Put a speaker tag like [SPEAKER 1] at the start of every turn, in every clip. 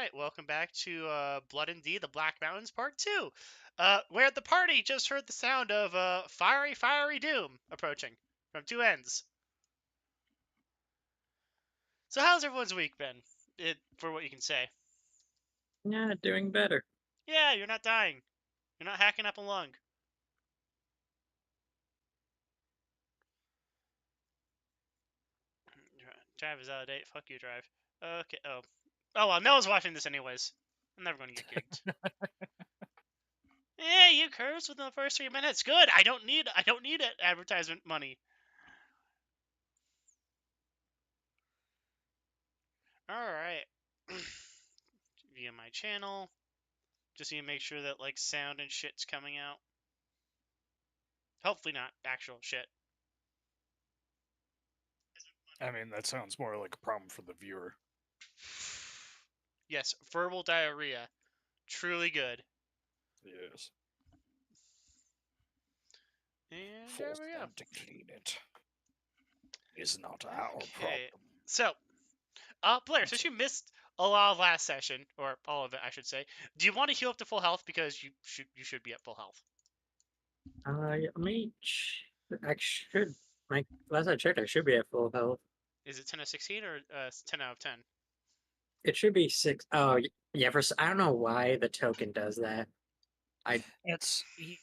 [SPEAKER 1] right, welcome back to Blood-nD, the Black Mountains Part 2, where the party just heard the sound of fiery doom approaching from two ends. So how's everyone's week been, for what you can say?
[SPEAKER 2] Yeah, doing better.
[SPEAKER 1] Yeah, you're not dying. You're not hacking up a lung. Drive is out of date. Fuck you, Drive. Okay, oh. Oh, well, no one's watching this anyways. I'm never going to get kicked. Yeah, you cursed within the first 3 minutes. Good. I don't need it. Advertisement money. All right. Via my channel, just need to make sure that like sound and shit's coming out. Hopefully not actual shit.
[SPEAKER 3] I mean, that sounds more like a problem for the viewer.
[SPEAKER 1] Yes, verbal diarrhea. Truly good.
[SPEAKER 3] Yes.
[SPEAKER 1] And there
[SPEAKER 3] Force
[SPEAKER 1] we go.
[SPEAKER 3] them to clean it. Is not our
[SPEAKER 1] Okay.
[SPEAKER 3] problem.
[SPEAKER 1] So, Blaire, since you missed a lot of last session, or all of it, I should say, do you want to heal up to full health because you should be at full health?
[SPEAKER 2] I should. Last I checked, I should be at full health.
[SPEAKER 1] Is it 10 out of 16 or 10 out of 10?
[SPEAKER 2] It should be 6. Oh, yeah. I don't know why the token does that.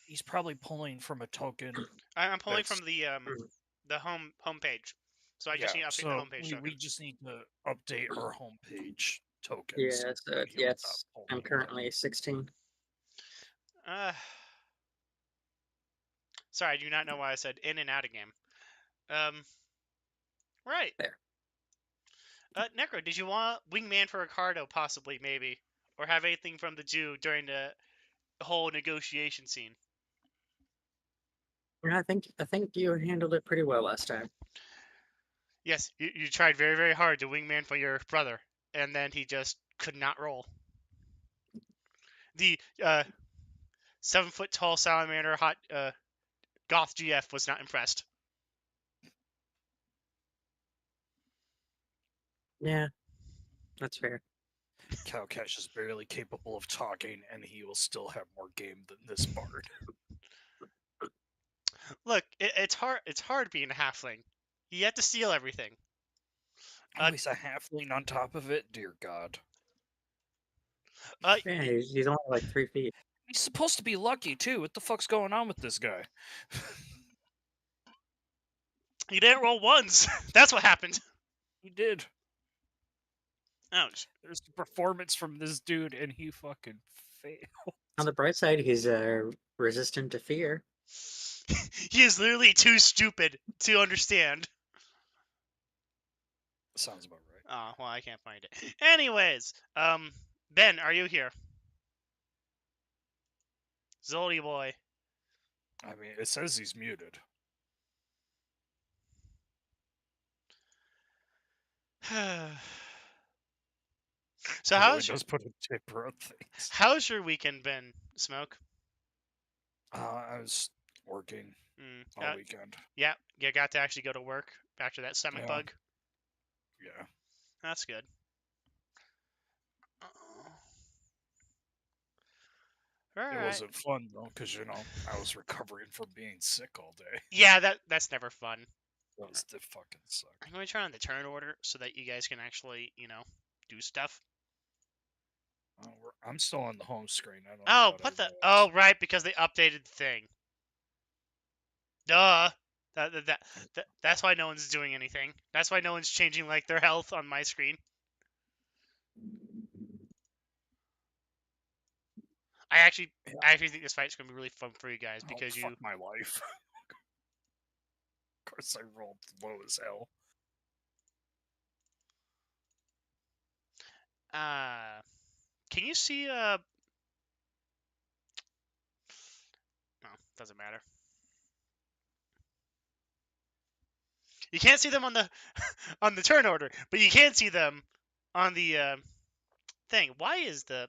[SPEAKER 3] He's probably pulling from a token.
[SPEAKER 1] I'm pulling
[SPEAKER 3] That's-
[SPEAKER 1] from the home page. So I just need to update the homepage token.
[SPEAKER 3] we just need to update our homepage token.
[SPEAKER 2] Yeah, so yes, I'm currently 16.
[SPEAKER 1] Sorry, I do not know why I said in and out of game. Right.
[SPEAKER 2] There.
[SPEAKER 1] Necro, did you want Wingman for Ricardo, possibly, maybe? Or have anything from the Jew during the whole negotiation scene?
[SPEAKER 2] Yeah, I think you handled it pretty well last time.
[SPEAKER 1] Yes, you tried very hard to Wingman for your brother, and then he just could not roll. The 7-foot-tall salamander hot goth GF was not impressed.
[SPEAKER 2] Yeah, that's fair.
[SPEAKER 3] Kalcash is barely capable of talking, and he will still have more game than this bard.
[SPEAKER 1] Look, it's hard being a halfling. You have to steal everything.
[SPEAKER 3] He's a halfling on top of it? Dear God.
[SPEAKER 2] Yeah, he's only like 3 feet.
[SPEAKER 3] He's supposed to be lucky, too. What the fuck's going on with this guy?
[SPEAKER 1] He didn't roll ones. That's what happened.
[SPEAKER 3] He did.
[SPEAKER 1] Ouch.
[SPEAKER 3] There's a performance from this dude, and he fucking failed.
[SPEAKER 2] On the bright side, he's resistant to fear.
[SPEAKER 1] He is literally too stupid to understand.
[SPEAKER 3] Sounds about right.
[SPEAKER 1] Oh, well, I can't find it. Anyways, Ben, are you here? Zoldy boy.
[SPEAKER 3] I mean, it says he's muted.
[SPEAKER 1] So how's
[SPEAKER 3] does put a taper on things.
[SPEAKER 1] How's your weekend been, Smoke?
[SPEAKER 3] I was working all weekend.
[SPEAKER 1] Yeah, you got to actually go to work after that stomach bug.
[SPEAKER 3] Yeah,
[SPEAKER 1] that's good.
[SPEAKER 3] It wasn't fun though, because I was recovering from being sick all day.
[SPEAKER 1] Yeah, that's never fun.
[SPEAKER 3] That fucking suck.
[SPEAKER 1] I'm going to turn on the turn order so that you guys can actually, do stuff.
[SPEAKER 3] I'm still on the home screen. I don't
[SPEAKER 1] know what the? Oh, right, because they updated the thing. Duh. That's why no one's doing anything. That's why no one's changing like their health on my screen. I actually think this fight's gonna be really fun for you guys because
[SPEAKER 3] fuck my life. Of course, I rolled low as hell.
[SPEAKER 1] Can you see no, doesn't matter. You can't see them on the on the turn order, but you can see them on the thing. Why is the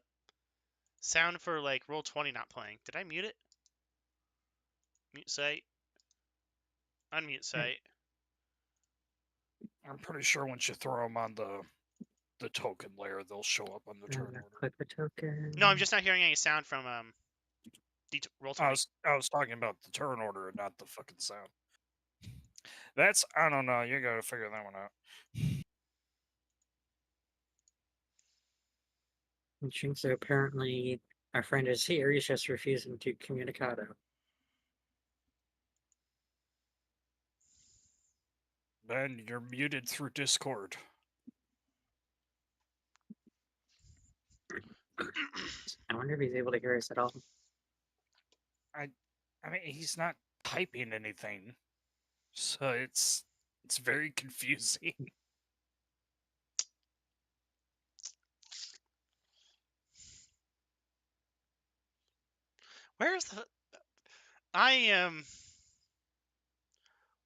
[SPEAKER 1] sound for like Roll20 not playing? Did I mute it? Mute site. Unmute site.
[SPEAKER 3] I'm pretty sure once you throw them on the the token layer, they'll show up on the turn order.
[SPEAKER 2] Click the token.
[SPEAKER 1] No, I'm just not hearing any sound from roll 20.
[SPEAKER 3] I was talking about the turn order and not the fucking sound. That's, I don't know. You gotta figure that one out.
[SPEAKER 2] So apparently our friend is here. He's just refusing to communicado.
[SPEAKER 3] Ben, you're muted through Discord.
[SPEAKER 2] I wonder if he's able to hear us at all.
[SPEAKER 3] I mean, he's not typing anything, so it's very confusing.
[SPEAKER 1] Where's the... I am...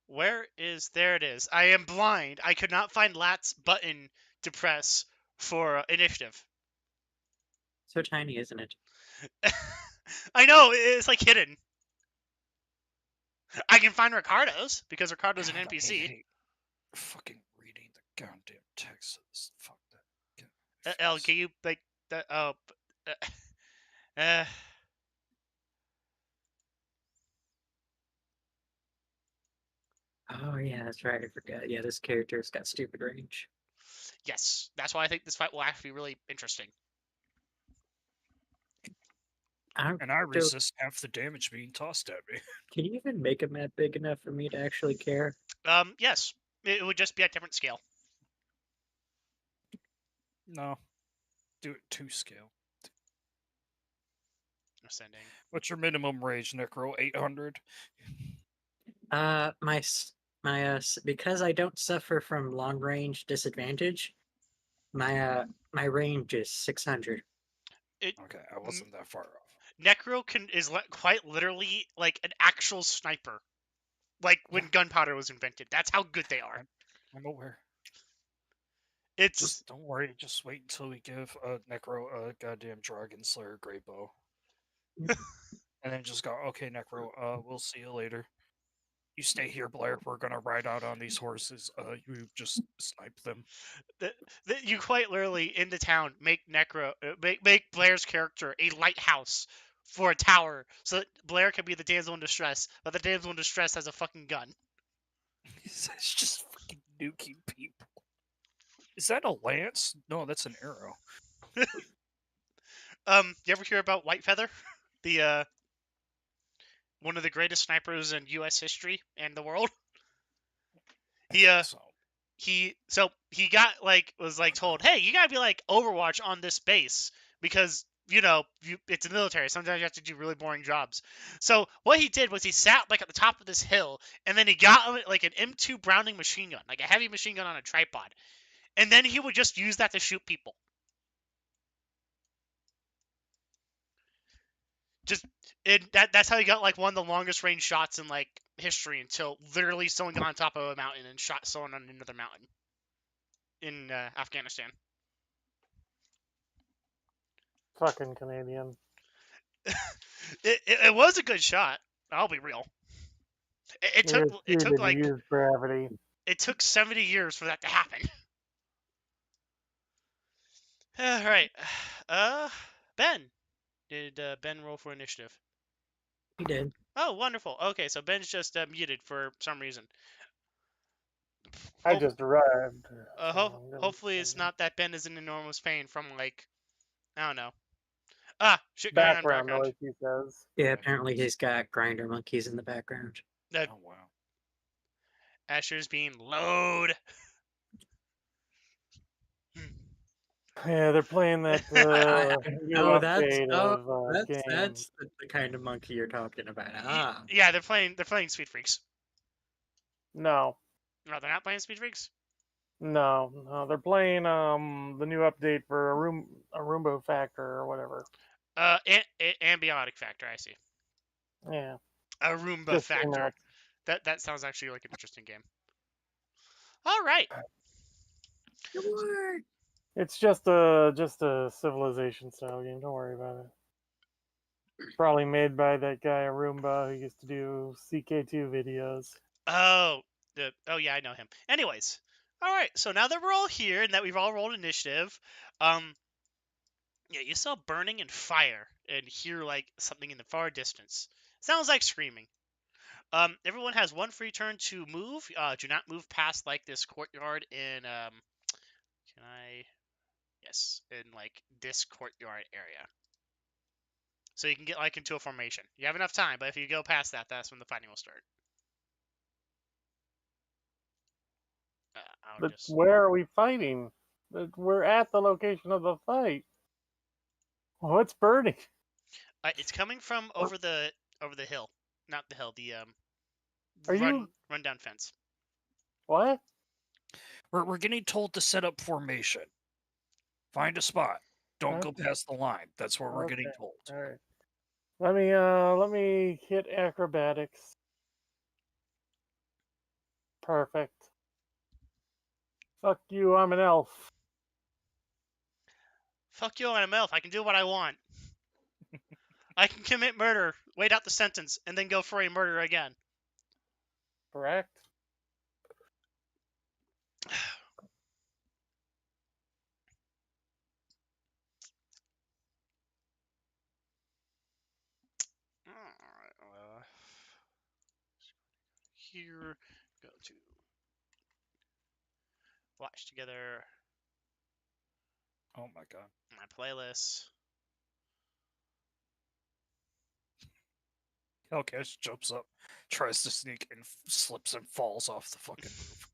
[SPEAKER 1] Where is... There it is. I am blind. I could not find Lat's button to press for initiative.
[SPEAKER 2] So tiny, isn't it?
[SPEAKER 1] I know, it's like hidden. I can find Ricardo's, because Ricardo's an
[SPEAKER 3] God, I
[SPEAKER 1] NPC.
[SPEAKER 3] hate fucking reading the goddamn text of this. Fuck that.
[SPEAKER 1] L, can you, like... oh...
[SPEAKER 2] Oh yeah, that's right. I forgot. Yeah, this character's got stupid range.
[SPEAKER 1] Yes, that's why I think this fight will actually be really interesting.
[SPEAKER 3] And I resist half the damage being tossed at me.
[SPEAKER 2] Can you even make a map big enough for me to actually care?
[SPEAKER 1] Yes. It would just be at different scale.
[SPEAKER 3] No. Do it 2 scale.
[SPEAKER 1] Ascending.
[SPEAKER 3] What's your minimum rage, Necro? 800?
[SPEAKER 2] Because I don't suffer from long range disadvantage, my range is 600.
[SPEAKER 3] Okay, I wasn't that far off.
[SPEAKER 1] Necro is quite literally like an actual sniper. Like when gunpowder was invented. That's how good they are.
[SPEAKER 3] I'm aware.
[SPEAKER 1] It's...
[SPEAKER 3] Just don't worry, just wait until we give Necro a goddamn Dragon Slayer Great Bow. And then just go, okay, Necro, we'll see you later. You stay here, Blaire. We're gonna ride out on these horses. You just snipe them.
[SPEAKER 1] You quite literally, in the town, make Necro... make Blaire's character a lighthouse for a tower, so that Blaire can be the damsel in distress, but the damsel in distress has a fucking gun.
[SPEAKER 3] It's just fucking nuking people. Is that a lance? No, that's an arrow.
[SPEAKER 1] You ever hear about Whitefeather? The, one of the greatest snipers in U.S. history and the world? He got, was told, hey, you gotta be, Overwatch on this base, because, it's the military. Sometimes you have to do really boring jobs. So what he did was he sat, at the top of this hill, and then he got, an M2 Browning machine gun, a heavy machine gun on a tripod. And then he would just use that to shoot people. That's how he got, one of the longest range shots in, history, until literally someone got on top of a mountain and shot someone on another mountain in Afghanistan.
[SPEAKER 4] Fucking Canadian.
[SPEAKER 1] It was a good shot. I'll be real. It took
[SPEAKER 4] use gravity.
[SPEAKER 1] It took 70 years for that to happen. All right. Ben. Did Ben roll for initiative?
[SPEAKER 2] He did.
[SPEAKER 1] Oh, wonderful. Okay, so Ben's just muted for some reason.
[SPEAKER 4] I just arrived.
[SPEAKER 1] Hopefully it's not that Ben is in enormous pain from, I don't know. Shit going on in the
[SPEAKER 4] Background
[SPEAKER 1] background.
[SPEAKER 4] noise, he says.
[SPEAKER 2] Yeah, apparently he's got grinder monkeys in the background.
[SPEAKER 3] Oh, wow.
[SPEAKER 1] Asher's being loud.
[SPEAKER 4] Yeah, they're playing that.
[SPEAKER 2] That's the kind of monkey you're talking about. Ah,
[SPEAKER 1] Yeah, they're playing Speed Freaks.
[SPEAKER 4] No,
[SPEAKER 1] No, they're not playing Speed Freaks.
[SPEAKER 4] no, they're playing the new update for Roomba Factor or whatever.
[SPEAKER 1] Ambiotic Factor. I see.
[SPEAKER 4] Yeah.
[SPEAKER 1] A Roomba
[SPEAKER 4] Just
[SPEAKER 1] Factor. That sounds actually like an interesting game. All right.
[SPEAKER 4] It's just a Civilization style game. Don't worry about it. Probably made by that guy Roomba who used to do CK2 videos.
[SPEAKER 1] Oh yeah, I know him. Anyways, All right, so now that we're all here and that we've all rolled initiative, yeah, you saw burning and fire and hear like something in the far distance. Sounds like screaming. Everyone has one free turn to move. Do not move past like this courtyard in can I? Yes, in like this courtyard area. So you can get like into a formation. You have enough time, but if you go past that, that's when the fighting will start. I'll
[SPEAKER 4] But
[SPEAKER 1] just.
[SPEAKER 4] where are we fighting? We're at the location of the fight. What's burning?
[SPEAKER 1] It's coming from over the hill, not the hill. The
[SPEAKER 4] Are you
[SPEAKER 1] run down fence.
[SPEAKER 4] what?
[SPEAKER 3] We're getting told to set up formation. Find a spot. Don't go
[SPEAKER 4] Okay.
[SPEAKER 3] past the line. That's what we're getting
[SPEAKER 4] Okay.
[SPEAKER 3] told.
[SPEAKER 4] All right. Let me hit acrobatics. Perfect. Fuck you, I'm an elf.
[SPEAKER 1] Fuck you, I'm an elf. I can do what I want. I can commit murder, wait out the sentence, and then go for a murder again.
[SPEAKER 4] Correct?
[SPEAKER 1] Alright, here, go to watch together
[SPEAKER 3] Oh my god.
[SPEAKER 1] my playlist.
[SPEAKER 3] Kalcash jumps up, tries to sneak, and slips and falls off the fucking roof.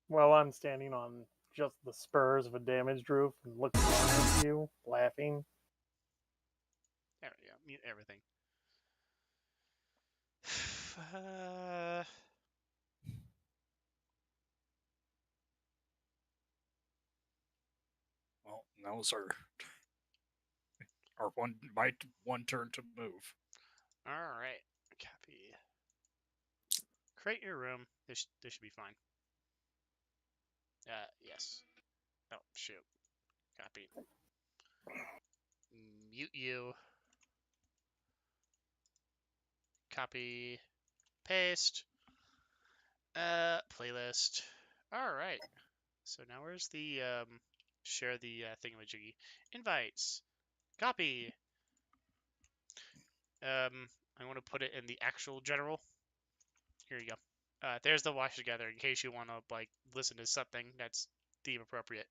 [SPEAKER 4] Well, I'm standing on just the spurs of a damaged roof and looking down at you, laughing.
[SPEAKER 1] There we go. Mute everything.
[SPEAKER 3] Well, that was our one turn to move.
[SPEAKER 1] All right. Copy. Create your room. This should be fine. Yes. Oh shoot. Copy. Mute you. Copy. Paste. Playlist. All right. So now where's the share the thingamajiggy? Invites. Copy. I want to put it in the actual general. Here you go. There's the watch together in case you want to like listen to something that's theme appropriate.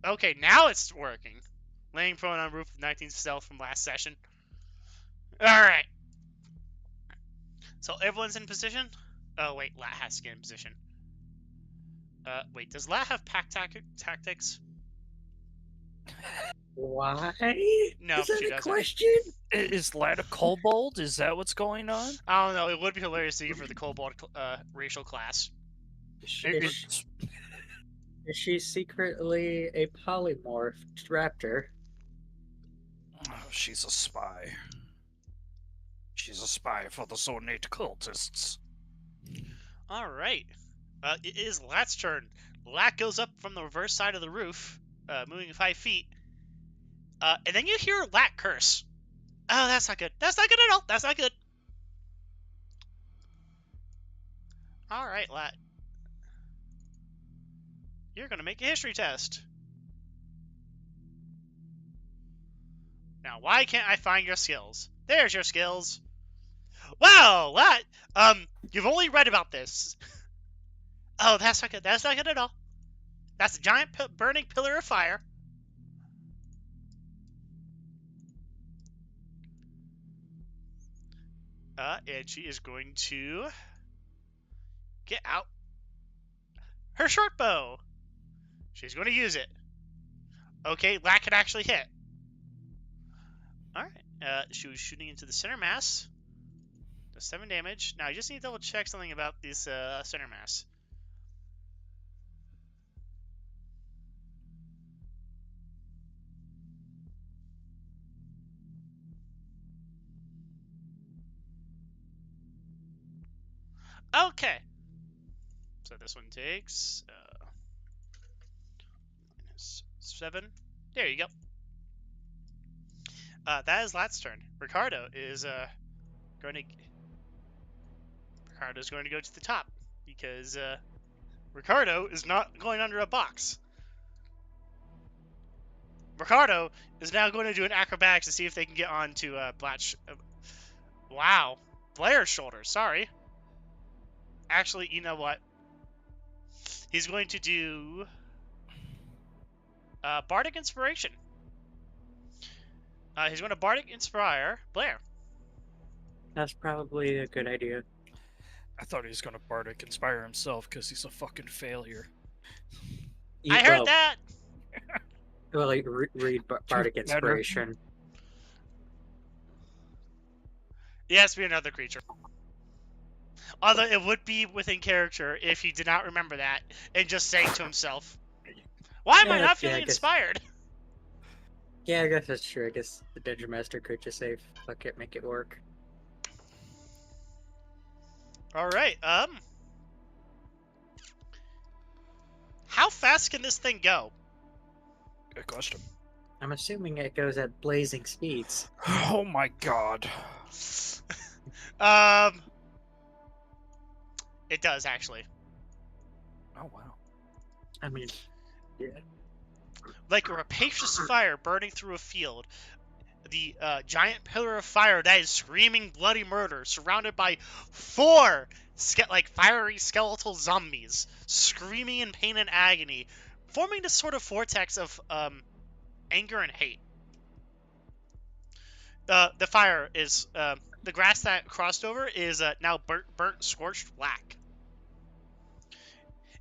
[SPEAKER 1] Okay, now it's working. Laying prone on roof of 19th stealth from last session. Alright. So everyone's in position? Oh wait, Lat has to get in position. Wait, does Lat have pack tactics?
[SPEAKER 2] Why?
[SPEAKER 1] No,
[SPEAKER 2] Is that
[SPEAKER 1] she
[SPEAKER 2] a
[SPEAKER 1] doesn't.
[SPEAKER 2] question?
[SPEAKER 3] Is Lad a kobold? Is that what's going on?
[SPEAKER 1] I don't know, it would be hilarious to see for the kobold racial class.
[SPEAKER 2] Is she secretly a polymorphed raptor?
[SPEAKER 3] Oh, she's a spy. She's a spy for the Zonate cultists.
[SPEAKER 1] Alright. It is Lat's turn. Lat goes up from the reverse side of the roof, moving 5 feet. And then you hear Lat curse. Oh, that's not good. That's not good at all. That's not good. Alright, Lat. You're gonna make a history test. Now, why can't I find your skills? There's your skills. Wow, Lat. You've only read about this. Oh, that's not good. That's not good at all. That's a giant burning pillar of fire. And she is going to get out her short bow. She's going to use it. Okay, Lat can actually hit. Alright. She was shooting into the center mass. Does 7 damage. Now, I just need to double check something about this center mass. Okay. So this one takes -7. There you go. That is Lat's turn. Ricardo is going to. Ricardo's going to go to the top because Ricardo is not going under a box. Ricardo is now going to do an acrobatics to see if they can get on to Blatch. Wow, Blaire's shoulder. Sorry. Actually, you know what? He's going to do Bardic Inspiration. He's going to Bardic Inspire Blaire.
[SPEAKER 2] That's probably a good idea.
[SPEAKER 3] I thought he was gonna Bardic Inspire himself because he's a fucking failure.
[SPEAKER 1] I heard that.
[SPEAKER 2] Well, like, read Bardic
[SPEAKER 3] better.
[SPEAKER 2] Inspiration.
[SPEAKER 1] It has to be another creature. Although it would be within character if he did not remember that and just saying to himself, "Why am I not feeling inspired?"
[SPEAKER 2] Yeah, I guess that's true. I guess the Dungeon Master could just say, "Fuck it, make it work."
[SPEAKER 1] All right. How fast can this thing go?
[SPEAKER 3] Good question.
[SPEAKER 2] I'm assuming it goes at blazing speeds.
[SPEAKER 3] Oh my god.
[SPEAKER 1] It does actually.
[SPEAKER 3] Oh wow.
[SPEAKER 2] I mean, yeah.
[SPEAKER 1] Like a rapacious fire burning through a field, the giant pillar of fire that is screaming bloody murder, surrounded by 4 fiery skeletal zombies, screaming in pain and agony, forming this sort of vortex of anger and hate. The fire is the grass that crossed over is now burnt, scorched black.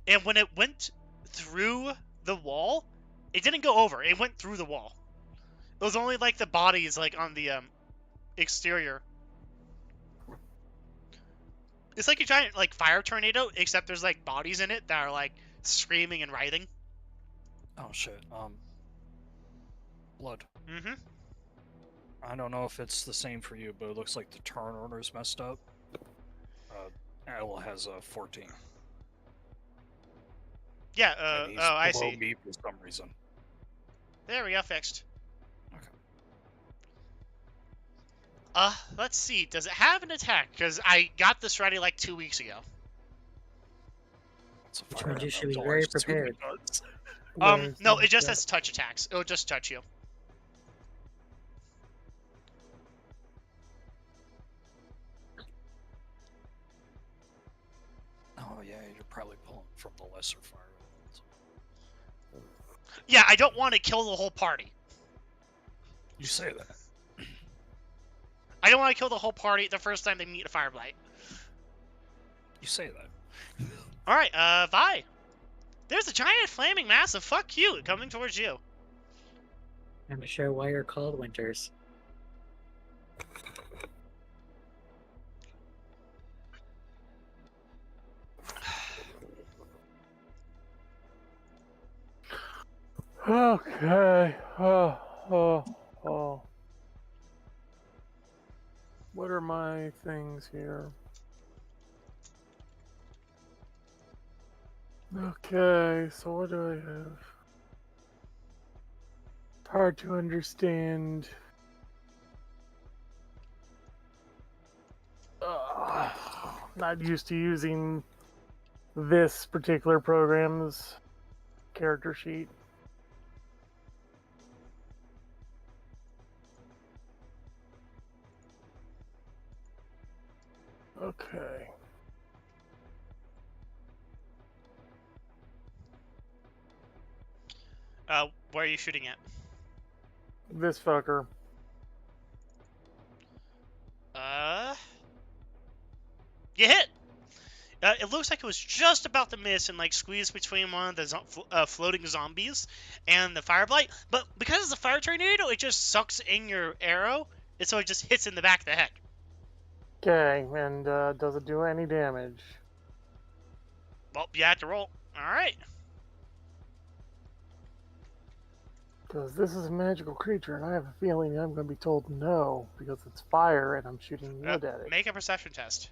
[SPEAKER 1] And when it went through the wall, it didn't go over. It went through the wall. It was only like the bodies like on the exterior. It's like a giant like fire tornado, except there's like bodies in it that are like screaming and writhing.
[SPEAKER 3] Oh shit. Blood.
[SPEAKER 1] Mm-hmm.
[SPEAKER 3] I don't know if it's the same for you, but it looks like the turn order's messed up. Al has a 14.
[SPEAKER 1] Yeah.
[SPEAKER 3] And he's
[SPEAKER 1] I
[SPEAKER 3] below
[SPEAKER 1] see.
[SPEAKER 3] me for some reason.
[SPEAKER 1] There we go. Fixed.
[SPEAKER 3] Okay.
[SPEAKER 1] Let's see. Does it have an attack? Because I got this ready like 2 weeks ago.
[SPEAKER 3] It's a
[SPEAKER 2] Which
[SPEAKER 3] fire
[SPEAKER 2] means you should be
[SPEAKER 3] elemental, I
[SPEAKER 2] very
[SPEAKER 3] assume it
[SPEAKER 2] prepared.
[SPEAKER 3] does.
[SPEAKER 1] No, it just has touch attacks. It'll just touch you.
[SPEAKER 3] Oh yeah, you're probably pulling from the lesser fire elementals.
[SPEAKER 1] Yeah, I don't want to kill the whole party.
[SPEAKER 3] You say that.
[SPEAKER 1] I don't want to kill the whole party the first time they meet a fire blight.
[SPEAKER 3] You say that.
[SPEAKER 1] Alright, Vi. There's a giant flaming mass of fuck you coming towards you.
[SPEAKER 2] I'm sure why you're called Winters.
[SPEAKER 4] Okay. Oh. What are my things here? Okay, so what do I have? Hard to understand. Not used to using this particular program's character sheet. Okay.
[SPEAKER 1] Where are you shooting at?
[SPEAKER 4] This fucker.
[SPEAKER 1] You hit! It looks like it was just about to miss and like squeeze between one of the floating zombies and the fire blight, but because it's a fire tornado, it just sucks in your arrow, and so it just hits in the back of the head.
[SPEAKER 4] Okay, and does it do any damage?
[SPEAKER 1] Well, you have to roll. Alright.
[SPEAKER 4] Because this is a magical creature, and I have a feeling I'm going to be told no, because it's fire and I'm shooting wood at it.
[SPEAKER 1] Make a perception test.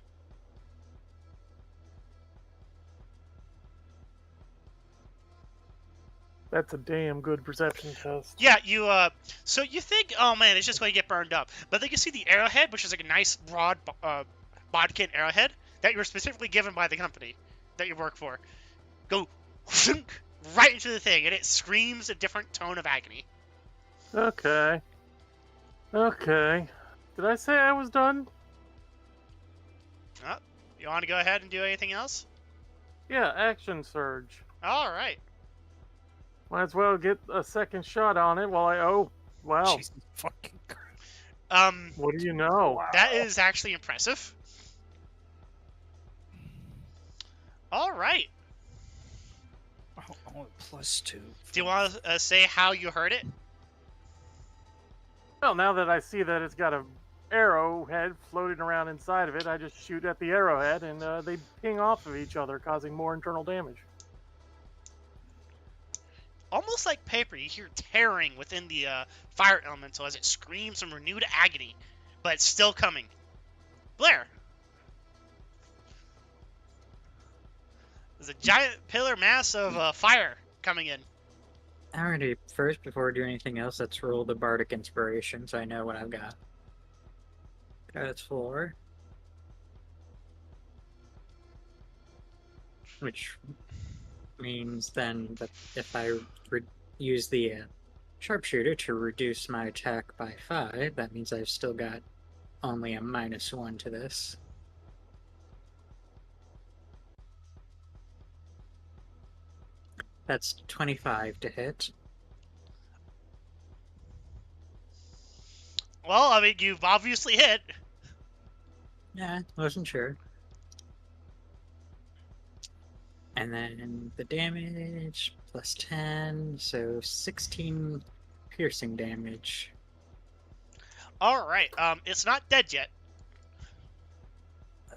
[SPEAKER 4] That's a damn good perception test.
[SPEAKER 1] Yeah, so you think, oh man, it's just going to get burned up. But then you see the arrowhead, which is like a nice, broad, bodkin arrowhead that you were specifically given by the company that you work for. Go right into the thing, and it screams a different tone of agony.
[SPEAKER 4] Okay. Okay. Did I say I was done?
[SPEAKER 1] Oh, you want to go ahead and do anything else?
[SPEAKER 4] Yeah, action surge.
[SPEAKER 1] Alright.
[SPEAKER 4] Might as well get a second shot on it while I... Oh, wow.
[SPEAKER 3] Jesus fucking Christ.
[SPEAKER 4] What do you know?
[SPEAKER 1] That is actually impressive. Alright.
[SPEAKER 3] Oh, +2.
[SPEAKER 1] Do you want to say how you heard it?
[SPEAKER 4] Well, now that I see that it's got a arrowhead floating around inside of it, I just shoot at the arrowhead, and they ping off of each other, causing more internal damage.
[SPEAKER 1] Almost like paper, you hear tearing within the fire elemental as it screams some renewed agony, but it's still coming. Blaire. There's a giant pillar mass of fire coming in.
[SPEAKER 2] Alrighty, first, before we do anything else, let's roll the Bardic Inspiration so I know what I've got. That's 4. Which means then that if I use the sharpshooter to reduce my attack by 5, that means I've still got only a -1 to this. That's 25 to hit.
[SPEAKER 1] Well, I mean, you've obviously hit.
[SPEAKER 2] Yeah, wasn't sure. And then the damage plus 10, so 16 piercing damage.
[SPEAKER 1] Alright, it's not dead yet.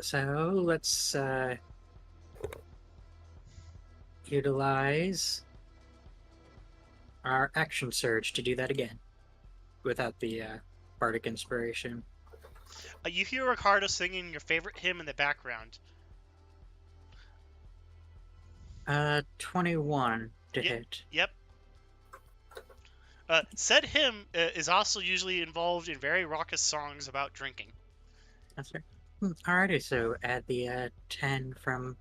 [SPEAKER 2] So let's utilize our action surge to do that again without the Bardic Inspiration.
[SPEAKER 1] You hear Ricardo singing your favorite hymn in the background.
[SPEAKER 2] 21 to hit.
[SPEAKER 1] Yep. Said hymn is also usually involved in very raucous songs about drinking.
[SPEAKER 2] That's right. Alrighty, so add the 10 from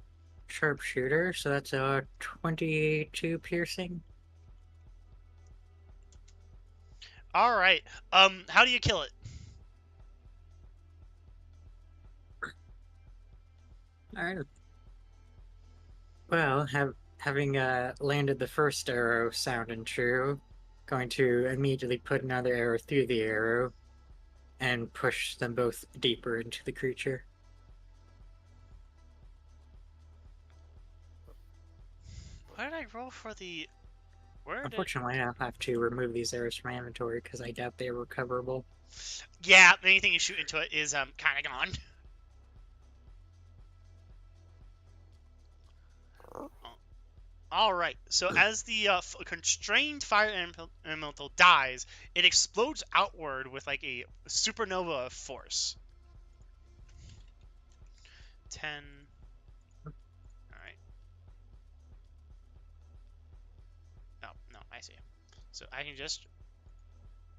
[SPEAKER 2] sharpshooter, so that's a 22 piercing.
[SPEAKER 1] Alright, how do you kill it?
[SPEAKER 2] Alright. Well, having landed the first arrow sound and true, going to immediately put another arrow through the arrow and push them both deeper into the creature.
[SPEAKER 1] Why did I roll for the...
[SPEAKER 2] Unfortunately, I'll have to remove these arrows from my inventory because I doubt they're recoverable.
[SPEAKER 1] Yeah, anything you shoot into it is kind of gone. Alright, so as the constrained fire elemental dies, it explodes outward with like a supernova force. 10. Alright. No, I see. So I can just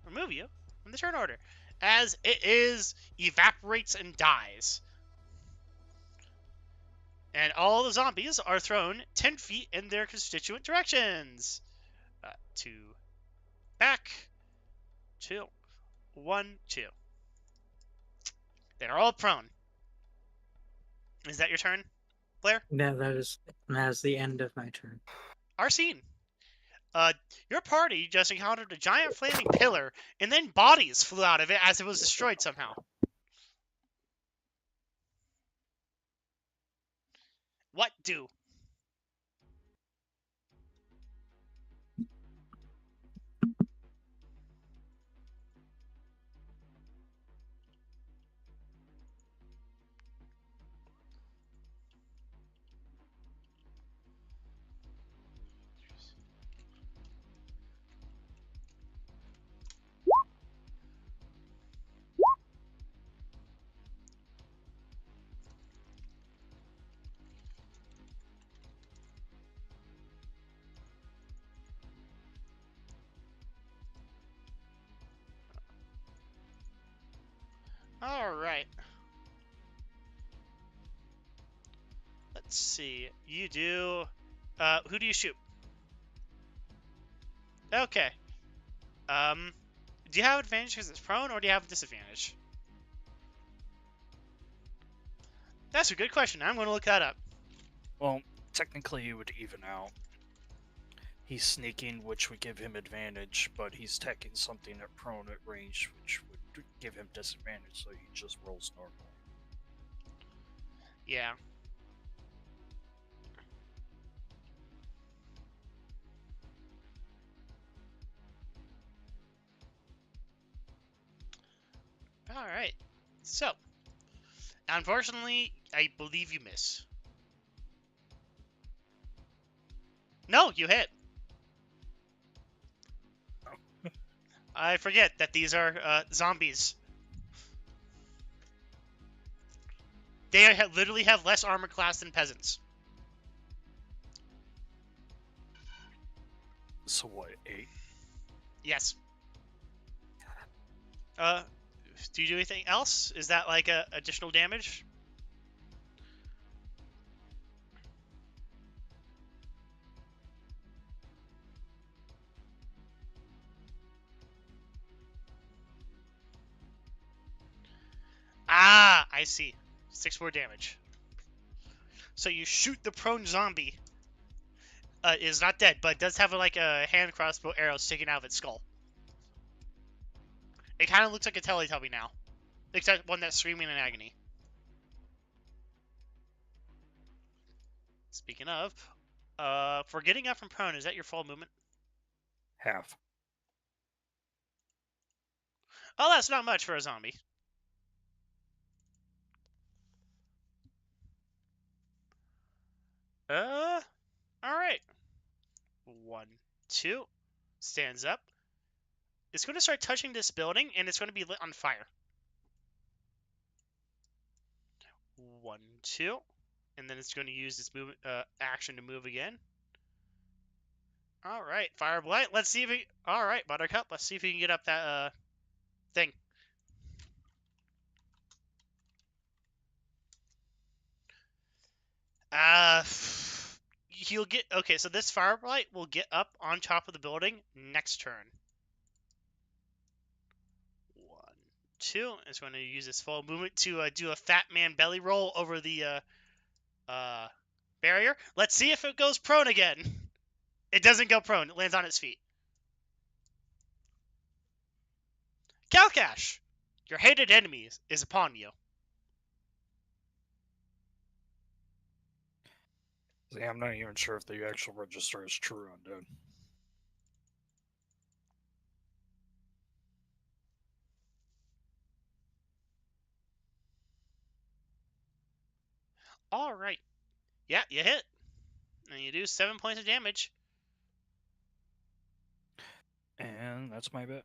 [SPEAKER 1] remove you from the turn order as it evaporates and dies. And all the zombies are thrown 10 feet in their constituent directions. 2. Back. 2. 1, 2. They're all prone. Is that your turn, Blaire?
[SPEAKER 2] No, that is the end of my turn.
[SPEAKER 1] Arsene. Your party just encountered a giant flaming pillar, and then bodies flew out of it as it was destroyed somehow. What do? All right. Let's see. You do. Who do you shoot? Okay. Do you have advantage because it's prone, or do you have disadvantage? That's a good question. I'm going to look that up.
[SPEAKER 3] Well, technically you would even out. He's sneaking, which would give him advantage, but he's teching something at prone at range, which would give him disadvantage, so he just rolls normal.
[SPEAKER 1] Yeah. All right. So, unfortunately, I believe you miss. No, you hit. I forget that these are zombies. They literally have less armor class than peasants.
[SPEAKER 3] So what, 8?
[SPEAKER 1] Yes. Do you do anything else? Is that like additional damage? Ah, I see. 6 more damage. So you shoot the prone zombie. Is not dead, but does have like a hand crossbow arrow sticking out of its skull. It kind of looks like a Teletubby now, except one that's screaming in agony. Speaking of, for getting up from prone, is that your full movement?
[SPEAKER 3] Half.
[SPEAKER 1] Oh, that's not much for a zombie. All right. 1, 2, stands up. It's going to start touching this building, and it's going to be lit on fire. 1, 2, and then it's going to use its movement action to move again. All right, fire blight. Let's see if he. All right, Buttercup. Let's see if he can get up that thing. He'll get okay. So this fire blight will get up on top of the building next turn. 1, 2. It's going to use its full movement to do a fat man belly roll over the barrier. Let's see if it goes prone again. It doesn't go prone. It lands on its feet. Kalcash, your hated enemy is upon you.
[SPEAKER 3] See, I'm not even sure if the actual register is true undead.
[SPEAKER 1] All right. Yeah, you hit. And you do 7 points of damage.
[SPEAKER 3] And that's my bet.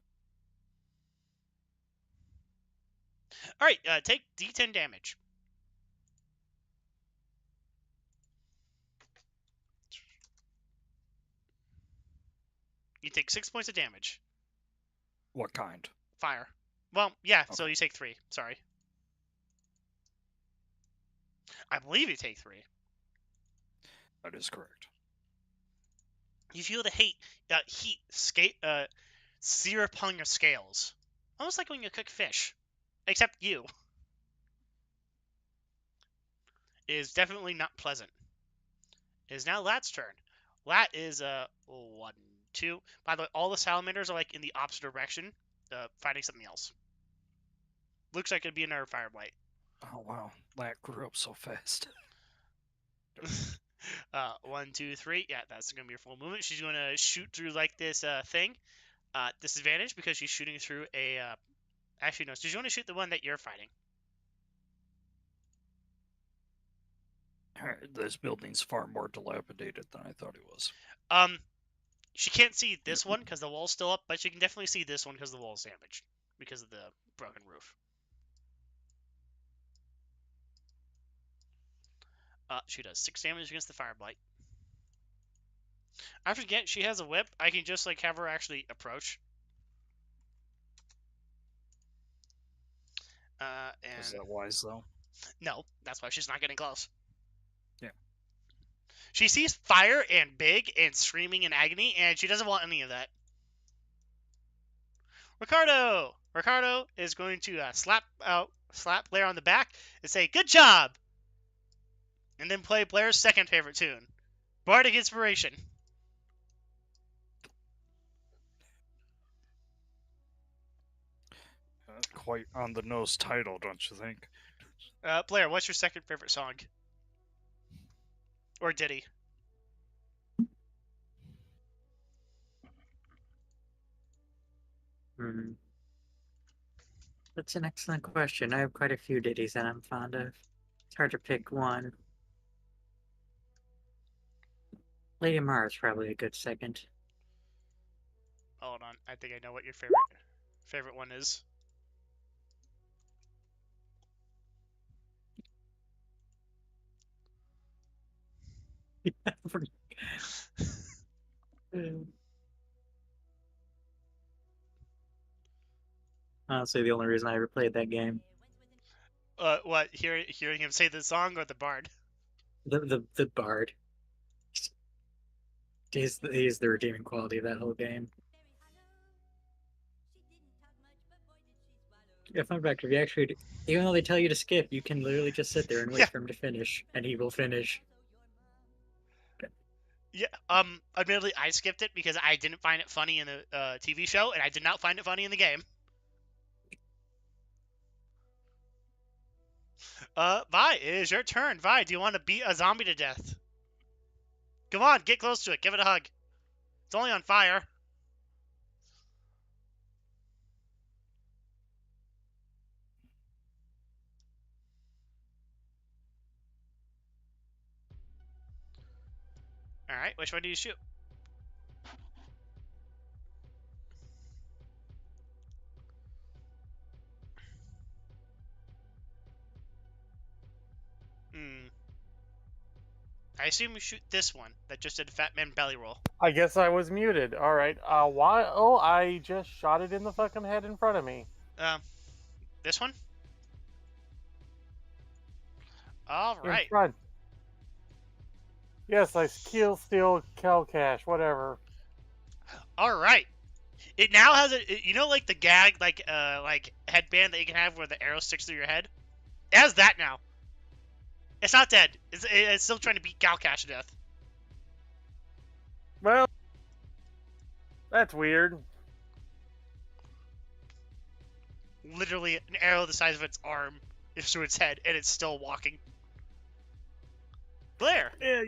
[SPEAKER 1] All right, take D10 damage. You take 6 points of damage.
[SPEAKER 3] What kind?
[SPEAKER 1] Fire. Well, yeah,
[SPEAKER 3] Okay.
[SPEAKER 1] so you take 3. Sorry. I believe you take 3.
[SPEAKER 3] That is correct.
[SPEAKER 1] You feel the heat sear upon your scales. Almost like when you cook fish. Except you. It is definitely not pleasant. It is now Lat's turn. Lat is 1, 2. By the way, all the salamanders are like in the opposite direction, fighting something else. Looks like it'd be another fire blight.
[SPEAKER 3] Oh wow, Lat grew up so fast.
[SPEAKER 1] 1, 2, 3. Yeah, that's gonna be your full movement. She's gonna shoot through like this thing. Disadvantage because she's shooting through a. Actually, no. She's gonna shoot the one that you're fighting.
[SPEAKER 3] Alright, this building's far more dilapidated than I thought it was.
[SPEAKER 1] She can't see this one because the wall's still up, but she can definitely see this one because the wall's damaged because of the broken roof. She does 6 damage against the fire blight. I forget she has a whip. I can just like have her actually approach.
[SPEAKER 3] Is
[SPEAKER 1] And
[SPEAKER 3] that wise though?
[SPEAKER 1] no, that's why she's not getting close.
[SPEAKER 3] Yeah.
[SPEAKER 1] She sees fire and big and screaming in agony, and she doesn't want any of that. Ricardo! Ricardo is going to slap Blaire on the back and say, "Good job!" And then play Blaire's second favorite tune, Bardic Inspiration.
[SPEAKER 3] Quite on the nose title, don't you think?
[SPEAKER 1] Blaire, what's your second favorite song? Or ditty?
[SPEAKER 2] That's an excellent question. I have quite a few ditties that I'm fond of. It's hard to pick one. Lady Mara is probably a good second.
[SPEAKER 1] Hold on, I think I know what your favorite one is.
[SPEAKER 2] Honestly, the only reason I ever played that game.
[SPEAKER 1] What? Hearing him say the song or the bard?
[SPEAKER 2] The bard. He's the redeeming quality of that whole game. Yeah, fun fact, if you actually, even though they tell you to skip, you can literally just sit there and wait for him to finish, and he will finish.
[SPEAKER 1] Yeah. Admittedly, I skipped it because I didn't find it funny in the TV show, and I did not find it funny in the game. Vi, it is your turn. Vi, do you want to beat a zombie to death? Come on, get close to it. Give it a hug. It's only on fire. Alright, which one do you shoot? I assume you shoot this one that just did a Fat Man belly roll.
[SPEAKER 4] I guess I was muted. All right. Why? Oh, I just shot it in the fucking head in front of me.
[SPEAKER 1] This one? Alright.
[SPEAKER 4] In front. Yes, I kill, steal, Kalcash, whatever.
[SPEAKER 1] Alright. It now has you know, like the gag, like headband that you can have where the arrow sticks through your head? It has that now. It's not dead. It's still trying to beat Kalcash to death.
[SPEAKER 4] Well, that's weird.
[SPEAKER 1] Literally, an arrow the size of its arm is through its head, and it's still walking. Blaire!
[SPEAKER 4] Yeah.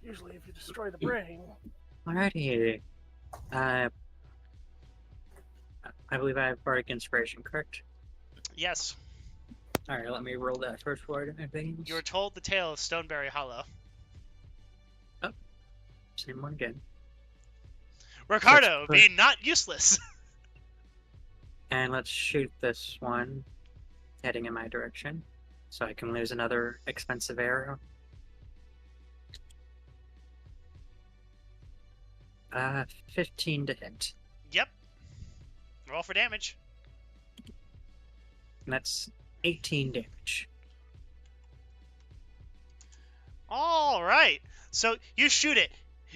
[SPEAKER 4] Usually, if you destroy the brain.
[SPEAKER 2] Alrighty. I believe I have Bardic Inspiration, correct?
[SPEAKER 1] Yes.
[SPEAKER 2] Alright, let me roll that first word in my veins.
[SPEAKER 1] You're told the tale of Stoneberry Hollow.
[SPEAKER 2] Oh. Same one again.
[SPEAKER 1] Ricardo, being not useless.
[SPEAKER 2] And let's shoot this one heading in my direction, so I can lose another expensive arrow. 15 to hit.
[SPEAKER 1] Yep. Roll for damage.
[SPEAKER 2] And that's 18 damage.
[SPEAKER 1] Alright. So, you shoot it.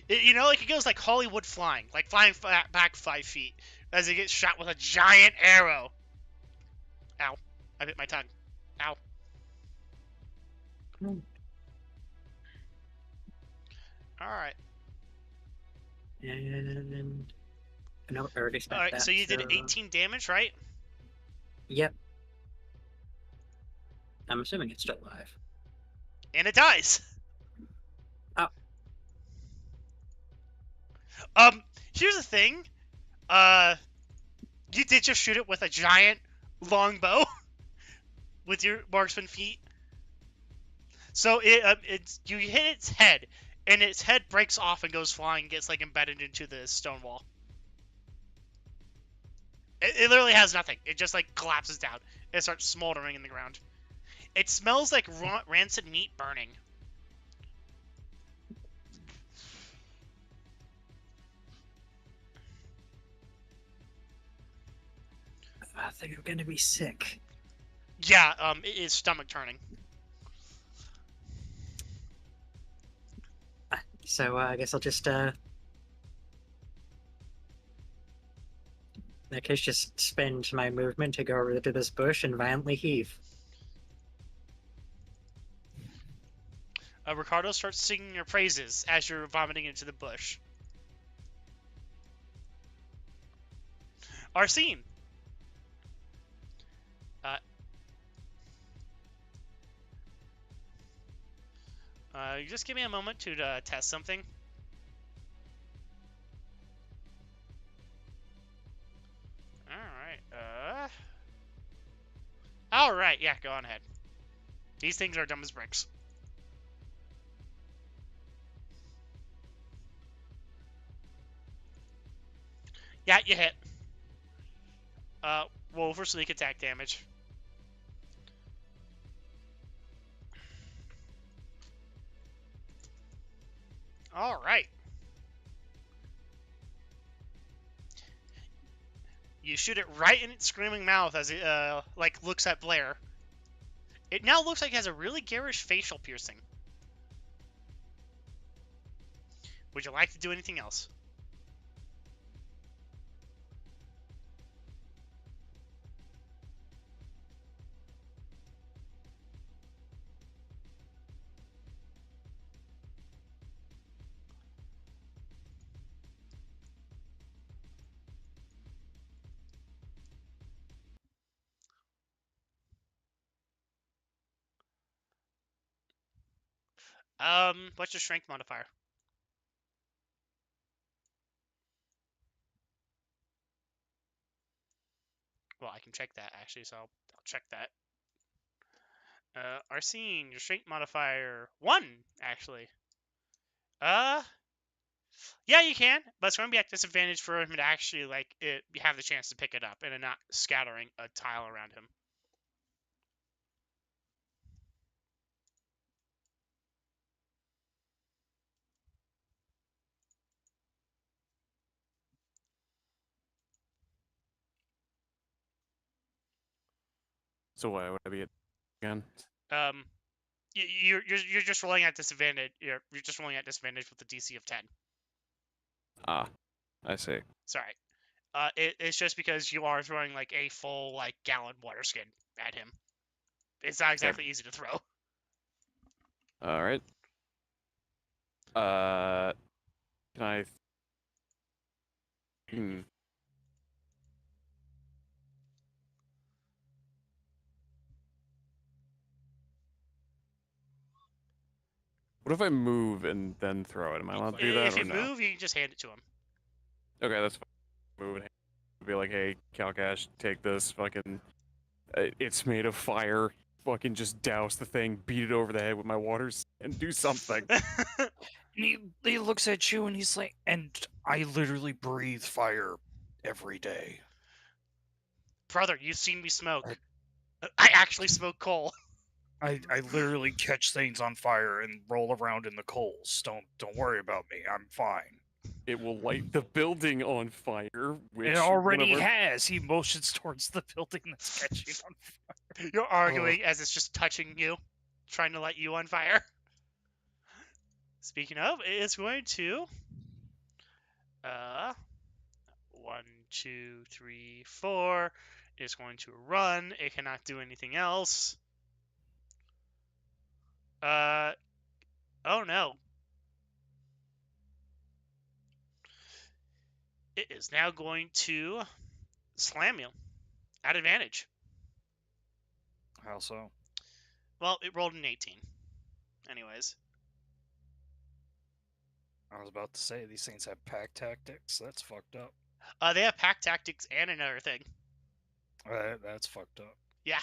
[SPEAKER 1] You know, like it goes like Hollywood flying. Like flying back 5 feet. As it gets shot with a giant arrow. Ow. I bit my tongue. Ow. Alright.
[SPEAKER 2] And... No, I already spent
[SPEAKER 1] Alright,
[SPEAKER 2] that.
[SPEAKER 1] so you did 18 damage, right?
[SPEAKER 2] Yep. I'm assuming it's still alive.
[SPEAKER 1] And it dies.
[SPEAKER 2] Oh.
[SPEAKER 1] Here's the thing. You did just shoot it with a giant longbow with your marksman feet. So you hit its head, and its head breaks off and goes flying and gets like embedded into the stone wall. It literally has nothing. It just like collapses down and starts smoldering in the ground. It smells like rancid meat burning.
[SPEAKER 2] I think I'm gonna be sick.
[SPEAKER 1] Yeah, it is stomach turning.
[SPEAKER 2] So I guess I'll just in that case just spend my movement to go over to this bush and violently heave.
[SPEAKER 1] Ricardo starts singing your praises as you're vomiting into the bush. Arsene. You just give me a moment to test something. Alright, Alright, yeah, go on ahead. These things are dumb as bricks. Yeah, you hit. Roll for sneak attack damage. Alright. You shoot it right in its screaming mouth as it, looks at Blaire. It now looks like it has a really garish facial piercing. Would you like to do anything else? What's your strength modifier? Well, I can check that, actually, so I'll check that. Arsene, your strength modifier, 1, actually. Yeah, you can, but it's going to be at disadvantage for him to actually, have the chance to pick it up and not scattering a tile around him.
[SPEAKER 5] So why would I be again?
[SPEAKER 1] You're just rolling at disadvantage. You're just rolling at disadvantage with the DC of 10.
[SPEAKER 5] Ah, I see.
[SPEAKER 1] Sorry. It's just because you are throwing like a full gallon water skin at him. It's not exactly easy to throw.
[SPEAKER 5] All right. Can I? What if I move and then throw it? Am I allowed to do that
[SPEAKER 1] If
[SPEAKER 5] or
[SPEAKER 1] you
[SPEAKER 5] no?
[SPEAKER 1] move, you can just hand it to him.
[SPEAKER 5] Okay, that's fine. Move and be like, hey, Kalcash, take this fucking. It's made of fire. Fucking just douse the thing, beat it over the head with my waters, and do something.
[SPEAKER 3] And he looks at you and he's like, and I literally breathe fire every day.
[SPEAKER 1] Brother, you've seen me smoke. I actually smoke coal.
[SPEAKER 3] I literally catch things on fire and roll around in the coals. Don't worry about me. I'm fine.
[SPEAKER 5] It will light the building on fire, which
[SPEAKER 3] It already
[SPEAKER 5] whenever...
[SPEAKER 3] has. He motions towards the building that's catching on fire.
[SPEAKER 1] You're arguing as it's just touching you, trying to light you on fire. Speaking of, it's going to 1, 2, 3, 4. It's going to run. It cannot do anything else. Oh no. It is now going to slam you at advantage.
[SPEAKER 3] How so?
[SPEAKER 1] Well, it rolled an 18. Anyways.
[SPEAKER 3] I was about to say, these things have pack tactics. That's fucked up.
[SPEAKER 1] They have pack tactics and another thing.
[SPEAKER 3] That's fucked up.
[SPEAKER 1] Yeah.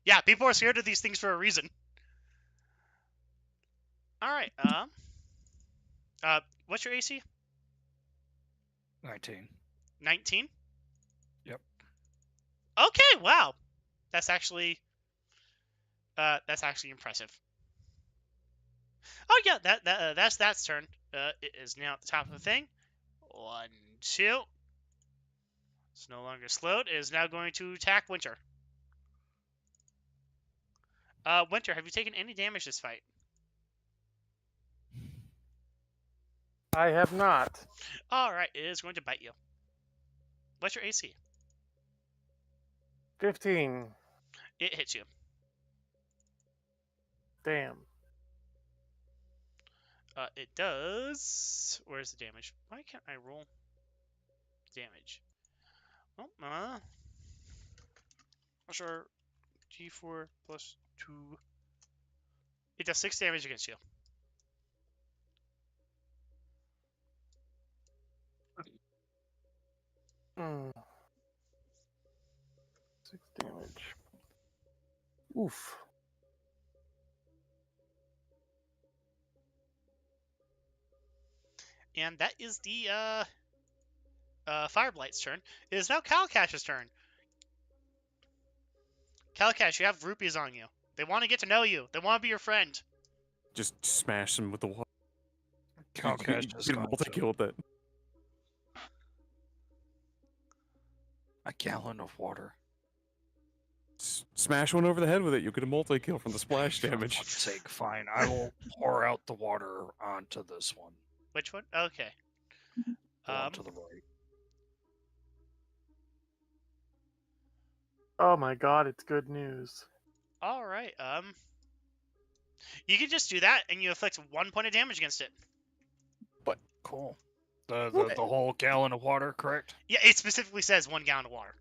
[SPEAKER 1] Yeah, people are scared of these things for a reason. Alright, what's your AC?
[SPEAKER 3] 19.
[SPEAKER 1] 19?
[SPEAKER 3] Yep.
[SPEAKER 1] Okay, wow. That's actually impressive. Oh yeah, that's turn. It is now at the top of the thing. 1, 2. It's no longer slowed. It is now going to attack Winter. Winter, have you taken any damage this fight?
[SPEAKER 4] I have not.
[SPEAKER 1] Alright, it is going to bite you. What's your AC?
[SPEAKER 4] 15.
[SPEAKER 1] It hits you.
[SPEAKER 4] Damn.
[SPEAKER 1] It does... Where's the damage? Why can't I roll damage? Oh, sure. G4 plus 2. It does 6 damage against you.
[SPEAKER 4] Mm. 6 damage. Oof.
[SPEAKER 1] And that is the Fire Blight's turn. It is now Kalcash's turn. Kalcash, you have rupees on you. They want to get to know you. They want to be your friend.
[SPEAKER 5] Just smash them with the water.
[SPEAKER 3] Kalcash
[SPEAKER 5] Get
[SPEAKER 3] just
[SPEAKER 5] a
[SPEAKER 3] going
[SPEAKER 5] multi-kill with it.
[SPEAKER 3] a gallon of water.
[SPEAKER 5] Smash one over the head with it. You'll get a multi-kill from the splash
[SPEAKER 3] For
[SPEAKER 5] damage.
[SPEAKER 3] fuck's sake, fine. I will pour out the water onto this one.
[SPEAKER 1] Which one? Okay.
[SPEAKER 3] The one to the right.
[SPEAKER 4] Oh my god, it's good news.
[SPEAKER 1] All right. You can just do that, and you inflict 1 point of damage against it.
[SPEAKER 3] Cool. The whole gallon of water, correct?
[SPEAKER 1] Yeah, it specifically says 1 gallon of water.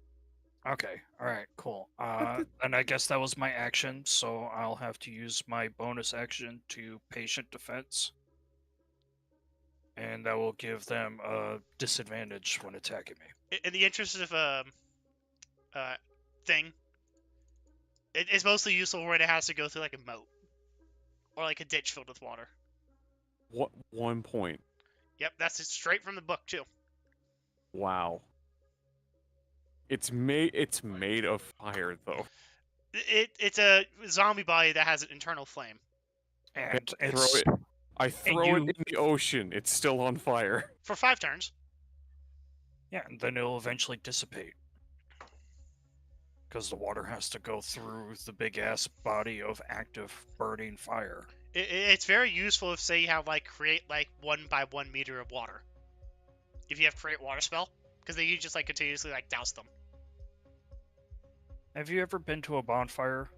[SPEAKER 3] Okay. All right. Cool. And I guess that was my action, so I'll have to use my bonus action to patient defense, and that will give them a disadvantage when attacking me.
[SPEAKER 1] In the interest of thing, it's mostly useful when it has to go through like a moat or like a ditch filled with water.
[SPEAKER 5] What 1 point?
[SPEAKER 1] Yep, that's straight from the book too.
[SPEAKER 5] Wow. It's made of fire though.
[SPEAKER 1] It's a zombie body that has an internal flame.
[SPEAKER 3] And
[SPEAKER 5] I throw it in the ocean. It's still on fire.
[SPEAKER 1] For 5 turns.
[SPEAKER 3] Yeah, and then it'll eventually dissipate. Because the water has to go through the big-ass body of active burning fire.
[SPEAKER 1] It's very useful if, say, you have, like, create, like, 1 by 1 meter of water. If you have create water spell. Because then you just, like, continuously, like, douse them.
[SPEAKER 3] Have you ever been to a bonfire?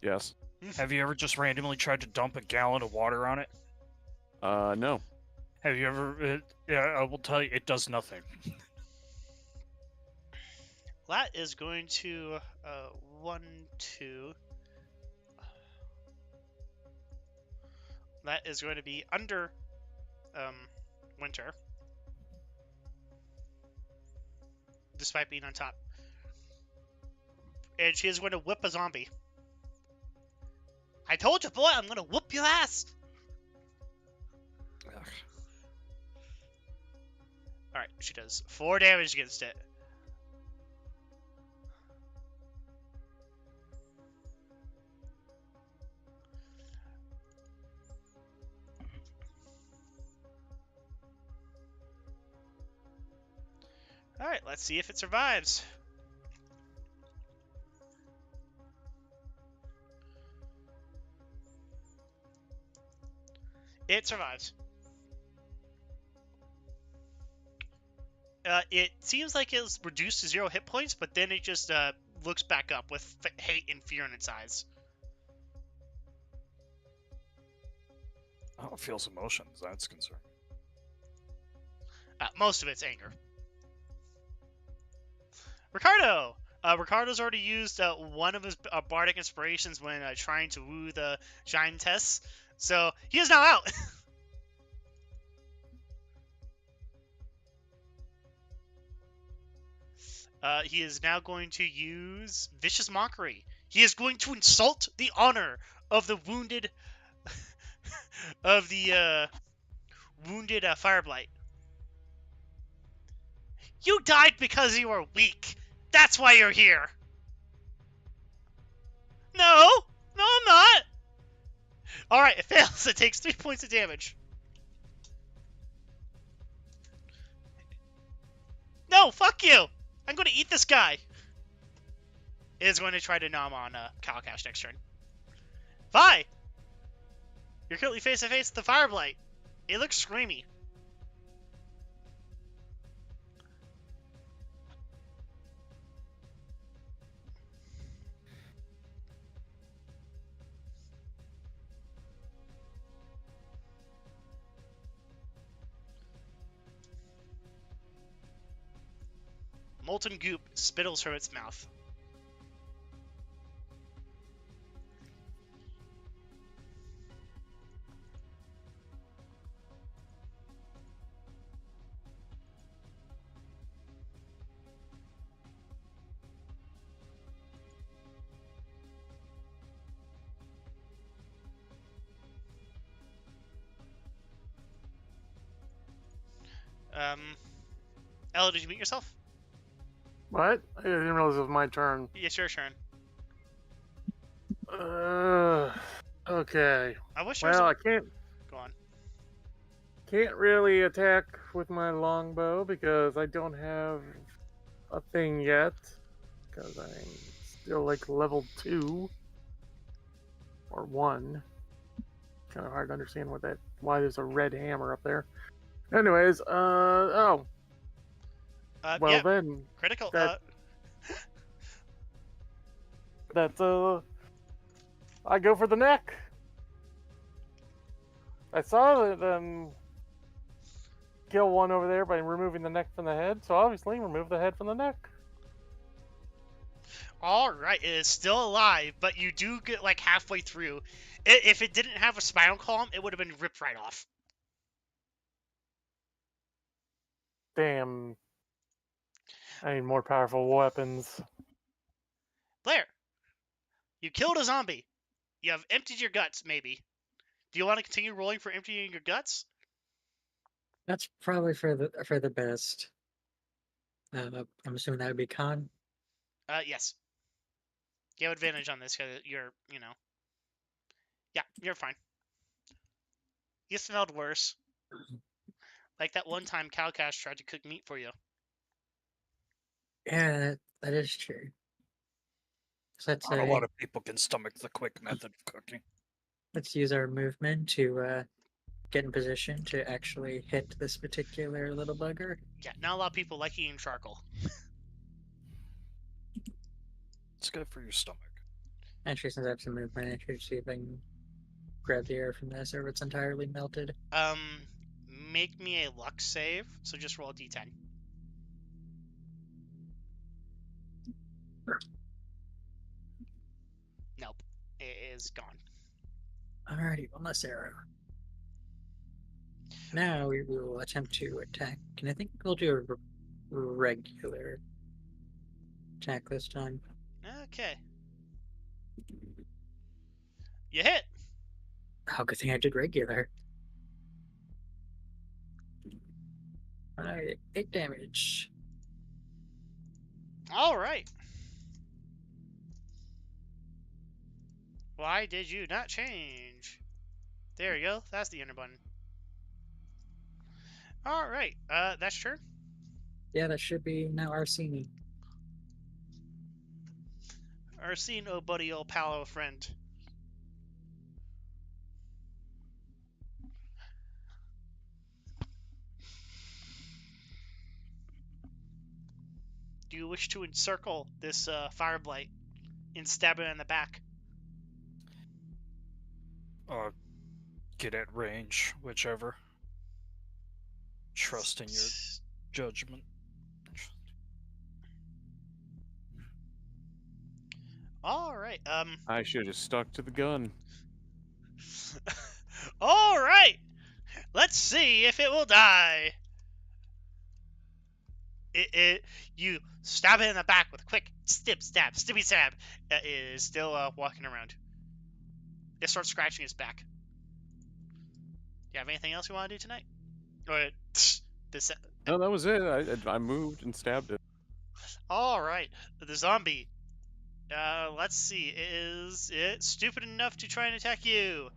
[SPEAKER 5] Yes.
[SPEAKER 3] Have you ever just randomly tried to dump a gallon of water on it?
[SPEAKER 5] No.
[SPEAKER 3] Have you ever... yeah, I will tell you, it does nothing.
[SPEAKER 1] That is going to, 1, 2... That is going to be under, Winter. Despite being on top. And she is going to whip a zombie. I told you, boy, I'm going to whoop your ass!
[SPEAKER 3] Ugh.
[SPEAKER 1] Alright, she does 4 damage against it. Alright, let's see if it survives. It survives. It seems like it's reduced to 0 hit points, but then it just looks back up with hate and fear in its eyes.
[SPEAKER 3] Oh, it feels emotions, that's concerning.
[SPEAKER 1] Most of it's anger. Ricardo! Ricardo's already used one of his bardic inspirations when trying to woo the giantess, so he is now out! He is now going to use Vicious Mockery. He is going to insult the honor of the wounded... of the, wounded Fire Blight. You died because you were weak! That's why you're here! No! No, I'm not! Alright, it fails. It takes 3 points of damage. No, fuck you! I'm going to eat this guy. It is going to try to nom on Kalcash next turn. Vi! You're currently face to face with the Fire Blight. It looks screamy. Molten goop spittles from its mouth. Ella, did you mute yourself?
[SPEAKER 4] What? I didn't realize it was my turn.
[SPEAKER 1] Yes, your turn.
[SPEAKER 4] Okay.
[SPEAKER 1] I wish there was
[SPEAKER 4] Well,
[SPEAKER 1] a...
[SPEAKER 4] I can't
[SPEAKER 1] Go on.
[SPEAKER 4] really attack with my longbow because I don't have a thing yet. Because I'm still like level 2 or 1. Kind of hard to understand why there's a red hammer up there. Anyways, well
[SPEAKER 1] yeah,
[SPEAKER 4] then,
[SPEAKER 1] critical.
[SPEAKER 4] I go for the neck. I saw them kill one over there by removing the neck from the head, so obviously remove the head from the neck.
[SPEAKER 1] All right, it is still alive, but you do get like halfway through. If it didn't have a spinal column, it would have been ripped right off.
[SPEAKER 4] Damn. I need more powerful weapons.
[SPEAKER 1] Blaire, you killed a zombie. You have emptied your guts, maybe. Do you want to continue rolling for emptying your guts?
[SPEAKER 2] That's probably for the best. I'm assuming that would be con.
[SPEAKER 1] Yes. You have advantage on this because you're, Yeah, you're fine. You smelled worse. Like that one time Kalcash tried to cook meat for you.
[SPEAKER 2] Yeah, that is true. So
[SPEAKER 3] Not a lot of people can stomach the quick method of cooking.
[SPEAKER 2] let's use our movement to get in position to actually hit this particular little bugger.
[SPEAKER 1] Yeah, not a lot of people like eating charcoal.
[SPEAKER 3] It's good for your stomach.
[SPEAKER 2] Actually, since I have some movement, I should see if I can grab the air from this or if it's entirely melted.
[SPEAKER 1] Make me a luck save. So just roll a d10. Nope, it is gone.
[SPEAKER 2] Alrighty, one less arrow. Now we will attempt to attack, and I think we'll do a regular attack this time.
[SPEAKER 1] Okay. You hit.
[SPEAKER 2] Oh, good thing I did regular. Alright, 8 damage.
[SPEAKER 1] All right. Why did you not change? There you go. That's the enter button. All right. That's your turn.
[SPEAKER 2] Yeah, that should be now Arsene.
[SPEAKER 1] Arsene, oh buddy, old pal, old friend. Do you wish to encircle this fire blight and stab it in the back?
[SPEAKER 3] Get at range, whichever. Trust in your judgment.
[SPEAKER 1] All right.
[SPEAKER 5] I should have stuck to the gun.
[SPEAKER 1] All right. Let's see if it will die. You stab it in the back with a quick stab, stibby stab. It is still walking around. It starts scratching its back. Do you have anything else you want to do tonight? Or this?
[SPEAKER 5] No, that was it. I moved and stabbed it.
[SPEAKER 1] All right, the zombie. Let's see. Is it stupid enough to try and attack you?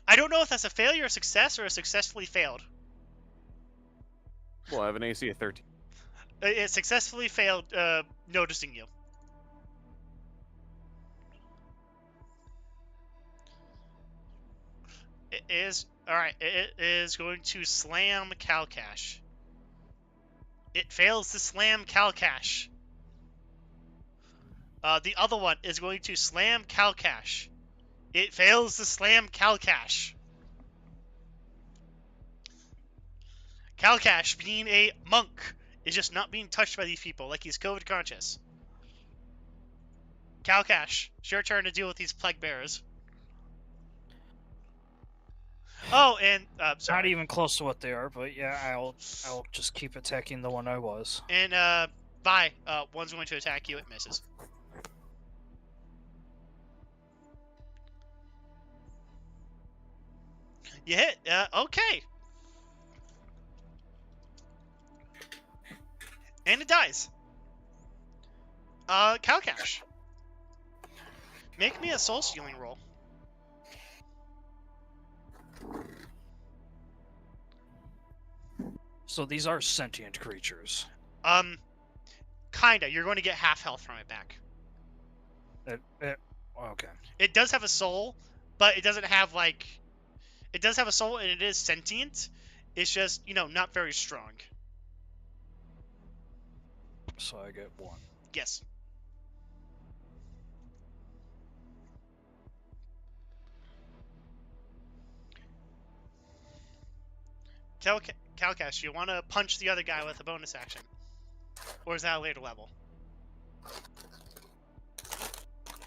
[SPEAKER 1] I don't know if that's a failure, a success, or a successfully failed.
[SPEAKER 5] Well, I have an AC of 13.
[SPEAKER 1] It successfully failed noticing you. It is alright. It is going to slam Kalcash. It fails to slam Kalcash. The other one is going to slam Kalcash. It fails to slam Kalcash. Kalcash, being a monk, is just not being touched by these people, like he's COVID conscious. Kalcash, it's your turn to deal with these plague bearers. Oh, and sorry.
[SPEAKER 3] Not even close to what they are, but yeah, I'll just keep attacking the one I was.
[SPEAKER 1] And Vi, one's going to attack you. It misses. You hit. Okay. And it dies. Kalcash. Make me a soul stealing roll.
[SPEAKER 3] So these are sentient creatures.
[SPEAKER 1] Kinda. You're going to get half health from it back.
[SPEAKER 3] Okay.
[SPEAKER 1] It does have a soul, but it doesn't have like. It does have a soul, and it is sentient. It's just, not very strong.
[SPEAKER 3] So I get 1.
[SPEAKER 1] Yes. Kalcash, you want to punch the other guy with a bonus action? Or is that a later level?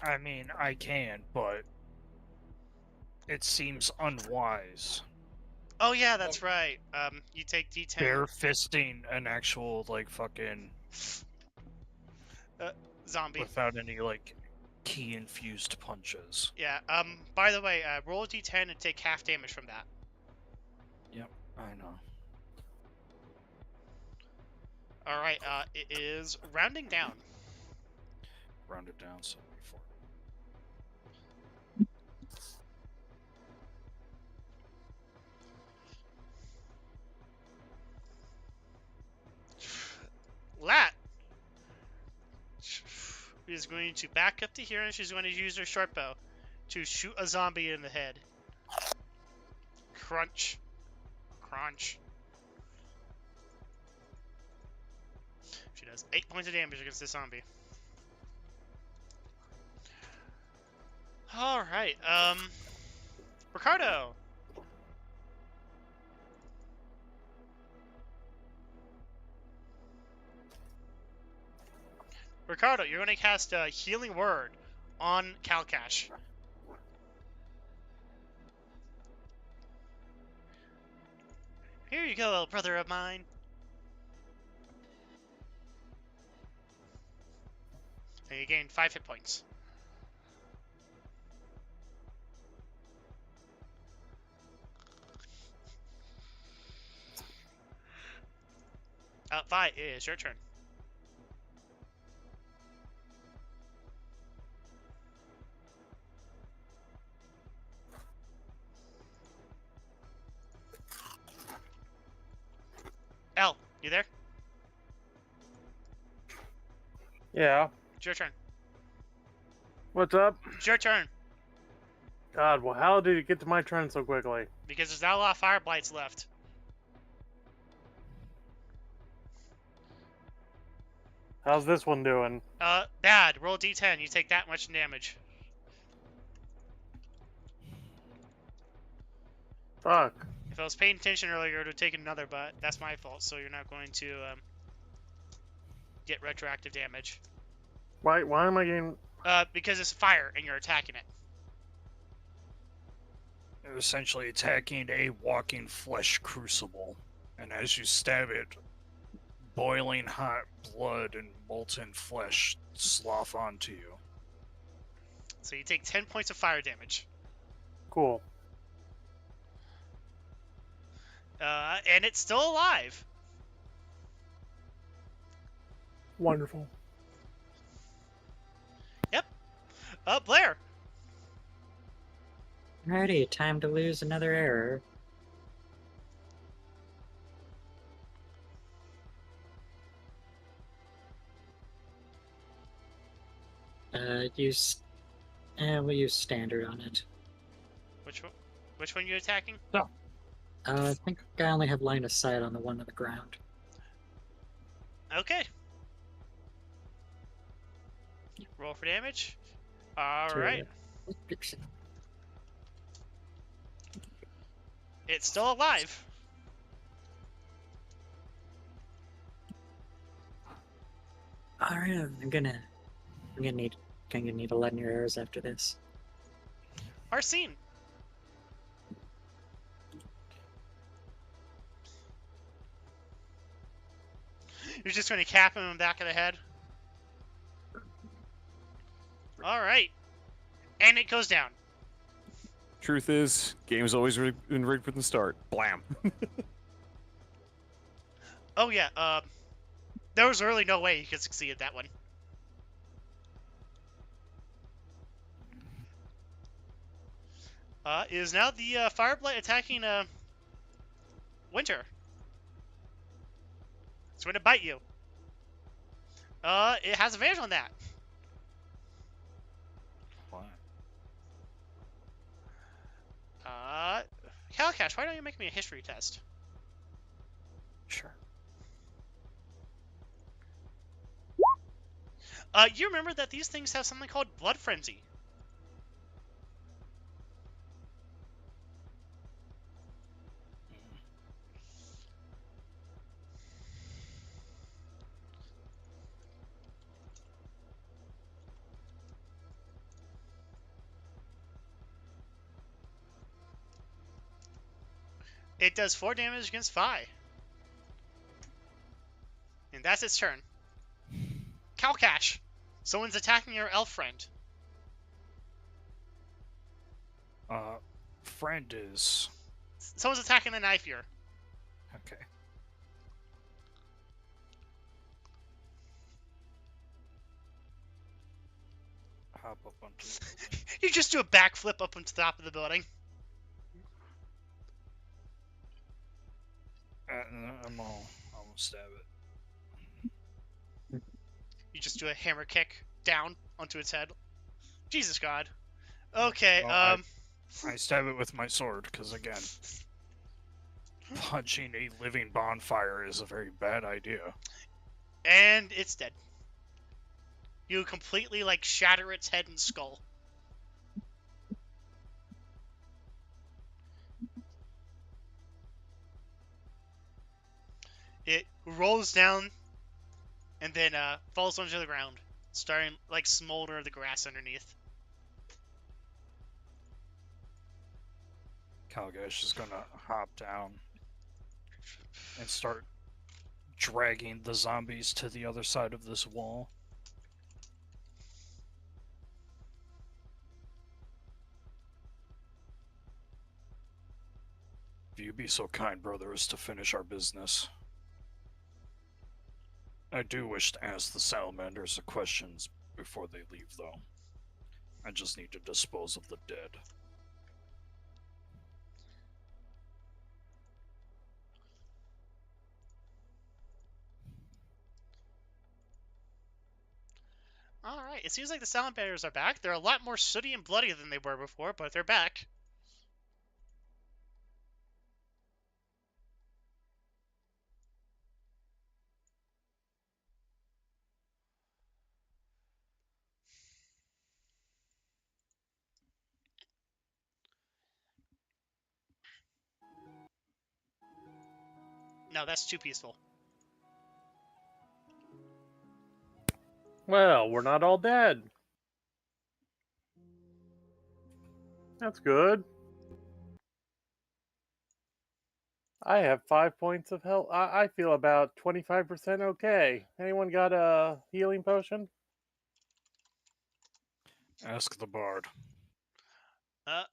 [SPEAKER 3] I mean, I can, but it seems unwise.
[SPEAKER 1] Oh yeah, that's right. You take D10.
[SPEAKER 3] Bare fisting an actual, like, fucking
[SPEAKER 1] zombie.
[SPEAKER 3] without any, like, key-infused punches.
[SPEAKER 1] Yeah, by the way, roll a D10 and take half damage from that.
[SPEAKER 3] Yep, I know.
[SPEAKER 1] Alright, it is rounding down.
[SPEAKER 3] Round it down, 74.
[SPEAKER 1] Lat is going to back up to here, and she's going to use her short bow to shoot a zombie in the head. Crunch. Crunch. She does 8 points of damage against this zombie. Alright, Ricardo! Ricardo, you're going to cast a Healing Word on Kalcash. Here you go, little brother of mine. And you gain 5 hit points. Vi, it is your turn. L, you there?
[SPEAKER 4] Yeah.
[SPEAKER 1] It's your turn.
[SPEAKER 4] What's up?
[SPEAKER 1] It's your turn.
[SPEAKER 4] God, well, how did it get to my turn so quickly?
[SPEAKER 1] Because there's not a lot of fire blights left.
[SPEAKER 4] How's this one doing?
[SPEAKER 1] Bad. Roll D10. You take that much damage.
[SPEAKER 4] Fuck.
[SPEAKER 1] If I was paying attention earlier, it would have taken another, but that's my fault, so you're not going to get retroactive damage.
[SPEAKER 4] Why am I getting...
[SPEAKER 1] Because it's fire, and you're attacking it.
[SPEAKER 3] You're essentially attacking a walking flesh crucible. And as you stab it, boiling hot blood and molten flesh slough onto you.
[SPEAKER 1] So you take 10 points of fire damage.
[SPEAKER 4] Cool.
[SPEAKER 1] And it's still alive.
[SPEAKER 4] Wonderful.
[SPEAKER 1] Blaire.
[SPEAKER 2] Alrighty, time to lose another error. Use. We'll use standard on it.
[SPEAKER 1] Which one? Which one you attacking?
[SPEAKER 2] I think I only have line of sight on the one on the ground.
[SPEAKER 1] Okay. Roll for damage. All
[SPEAKER 2] To,
[SPEAKER 1] right.
[SPEAKER 2] Piercing.
[SPEAKER 1] It's still alive.
[SPEAKER 2] All right, I'm gonna need 11 your arrows after this.
[SPEAKER 1] Arsene. You're just going to cap him in the back of the head. All right. And it goes down.
[SPEAKER 5] Truth is, game's always been rigged from the start. Blam.
[SPEAKER 1] Oh, yeah. There was really no way you could succeed at that one. It is now the Fire Blight attacking Winter. It's going to bite you. It has advantage on that.
[SPEAKER 3] Why?
[SPEAKER 1] Kalcash, why don't you make me a history test?
[SPEAKER 3] Sure.
[SPEAKER 1] You remember that these things have something called Blood Frenzy. It does 4 damage against Vi. And that's its turn. Kalcash, someone's attacking your elf friend.
[SPEAKER 3] Friend is
[SPEAKER 1] Someone's attacking the knife here.
[SPEAKER 3] okay. Hop up onto the building.
[SPEAKER 1] You just do a backflip up onto the top of the building.
[SPEAKER 3] I'm gonna stab it.
[SPEAKER 1] You just do a hammer kick down onto its head. Jesus God. Okay,
[SPEAKER 3] Well, I stab it with my sword, because again, punching a living bonfire is a very bad idea.
[SPEAKER 1] and it's dead. You completely, like, shatter its head and skull. It rolls down and then falls onto the ground, starting, like, smolder the grass underneath.
[SPEAKER 3] Kalcash is gonna hop down and start dragging the zombies to the other side of this wall. If you be so kind, brother, as to finish our business. I do wish to ask the salamanders the questions before they leave, though. I just need to dispose of the dead.
[SPEAKER 1] Alright, it seems like the salamanders are back. They're a lot more sooty and bloody than they were before, but they're back. No, that's too peaceful.
[SPEAKER 4] Well, we're not all dead. That's good. I have 5 points of health. I feel about 25% okay. Anyone got a healing potion?
[SPEAKER 3] Ask the bard.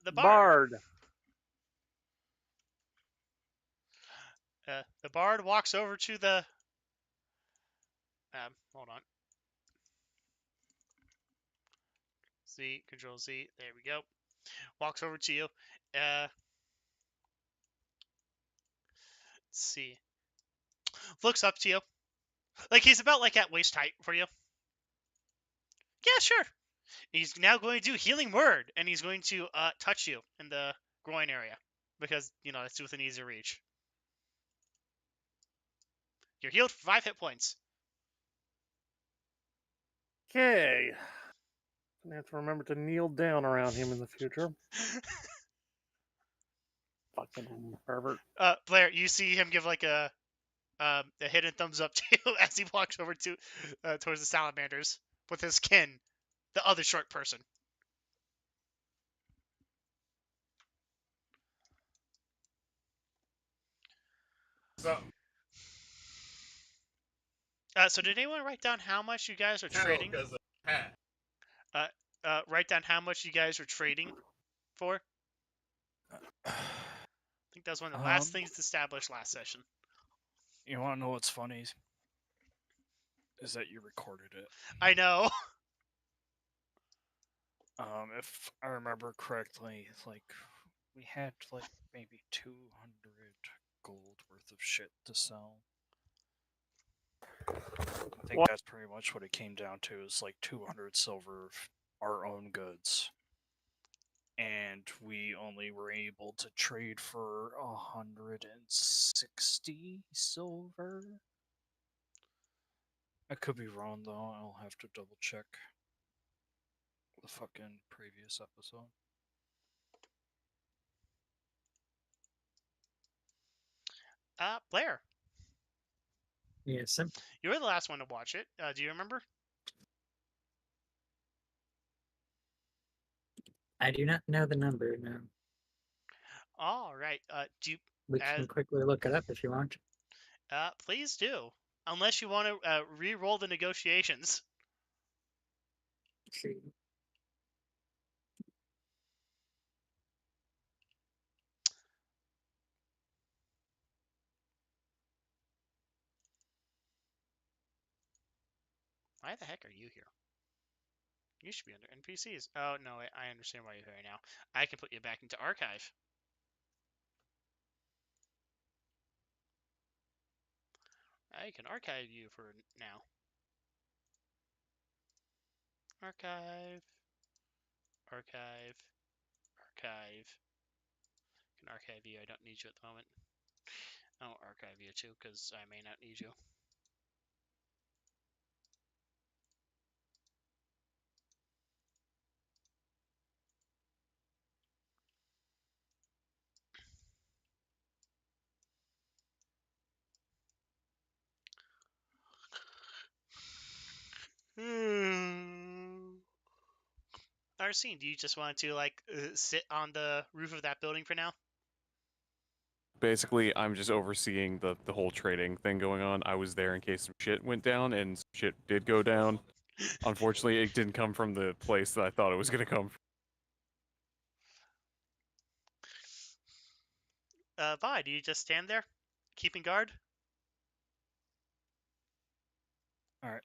[SPEAKER 1] The bard. The bard walks over to the... hold on. Z, Control Z, there we go. Walks over to you. Let's see. Looks up to you. Like, he's about, like, at waist height for you. Yeah, sure. He's now going to do Healing Word, and he's going to touch you in the groin area because it's within easy reach. You're healed for 5 hit points.
[SPEAKER 4] Okay. I have to remember to kneel down around him in the future. Fucking pervert.
[SPEAKER 1] Blaire, you see him give like a hidden thumbs up to you as he walks over to towards the salamanders with his kin, the other short person. So did anyone write down how much you guys are trading? Write down how much you guys are trading for. I think that was one of the last things established last session.
[SPEAKER 3] You want to know what's funny? Is that you recorded it.
[SPEAKER 1] I know.
[SPEAKER 3] If I remember correctly, like we had like maybe 200 gold worth of shit to sell. I think that's pretty much what it came down to, is like 200 silver of our own goods. And we only were able to trade for 160 silver. I could be wrong though, I'll have to double check the fucking previous episode.
[SPEAKER 1] Blaire,
[SPEAKER 2] Yes, sir.
[SPEAKER 1] you were the last one to watch it. Do you remember?
[SPEAKER 2] I do not know the number, no.
[SPEAKER 1] All right. Do you?
[SPEAKER 2] We can quickly look it up if you want.
[SPEAKER 1] Please do. Unless you want to re-roll the negotiations.
[SPEAKER 2] Let's see.
[SPEAKER 1] Why the heck are you here? You should be under NPCs. Oh, no, I understand why you're here now. I can put you back into archive. I can archive you for now. Archive. Archive. Archive. I can archive you. I don't need you at the moment. I'll archive you too, because I may not need you. Arsene, do you just want to sit on the roof of that building for now?
[SPEAKER 5] Basically, I'm just overseeing the whole trading thing going on. I was there in case some shit went down, and some shit did go down. Unfortunately, it didn't come from the place that I thought it was going to come from.
[SPEAKER 1] Vi, do you just stand there, keeping guard?
[SPEAKER 3] Alright.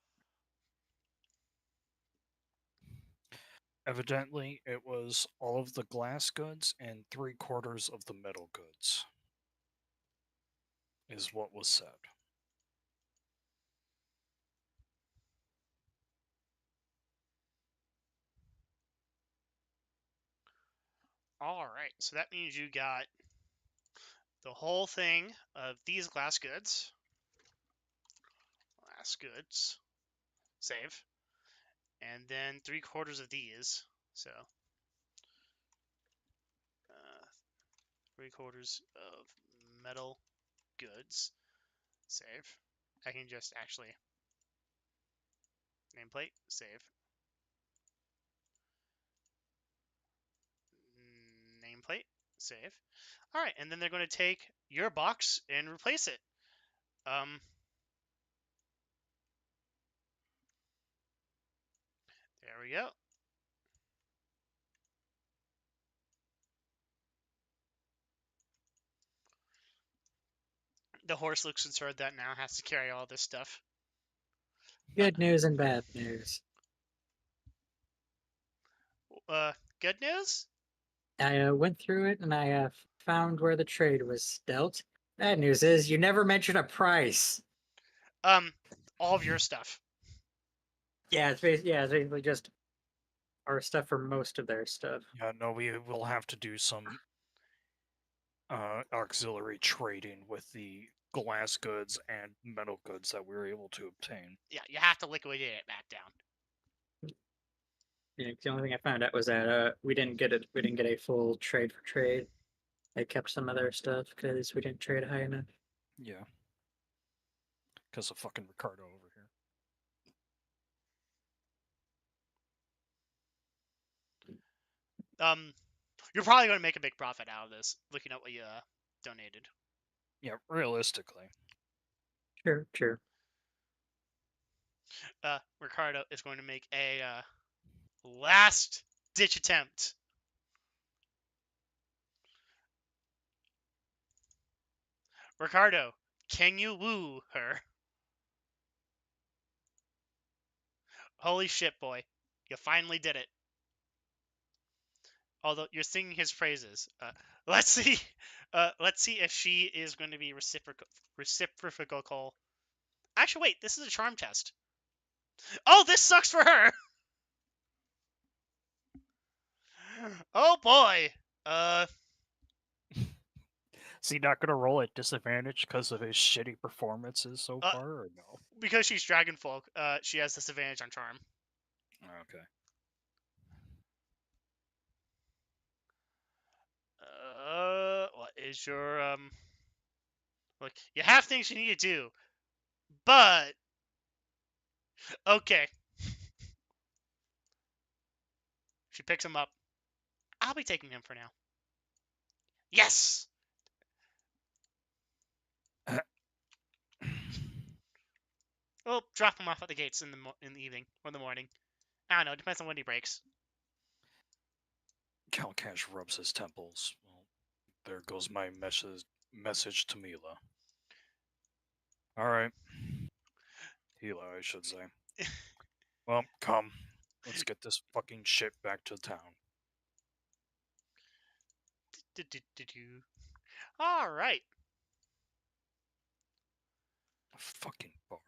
[SPEAKER 3] Evidently, it was all of the glass goods and 3/4 of the metal goods, is what was said.
[SPEAKER 1] Alright, so that means you got the whole thing of these glass goods. Glass goods. Save. And then 3/4 of these. So 3/4 of metal goods. Save. I can just actually nameplate. Save. Nameplate. Save. All right, and then they're going to take your box and replace it. There we go. The horse looks concerned that now has to carry all this stuff.
[SPEAKER 2] Good news and bad news.
[SPEAKER 1] Good news?
[SPEAKER 2] I went through it and I found where the trade was dealt. Bad news is you never mentioned a price.
[SPEAKER 1] All of your stuff.
[SPEAKER 2] Yeah, it's basically just our stuff or most of their stuff.
[SPEAKER 3] Yeah, no, we will have to do some auxiliary trading with the glass goods and metal goods that we were able to obtain.
[SPEAKER 1] Yeah, you have to liquidate it back down.
[SPEAKER 2] Yeah, the only thing I found out was that we didn't get it. We didn't get a full trade for trade. They kept some of their stuff because we didn't trade high enough.
[SPEAKER 3] Yeah. Because of fucking Ricardo over here.
[SPEAKER 1] You're probably going to make a big profit out of this, looking at what you donated.
[SPEAKER 3] Yeah, realistically.
[SPEAKER 2] Sure.
[SPEAKER 1] Ricardo is going to make a last-ditch attempt. Ricardo, can you woo her? Holy shit, boy. You finally did it. Although you're singing his praises. Let's see. Let's see if she is going to be reciprocal. Actually, wait. This is a charm test. Oh, this sucks for her. Oh boy.
[SPEAKER 3] Is he not gonna roll at disadvantage because of his shitty performances so far, or no?
[SPEAKER 1] Because she's Dragonfolk, she has disadvantage on charm.
[SPEAKER 3] Okay.
[SPEAKER 1] What is your look? You have things you need to do, but okay. She picks him up. I'll be taking him for now. Yes. We'll drop him off at the gates in the evening or the morning. I don't know. Depends on when he breaks.
[SPEAKER 3] Kalcash rubs his temples. Well, there goes my message to Mila. Alright. Hila, I should say. Well, come. Let's get this fucking shit back to town.
[SPEAKER 1] All right.
[SPEAKER 3] Fucking bard.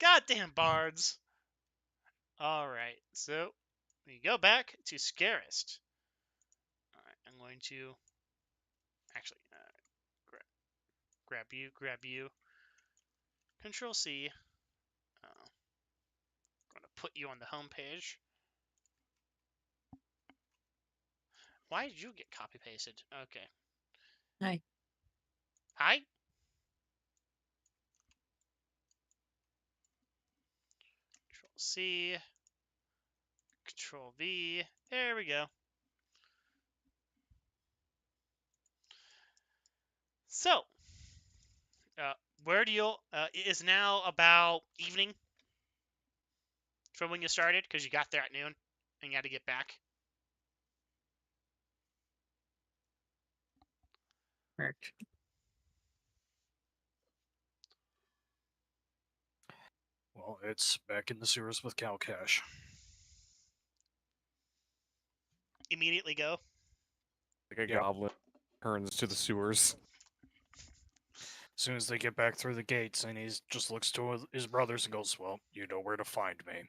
[SPEAKER 1] Goddamn bards. All right. So we go back to Skarrest. All right. I'm going to actually grab you. Control C. I'm going to put you on the home page. Why did you get copy pasted? Okay.
[SPEAKER 2] Hi.
[SPEAKER 1] Hi. Control C. Control V. There we go. So, where do you? It is now about evening from when you started, because you got there at noon and you had to get back.
[SPEAKER 2] Correct.
[SPEAKER 3] Well, it's back in the sewers with Kalcash.
[SPEAKER 1] Immediately go.
[SPEAKER 5] Like a goblin turns to the sewers.
[SPEAKER 3] As soon as they get back through the gates, and he just looks to his brothers and goes, "Well, you know where to find me."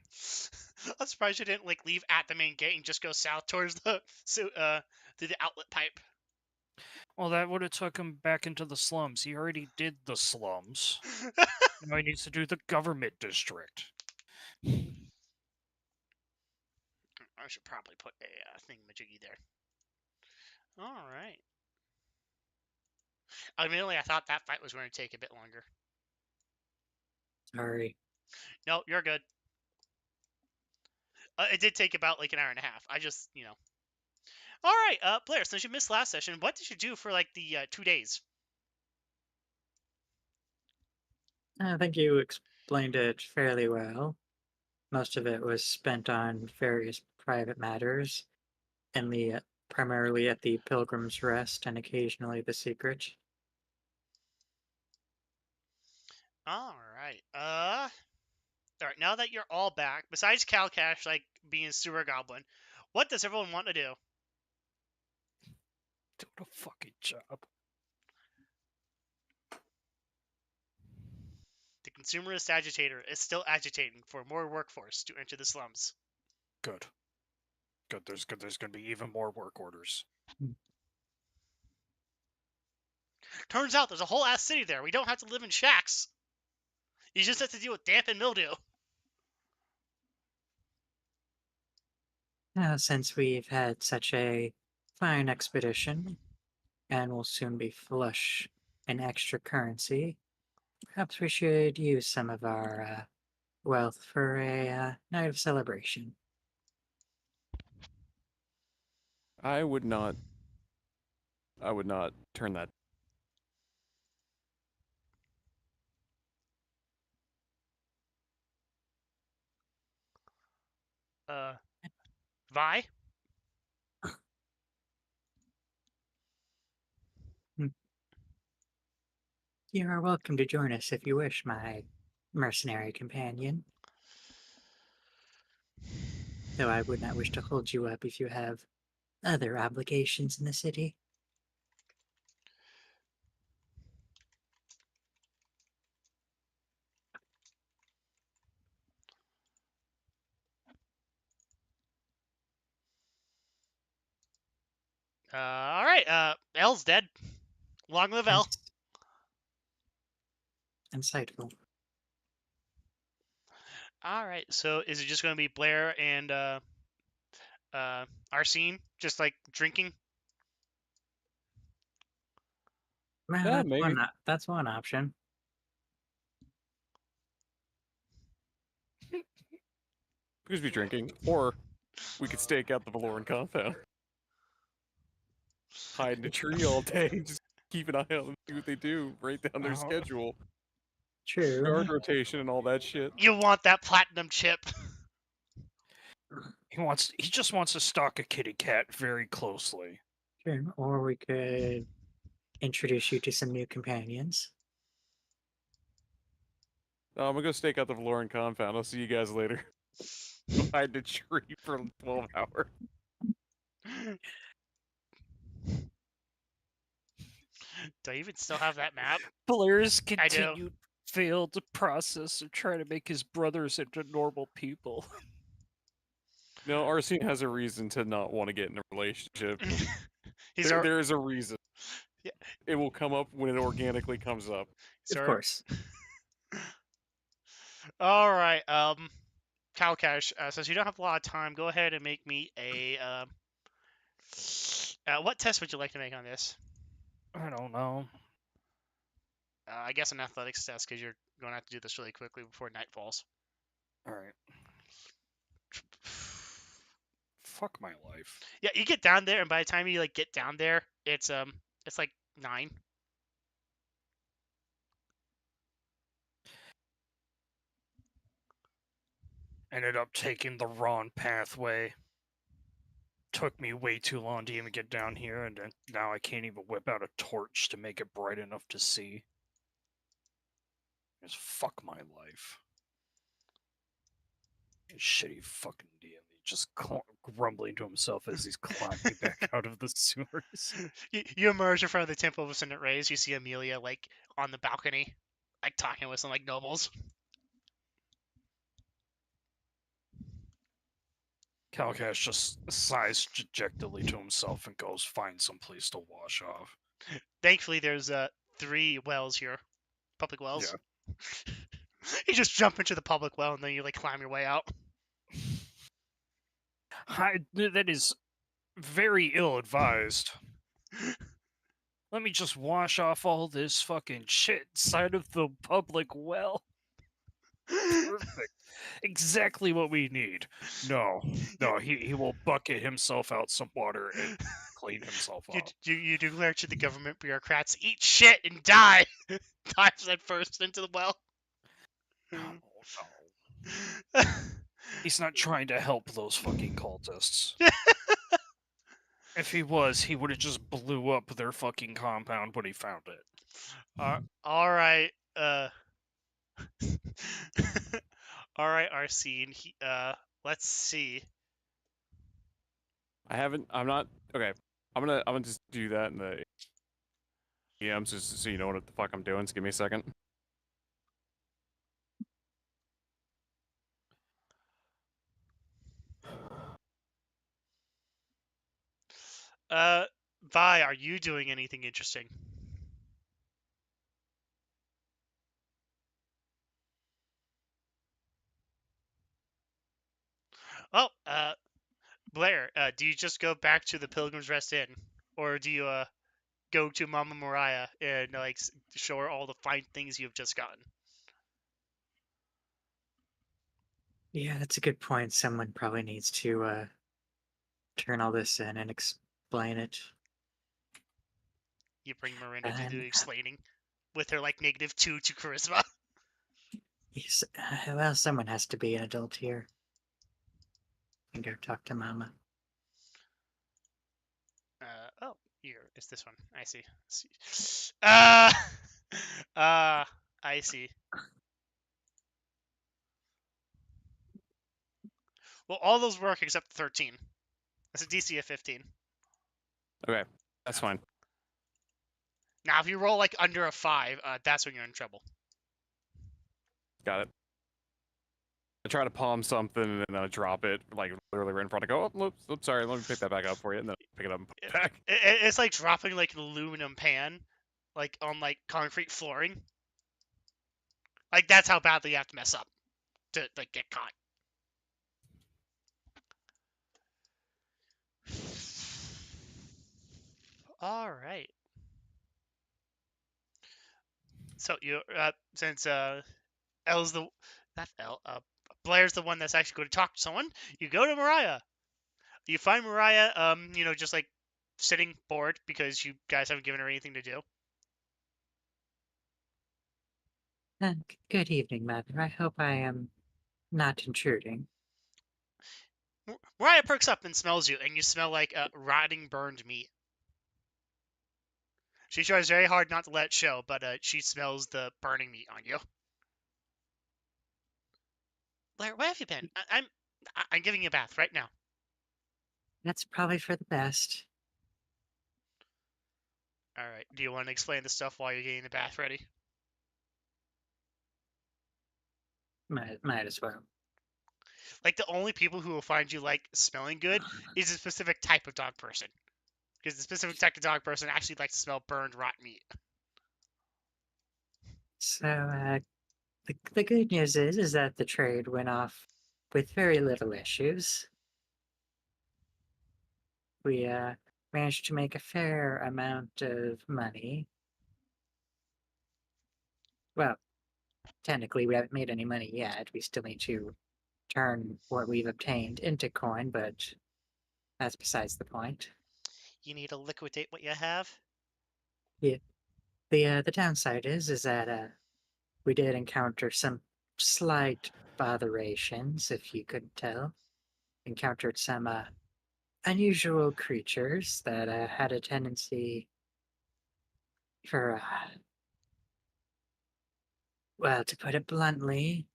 [SPEAKER 1] I'm surprised you didn't leave at the main gate and just go south towards the through the outlet pipe.
[SPEAKER 3] Well, that would have took him back into the slums. He already did the slums. Now he needs to do the government district.
[SPEAKER 1] I should probably put a thingamajiggy there. All right. Admittedly, I thought that fight was going to take a bit longer.
[SPEAKER 2] Sorry.
[SPEAKER 1] No, you're good. It did take about an hour and a half. I just, All right, Blaire, since you missed last session, what did you do for the 2 days?
[SPEAKER 2] I think you explained it fairly well. Most of it was spent on various private matters, and primarily at the Pilgrim's Rest and occasionally the Secret.
[SPEAKER 1] All right. All right. Now that you're all back, besides Kalcash being sewer goblin, what does everyone want to do?
[SPEAKER 3] Do a fucking job.
[SPEAKER 1] consumerist agitator is still agitating for more workforce to enter the slums.
[SPEAKER 3] Good. Good. There's going to be even more work orders.
[SPEAKER 1] Turns out there's a whole ass city there. We don't have to live in shacks. You just have to deal with damp and mildew.
[SPEAKER 2] Now, since we've had such a fine expedition, and will soon be flush in extra currency, perhaps we should use some of our wealth for a night of celebration.
[SPEAKER 5] I would not turn that.
[SPEAKER 1] Vi?
[SPEAKER 2] You are welcome to join us if you wish, my mercenary companion. Though I would not wish to hold you up if you have other obligations in the city.
[SPEAKER 1] Alright, Elle's dead. Long live Elle.
[SPEAKER 2] Insightful.
[SPEAKER 1] Alright, so is it just going to be Blaire and Arsene just like drinking?
[SPEAKER 2] Well,
[SPEAKER 5] Yeah, maybe.
[SPEAKER 2] that's one option.
[SPEAKER 5] We could be drinking, or we could stake out the Valoran compound. Hide in a tree all day, just keep an eye on them, see what they do, write down their schedule,
[SPEAKER 2] True.
[SPEAKER 5] guard rotation, and all that shit.
[SPEAKER 1] You want that platinum chip.
[SPEAKER 3] He just wants to stalk a kitty cat very closely.
[SPEAKER 2] True. Or we could introduce you to some new companions.
[SPEAKER 5] I'm gonna go stake out the Valoran compound. I'll see you guys later. Hide in a tree for 12 hours.
[SPEAKER 1] Do I even still have that map?
[SPEAKER 3] Blaire's
[SPEAKER 1] I do.
[SPEAKER 3] continued failed process of trying to make his brothers into normal people.
[SPEAKER 5] No, Arsene has a reason to not want to get in a relationship.
[SPEAKER 1] He's
[SPEAKER 5] There is a reason.
[SPEAKER 1] Yeah.
[SPEAKER 5] It will come up when it organically comes up.
[SPEAKER 2] Of course.
[SPEAKER 1] All right, Kalcash, since you don't have a lot of time, go ahead and make me a what test would you like to make on this?
[SPEAKER 3] I don't know.
[SPEAKER 1] I guess an athletics test, because you're going to have to do this really quickly before night falls.
[SPEAKER 3] All right. Fuck my life.
[SPEAKER 1] Yeah, you get down there, and by the time you like get down there, it's like 9.
[SPEAKER 3] Ended up taking the wrong pathway. Took me way too long to even get down here, and then now I can't even whip out a torch to make it bright enough to see. Just fuck my life. Shitty fucking DM. Just grumbling to himself as he's climbing back out of the sewers.
[SPEAKER 1] You emerge in front of the Temple of Ascendant Rays. You see Amelia like on the balcony, like talking with some like nobles.
[SPEAKER 3] Kalcash just sighs dejectedly to himself and goes find some place to wash off.
[SPEAKER 1] Thankfully, there's 3 wells here, public wells.
[SPEAKER 3] Yeah.
[SPEAKER 1] You just jump into the public well and then you like climb your way out.
[SPEAKER 3] That is very ill-advised. Let me just wash off all this fucking shit inside of the public well. Perfect. Exactly what we need. No, he will bucket himself out some water and clean himself up.
[SPEAKER 1] You declare to the government bureaucrats, eat shit and die! Dives head first into the well.
[SPEAKER 3] No. He's not trying to help those fucking cultists. If he was, he would have just blew up their fucking compound when he found it.
[SPEAKER 1] Alright, alright, Arsene. Let's see.
[SPEAKER 5] I'm not okay. I'm gonna just do that in the EMs just so you know what the fuck I'm doing. Just give me a second.
[SPEAKER 1] Vi, are you doing anything interesting? Oh, Blaire, do you just go back to the Pilgrim's Rest Inn, or do you go to Mama Mariah and like show her all the fine things you've just gotten?
[SPEAKER 2] Yeah, that's a good point. Someone probably needs to turn all this in and explain it.
[SPEAKER 1] You bring Miranda to do
[SPEAKER 2] And
[SPEAKER 1] explaining with her like -2 to charisma.
[SPEAKER 2] yes, well, someone has to be an adult here. And go talk to Mama.
[SPEAKER 1] Oh, here is this one. I see. I see. Well, all those work except 13. That's a DC of 15.
[SPEAKER 5] Okay, that's fine.
[SPEAKER 1] Now, if you roll like under a 5, that's when you're in trouble.
[SPEAKER 5] Got it. I try to palm something and then I drop it, like literally right in front. I go, oh, oops, sorry, let me pick that back up for you, and then I pick it up and put it back.
[SPEAKER 1] It's like dropping like an aluminum pan, like on like concrete flooring. Like that's how badly you have to mess up to like get caught. All right. So you since L's the not L Blaire's the one that's actually going to talk to someone. You go to Mariah. You find Mariah just like sitting bored because you guys haven't given her anything to do.
[SPEAKER 2] Good evening, Mother. I hope I am not intruding.
[SPEAKER 1] Mariah perks up and smells you, and you smell like rotting burned meat. She tries very hard not to let it show, but she smells the burning meat on you. Blaire, where have you been? I'm giving you a bath right now.
[SPEAKER 2] That's probably for the best.
[SPEAKER 1] All right. Do you want to explain the stuff while you're getting the bath ready?
[SPEAKER 2] Might as well.
[SPEAKER 1] Like the only people who will find you like smelling good is a specific type of dog person, because the specific type of dog person actually likes to smell burned, rotten meat.
[SPEAKER 2] So, the good news is that the trade went off with very little issues. We managed to make a fair amount of money. Well, technically we haven't made any money yet. We still need to turn what we've obtained into coin, but that's besides the point.
[SPEAKER 1] You need to liquidate what you have.
[SPEAKER 2] Yeah. The downside is that we did encounter some slight botherations, if you couldn't tell. Encountered some unusual creatures that had a tendency for, well, to put it bluntly,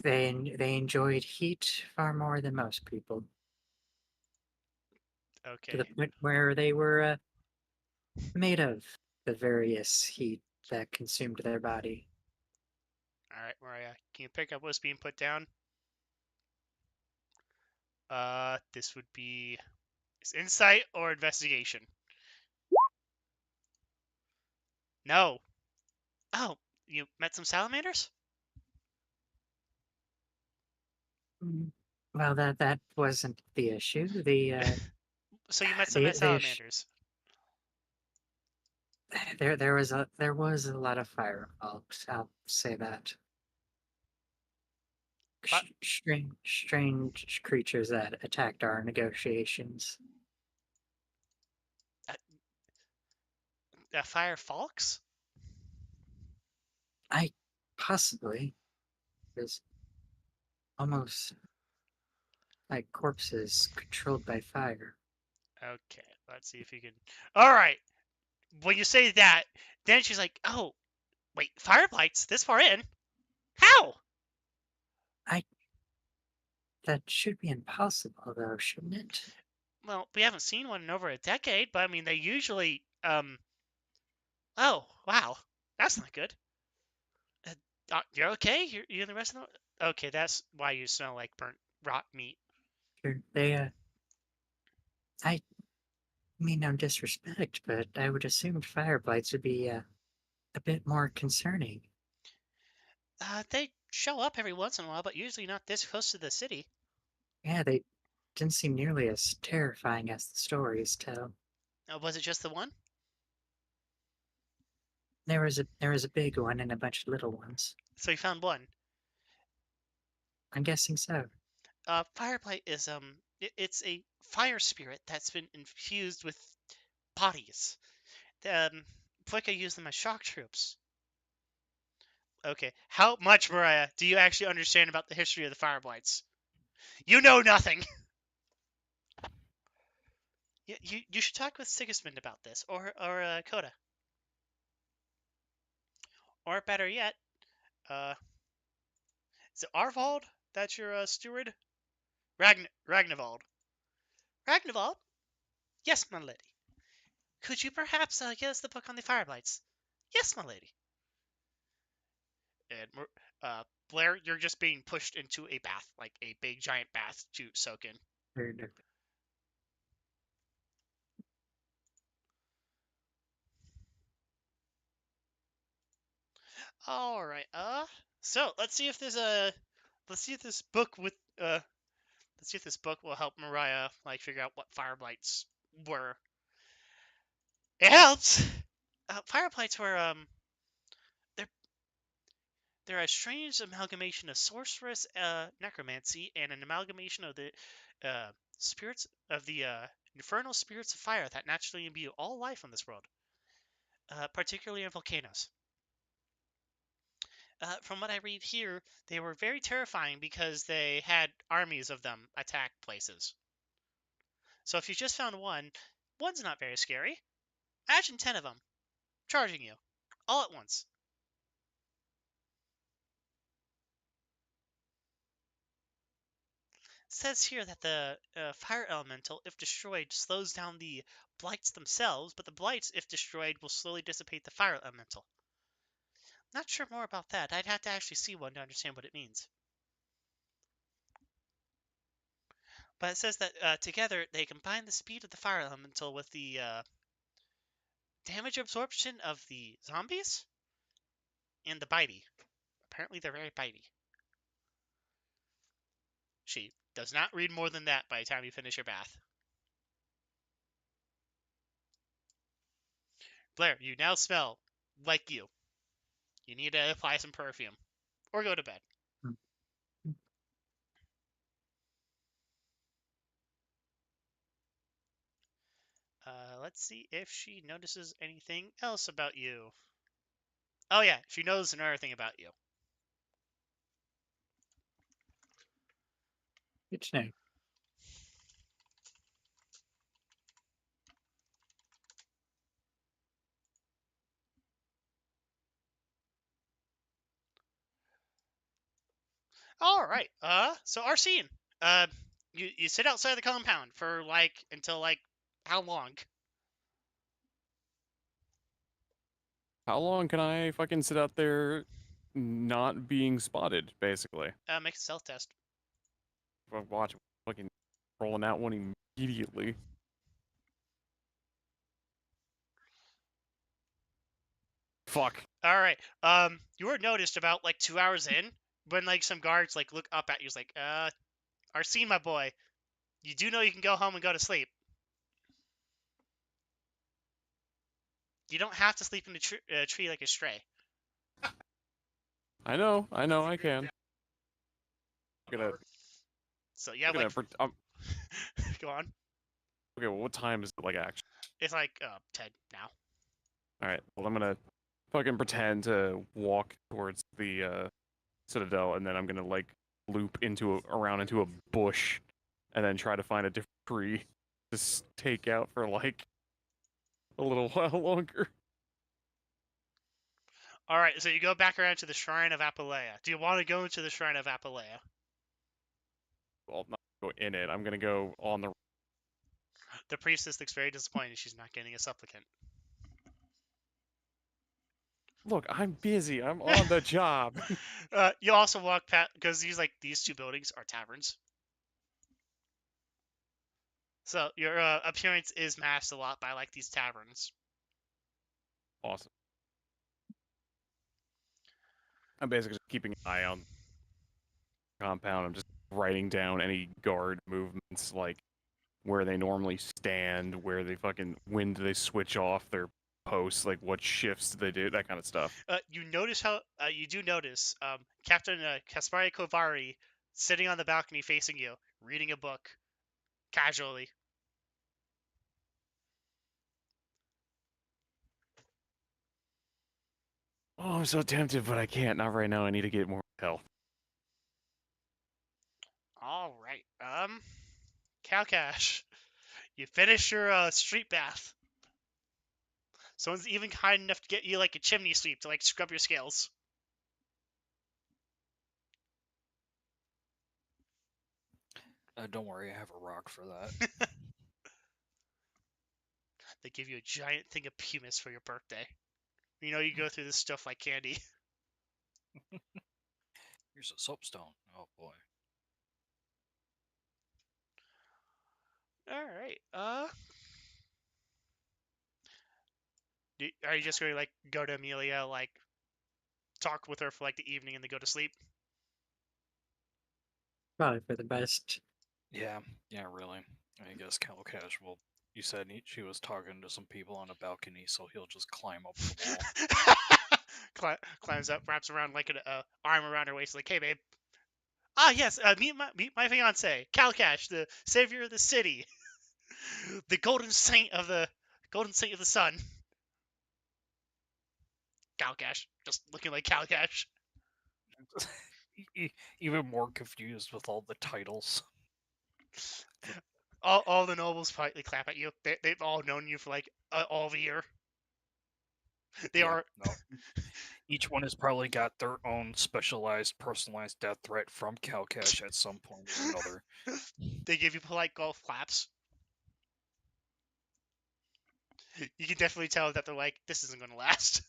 [SPEAKER 2] they enjoyed heat far more than most people.
[SPEAKER 1] Okay.
[SPEAKER 2] To the point where they were made of the various heat that consumed their body.
[SPEAKER 1] All right, Mariah. Can you pick up what's being put down? This would be insight or investigation. No. Oh, you met some salamanders?
[SPEAKER 2] Well, that wasn't the issue. The
[SPEAKER 1] So you met some salamanders.
[SPEAKER 2] there was a lot of firefalls. I'll say that. Strange creatures that attacked our negotiations.
[SPEAKER 1] Fire Falks?
[SPEAKER 2] Possibly. There's almost like corpses controlled by fire.
[SPEAKER 1] Okay, let's see if you can. All right. When you say that, then she's like, "Oh, wait, fire blights this far in? How?"
[SPEAKER 2] That should be impossible, though, shouldn't it?
[SPEAKER 1] Well, we haven't seen one in over a decade, but I mean, they usually. Oh, wow, that's not good. You're okay? You and the rest of them? Okay, that's why you smell like burnt rot meat.
[SPEAKER 2] Sure. They mean no disrespect, but I would assume fire blights would be a bit more concerning.
[SPEAKER 1] They show up every once in a while, but usually not this close to the city.
[SPEAKER 2] Yeah, they didn't seem nearly as terrifying as the stories tell.
[SPEAKER 1] Was it just the one?
[SPEAKER 2] There was a big one and a bunch of little ones.
[SPEAKER 1] So you found one.
[SPEAKER 2] I'm guessing so.
[SPEAKER 1] Fireblight is it's a fire spirit that's been infused with bodies. Flicka used them as shock troops. Okay, how much, Mariah, do you actually understand about the history of the Fireblights? You know nothing. You should talk with Sigismund about this, or Coda, or better yet, is it Arvald? That's your steward. Ragnvald. Ragnvald? Yes, my lady. Could you perhaps get us the book on the Fireblights? Yes, my lady. And Blaire, you're just being pushed into a bath, like a big giant bath to soak in.
[SPEAKER 2] Heard.
[SPEAKER 1] All right. So let's see if there's a, let's see if this book with let's see if this book will help Mariah like figure out what Fireblights were. It helps. Fireblights were they're a strange amalgamation of sorceress necromancy and an amalgamation of the spirits of the infernal spirits of fire that naturally imbue all life on this world, particularly in volcanoes. From what I read here, they were very terrifying because they had armies of them attack places. So if you just found one, one's not very scary. Imagine 10 of them charging you all at once. It says here that the fire elemental, if destroyed, slows down the blights themselves, but the blights, if destroyed, will slowly dissipate the fire elemental. Not sure more about that. I'd have to actually see one to understand what it means. But it says that together they combine the speed of the fire elemental with the damage absorption of the zombies and the bitey. Apparently they're very bitey. She does not read more than that by the time you finish your bath. Blaire, you now smell like you. You need to apply some perfume. Or go to bed. Let's see if she notices anything else about you. Oh yeah, she knows another thing about you.
[SPEAKER 2] Good to know.
[SPEAKER 1] All right. So Arsene, you sit outside the compound for until how long?
[SPEAKER 5] How long can I fucking sit out there not being spotted, basically?
[SPEAKER 1] Make a stealth test.
[SPEAKER 5] Watch fucking rolling out one immediately. Fuck.
[SPEAKER 1] All right. You were noticed about 2 hours in when some guards look up at you, Arsene, my boy, you do know you can go home and go to sleep. You don't have to sleep in the tree like a stray.
[SPEAKER 5] I know, I can. I'm gonna.
[SPEAKER 1] So yeah, go on.
[SPEAKER 5] Okay, well, what time is it, actually?
[SPEAKER 1] It's 10 now.
[SPEAKER 5] Alright, well, I'm gonna fucking pretend to walk towards the citadel, and then I'm gonna loop around into a bush, and then try to find a different tree to stake out for a little while longer.
[SPEAKER 1] All right, so you go back around to the Shrine of Apuleia. Do you want to go into the Shrine of Apuleia?
[SPEAKER 5] Well, I'm not gonna go in it. I'm gonna go on the.
[SPEAKER 1] The priestess looks very disappointed she's not getting a supplicant.
[SPEAKER 5] Look, I'm busy. I'm on the job.
[SPEAKER 1] You also walk past because these two buildings are taverns. So your appearance is masked a lot by like these taverns.
[SPEAKER 5] Awesome. I'm basically just keeping an eye on the compound. I'm just writing down any guard movements, like where they normally stand, where they when do they switch off their posts, like what shifts do they do, that kind of stuff.
[SPEAKER 1] You do notice Captain Kaspari Kovari sitting on the balcony facing you, reading a book casually.
[SPEAKER 5] Oh, I'm so tempted, but I can't. Not right now. I need to get more health.
[SPEAKER 1] All right. Kalcash, you finished your street bath. Someone's even kind enough to get you like a chimney sweep to like scrub your scales.
[SPEAKER 3] Don't worry, I have a rock for that.
[SPEAKER 1] They give you a giant thing of pumice for your birthday. You know you go through this stuff like candy.
[SPEAKER 3] Here's a soapstone. Oh boy.
[SPEAKER 1] All right. Are you just going to like go to Amelia, like talk with her for like the evening, and then go to sleep?
[SPEAKER 2] Probably for the best.
[SPEAKER 3] Yeah, really. I guess Kalcash will. You said she was talking to some people on a balcony, so he'll just climb up the wall.
[SPEAKER 1] Climbs up, wraps around like an arm around her waist, like, "Hey, babe. Yes. Meet my fiance, Kalcash, the savior of the city, the golden saint of the sun." Kalcash, just looking like Kalcash.
[SPEAKER 3] Even more confused with all the titles.
[SPEAKER 1] All the nobles politely clap at you. They've all known you for like all the year.
[SPEAKER 3] No. Each one has probably got their own specialized, personalized death threat from Kalcash at some point or another.
[SPEAKER 1] They give you polite golf claps. You can definitely tell that they're like, this isn't going to last.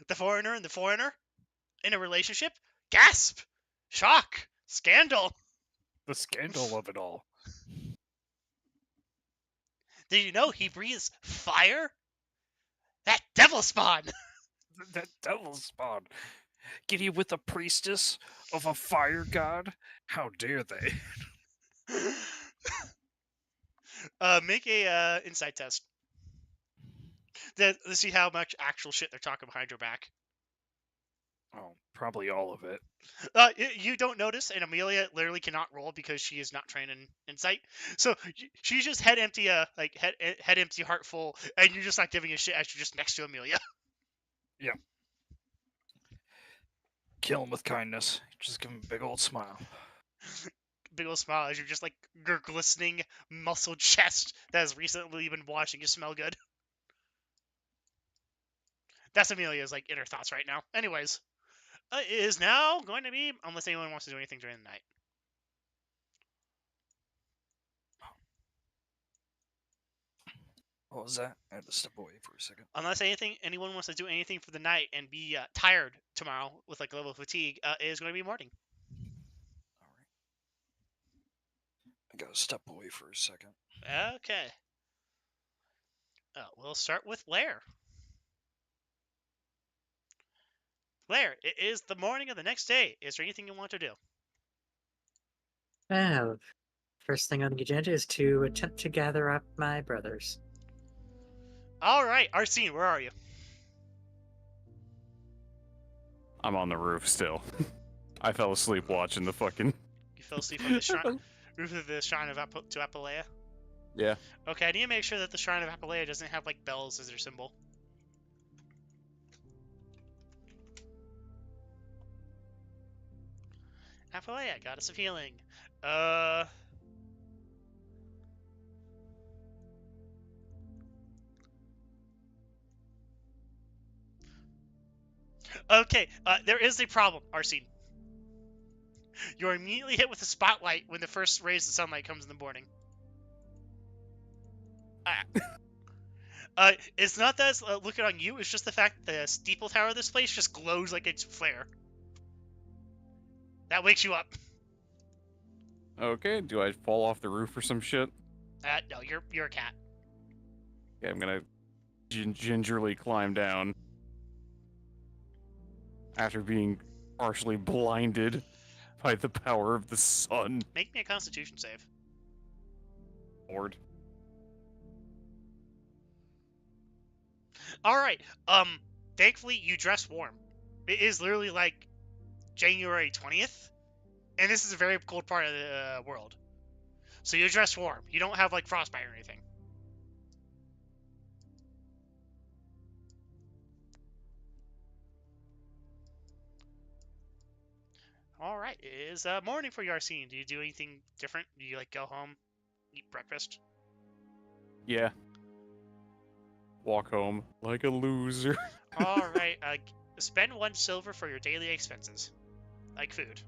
[SPEAKER 1] The foreigner and the foreigner in a relationship? Gasp! Shock! Scandal!
[SPEAKER 3] The scandal of it all.
[SPEAKER 1] Did you know he breathes fire? That devil spawn!
[SPEAKER 3] That devil spawn. Get you with a priestess of a fire god? How dare they?
[SPEAKER 1] Make a insight test. To see how much actual shit they're talking behind your back.
[SPEAKER 3] Oh, probably all of it.
[SPEAKER 1] You don't notice, and Amelia literally cannot roll because she is not trained in insight. So she's just head empty, head empty, heart full, and you're just not giving a shit as you're just next to Amelia.
[SPEAKER 3] Yeah. Kill him with kindness. Just give him a big old smile.
[SPEAKER 1] Big old smile as you're just like your glistening muscled chest that has recently been washing. You smell good. That's Amelia's like inner thoughts right now. Anyways, it is now going to be, unless anyone wants to do anything during the night.
[SPEAKER 3] What was that? I had to step away for a second.
[SPEAKER 1] Unless anyone wants to do anything for the night and be tired tomorrow with like a level of fatigue, it is going to be morning.
[SPEAKER 3] All right. I gotta step away for a second.
[SPEAKER 1] Okay. We'll start with Blaire. Blaire, it is the morning of the next day. Is there anything you want to do?
[SPEAKER 2] Well, first thing on the agenda is to attempt to gather up my brothers.
[SPEAKER 1] All right, Arsene, where are you?
[SPEAKER 5] I'm on the roof still. I fell asleep watching the fucking...
[SPEAKER 1] You fell asleep on the shrine, roof of the Shrine of to Apalea?
[SPEAKER 5] Yeah.
[SPEAKER 1] Okay, I need to make sure that the Shrine of Apalea doesn't have, like, bells as their symbol. Apalea, goddess of healing. Okay, there is a problem, Arsene. You're immediately hit with a spotlight when the first rays of sunlight comes in the morning. It's not that it's looking on you, it's just the fact that the steeple tower of this place just glows like it's flare. That wakes you up.
[SPEAKER 5] Okay, do I fall off the roof or some shit?
[SPEAKER 1] No, you're a cat.
[SPEAKER 5] Okay, I'm gonna gingerly climb down after being partially blinded by the power of the sun.
[SPEAKER 1] Make me a Constitution save.
[SPEAKER 5] Lord.
[SPEAKER 1] All right. Thankfully you dress warm. It is literally like January 20th, and this is a very cold part of the world. So you dress warm. You don't have like frostbite or anything. All right. It is morning for you, Arsene. Do you do anything different? Do you like go home, eat breakfast?
[SPEAKER 5] Yeah. Walk home like a loser.
[SPEAKER 1] All right. Spend 1 silver for your daily expenses, like food.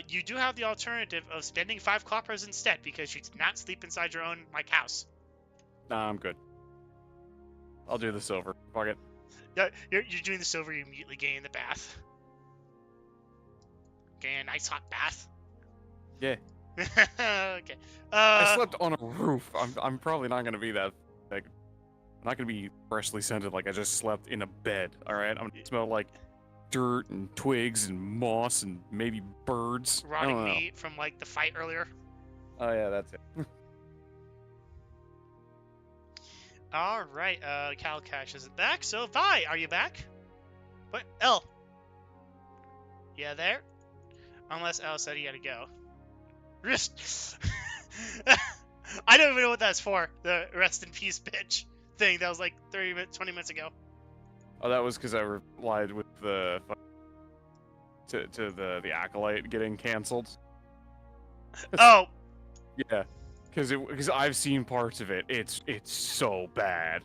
[SPEAKER 1] You do have the alternative of spending 5 coppers instead because you did not sleep inside your own like house.
[SPEAKER 5] Nah, I'm good. I'll do the silver. Fuck it.
[SPEAKER 1] You're doing the silver. You immediately gain the bath. Gain a nice hot bath.
[SPEAKER 5] Yeah.
[SPEAKER 1] Okay.
[SPEAKER 5] I slept on a roof. I'm probably not gonna be that. Like, I'm not gonna be freshly scented like I just slept in a bed. All right. I'm gonna smell like dirt and twigs and moss and maybe birds. I
[SPEAKER 1] Rotting
[SPEAKER 5] don't know.
[SPEAKER 1] meat from like the fight earlier.
[SPEAKER 5] Oh yeah, that's it.
[SPEAKER 1] All right. Kalcash isn't back. So Vi, are you back? What? L. Yeah, there. Unless L said he had to go. Rest. I don't even know what that's for. The rest in peace, bitch thing that was like 20 minutes ago.
[SPEAKER 5] Oh, that was because I replied with the to the acolyte getting canceled.
[SPEAKER 1] Oh,
[SPEAKER 5] Yeah, because I've seen parts of it. It's so bad.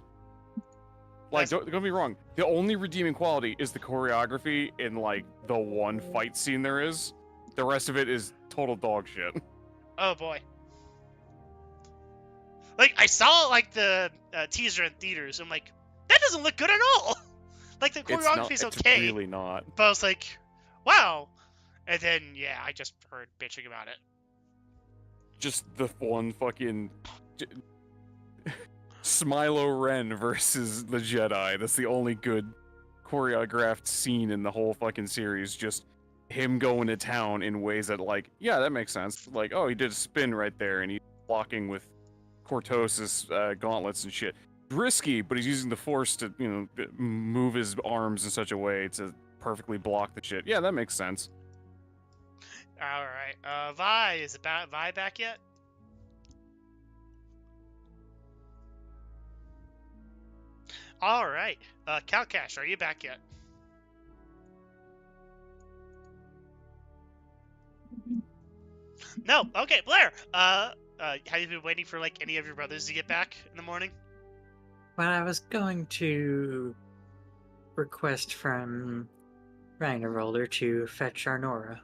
[SPEAKER 5] Like, don't get me wrong. The only redeeming quality is the choreography in like the one fight scene there is. The rest of it is total dog shit.
[SPEAKER 1] oh boy. Like I saw like the teaser in theaters. I'm like, that doesn't look good at all. Like the choreography's
[SPEAKER 5] It's
[SPEAKER 1] okay,
[SPEAKER 5] really not.
[SPEAKER 1] but I was like, wow. And then yeah, I just heard bitching about it.
[SPEAKER 5] Just the one fucking Smilo Ren versus the Jedi. That's the only good choreographed scene in the whole fucking series. Just him going to town in ways that, like, yeah, that makes sense. Like, oh, he did a spin right there, and he's blocking with Cortosis gauntlets and shit. Risky, but he's using the Force to, you know, move his arms in such a way to perfectly block the shit. Yeah, that makes sense.
[SPEAKER 1] All right. Vi, is Vi back yet? All right. Kalcash, are you back yet? No. Okay, Blaire. Have you been waiting for like any of your brothers to get back in the morning?
[SPEAKER 2] Well, I was going to request from Ragnaroller to fetch Arnora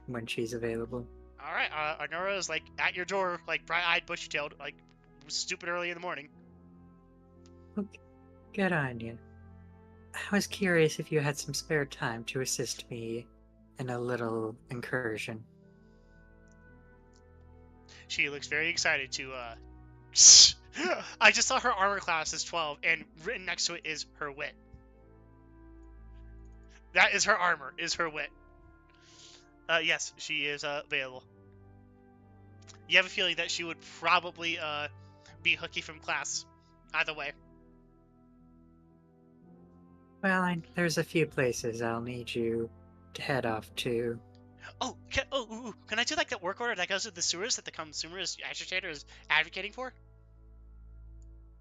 [SPEAKER 2] when she's available.
[SPEAKER 1] All right. Arnora is like at your door, like bright-eyed, bushy-tailed, like stupid early in the morning.
[SPEAKER 2] Okay, good on you. I was curious if you had some spare time to assist me in a little incursion.
[SPEAKER 1] She looks very excited to. I just saw her armor class is 12, and written next to it is her wit. That is her armor. Is her wit. Yes, she is available. You have a feeling that she would probably be hooky from class, either way.
[SPEAKER 2] Well, there's a few places I'll need you to head off to.
[SPEAKER 1] Oh, can I do like that work order that goes to the sewers that the consumerist agitator is advocating for?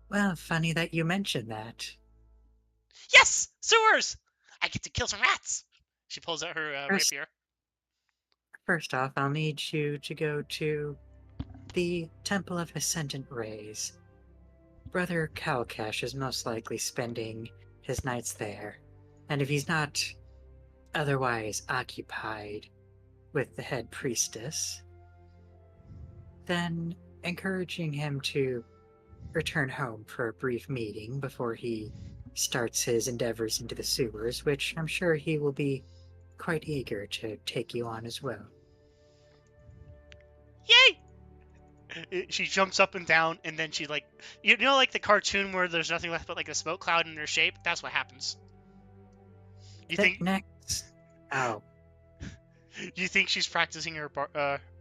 [SPEAKER 2] Well, funny that you mentioned that.
[SPEAKER 1] Yes, sewers. I get to kill some rats. She pulls out her rapier.
[SPEAKER 2] First off, I'll need you to go to the Temple of Ascendant Rays. Brother Kalcash is most likely spending his nights there, and if he's not otherwise occupied with the head priestess, then encouraging him to return home for a brief meeting before he starts his endeavors into the sewers, which I'm sure he will be quite eager to take you on as well.
[SPEAKER 1] Yay! She jumps up and down, and then she like, you know, like the cartoon where there's nothing left but like a smoke cloud in her shape. That's what happens. You think?
[SPEAKER 2] Next. Oh,
[SPEAKER 1] You think she's practicing her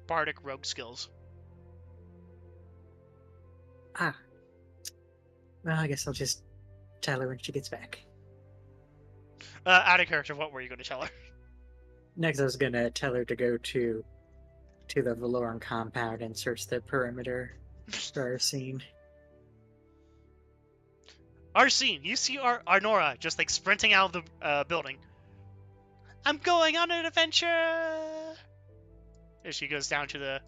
[SPEAKER 1] bardic rogue skills?
[SPEAKER 2] ah. Well, I guess I'll just tell her when she gets back.
[SPEAKER 1] Out of character, what were you going to tell her?
[SPEAKER 2] Next, I was gonna tell her to go to the Valoran compound and search the perimeter for Arsene.
[SPEAKER 1] Arsene, you see Arnora just like sprinting out of the building. I'm going on an adventure! As she goes down to the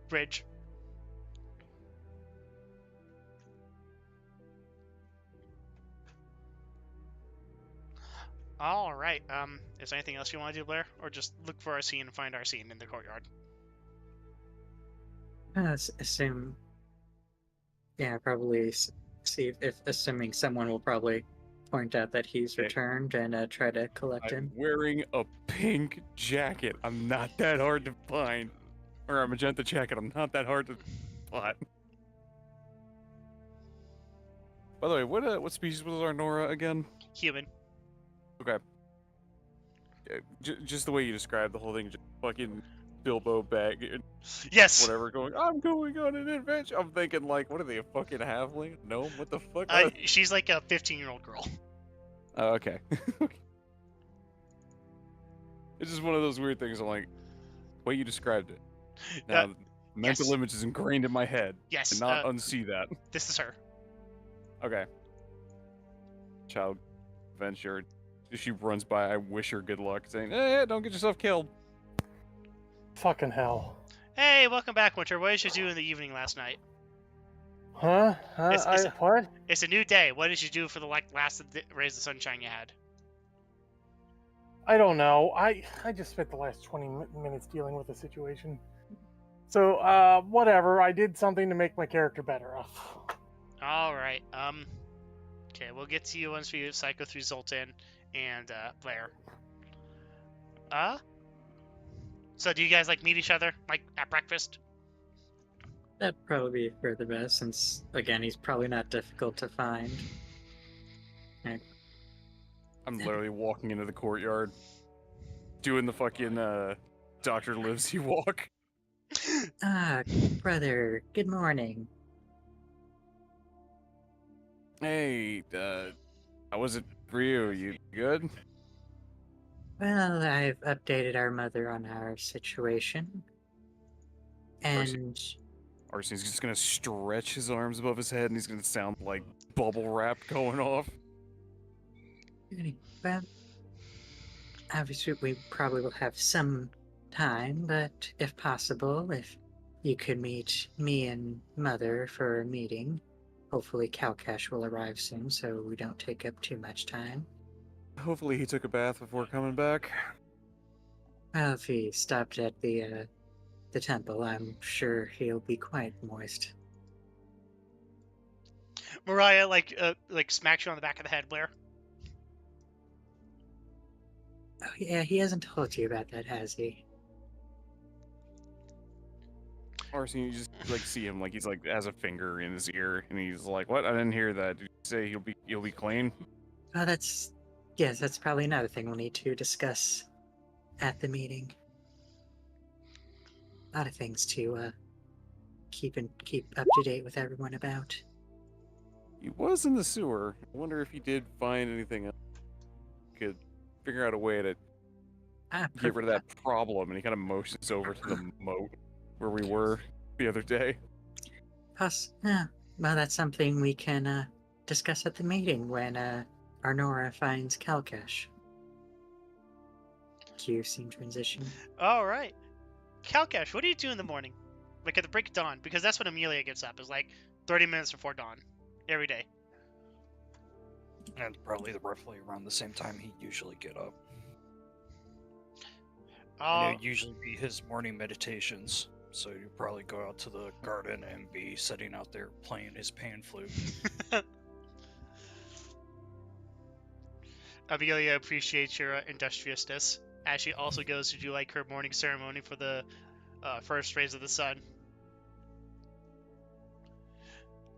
[SPEAKER 1] bridge. Alright, is there anything else you want to do, Blaire? Or just look for Arsene and find Arsene in the courtyard?
[SPEAKER 2] Assume. Yeah, probably see if assuming someone will probably point out that he's
[SPEAKER 5] Okay.
[SPEAKER 2] returned and try to collect
[SPEAKER 5] I'm
[SPEAKER 2] him.
[SPEAKER 5] wearing a pink jacket. I'm not that hard to find. Or a magenta jacket. I'm not that hard to spot. By the way, what species was Arnora again?
[SPEAKER 1] Human.
[SPEAKER 5] Okay. Just the way you described the whole thing, just fucking Bilbo bag,
[SPEAKER 1] Yes!
[SPEAKER 5] whatever, going, I'm going on an adventure. I'm thinking, like, what are they, a fucking halfling? Gnome? What the fuck?
[SPEAKER 1] She's like a 15-year-old girl.
[SPEAKER 5] Oh, okay. It's just one of those weird things. I'm like, the way you described it. Now, mental
[SPEAKER 1] yes.
[SPEAKER 5] image is ingrained in my head.
[SPEAKER 1] Yes,
[SPEAKER 5] And not unsee that.
[SPEAKER 1] this is her.
[SPEAKER 5] Okay. Child adventure. If she runs by, I wish her good luck, saying, "Hey, don't get yourself killed."
[SPEAKER 4] Fucking hell.
[SPEAKER 1] Hey, welcome back, Winter. What did you do in the evening last night?
[SPEAKER 4] Huh?
[SPEAKER 1] It's
[SPEAKER 4] What?
[SPEAKER 1] It's a new day. What did you do for the last rays of sunshine you had?
[SPEAKER 4] I don't know. I just spent the last 20 minutes dealing with the situation. So, whatever. I did something to make my character better off.
[SPEAKER 1] Alright, okay, we'll get to you once we cycle through Zoltan and, Blaire. So do you guys, like, meet each other, like, at breakfast?
[SPEAKER 2] That'd probably be for the best, since again he's probably not difficult to find.
[SPEAKER 5] I'm literally walking into the courtyard, doing the fucking Dr. Livesey walk.
[SPEAKER 2] Ah, brother, good morning.
[SPEAKER 5] Hey, how was it for you? You good?
[SPEAKER 2] Well, I've updated our mother on our situation. And
[SPEAKER 5] Arsene's just gonna stretch his arms above his head and he's gonna sound like bubble wrap going off.
[SPEAKER 2] well, obviously we probably will have some time, but if possible, if you could meet me and mother for a meeting, hopefully Kalcash will arrive soon so we don't take up too much time.
[SPEAKER 5] Hopefully he took a bath before coming back.
[SPEAKER 2] Well, if he stopped at the temple, I'm sure he'll be quite moist.
[SPEAKER 1] Mariah, like smacks you on the back of the head, Blaire.
[SPEAKER 2] Oh yeah, he hasn't told you about that, has he?
[SPEAKER 5] Arsene, you just like see him like he's like has a finger in his ear and he's like, "What? I didn't hear that. Did you say you'll be clean?"
[SPEAKER 2] Oh, yes, that's probably another thing we'll need to discuss at the meeting. A lot of things to keep up to date with everyone about.
[SPEAKER 5] He was in the sewer. I wonder if he did find anything else. Could figure out a way to get rid of that problem, and he kind of motions over to the moat where we were the other day.
[SPEAKER 2] Yeah, well, that's something we can discuss at the meeting when Arnora finds Kalcash. Cue scene transition.
[SPEAKER 1] Alright. Kalcash, what do you do in the morning? Like at the break of dawn? Because that's when Amelia gets up, is like 30 minutes before dawn. Every day.
[SPEAKER 3] And probably roughly around the same time he usually get up.
[SPEAKER 1] Oh,
[SPEAKER 3] It would usually be his morning meditations. So you probably go out to the garden and be sitting out there playing his pan flute.
[SPEAKER 1] Amelia appreciates your industriousness. as she also goes to do like her morning ceremony for the first rays of the sun.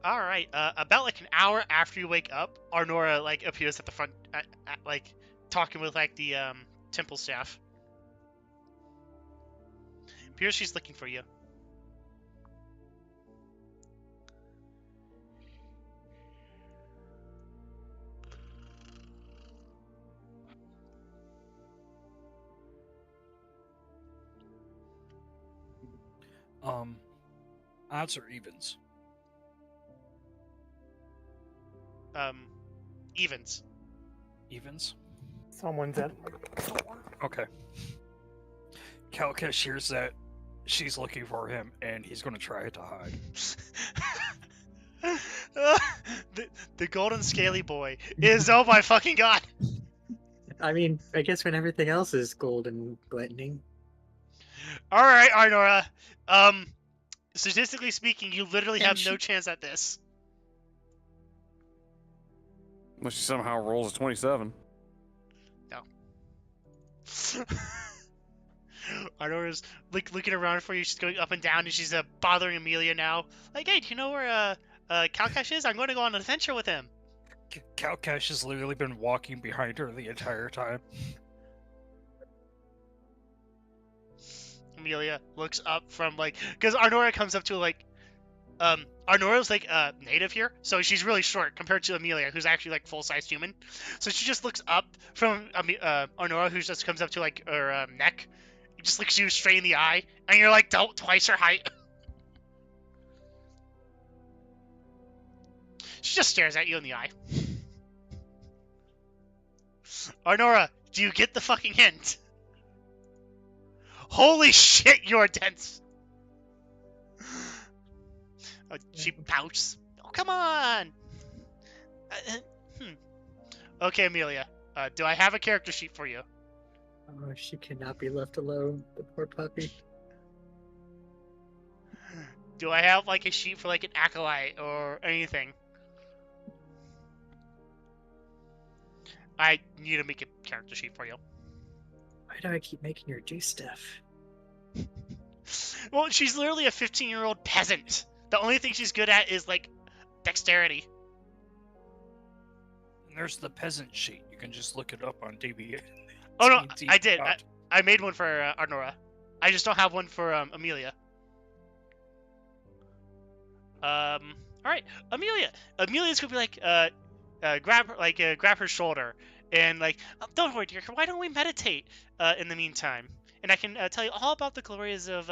[SPEAKER 1] All right. About like an hour after you wake up, Arnora like appears at the front, like talking with like the temple staff. Appears she's looking for you.
[SPEAKER 3] Odds or evens?
[SPEAKER 1] Evens.
[SPEAKER 3] Evens?
[SPEAKER 4] Someone's at.
[SPEAKER 3] Okay. Kalcash hears that she's looking for him, and he's going to try to hide.
[SPEAKER 1] The golden scaly boy is, oh my fucking god.
[SPEAKER 2] I mean, I guess when everything else is gold and blending.
[SPEAKER 1] All right, Arnora. Statistically speaking, you literally have no chance at this.
[SPEAKER 5] Unless she somehow rolls a 27.
[SPEAKER 1] No. Arnora's looking around for you. She's going up and down, and she's bothering Amelia now. Like, hey, do you know where Kalcash is? I'm going to go on an adventure with him.
[SPEAKER 3] Kalcash has literally been walking behind her the entire time.
[SPEAKER 1] Amelia looks up from like, because Arnora comes up to like, Arnora's like native here, so she's really short compared to Amelia, who's actually like full-sized human. So she just looks up from Arnora, who just comes up to like her neck, just looks you straight in the eye, and you're like twice her height. She just stares at you in the eye. Arnora, do you get the fucking hint? Holy shit, you're dense. She pouts. Oh, come on. Okay, Amelia. Do I have a character sheet for you?
[SPEAKER 2] Oh, she cannot be left alone, the poor puppy.
[SPEAKER 1] Do I have like a sheet for like an acolyte or anything? I need to make a character sheet for you.
[SPEAKER 2] Why do I keep making her do stuff?
[SPEAKER 1] Well, she's literally a 15-year-old peasant. The only thing she's good at is like dexterity.
[SPEAKER 3] And there's the peasant sheet. You can just look it up on DB.
[SPEAKER 1] Oh no, I did. I made one for Arnora. I just don't have one for Amelia. All right, Amelia. Amelia's gonna be like, grab her shoulder and like, don't worry, dear. Why don't we meditate in the meantime? And I can tell you all about the glories of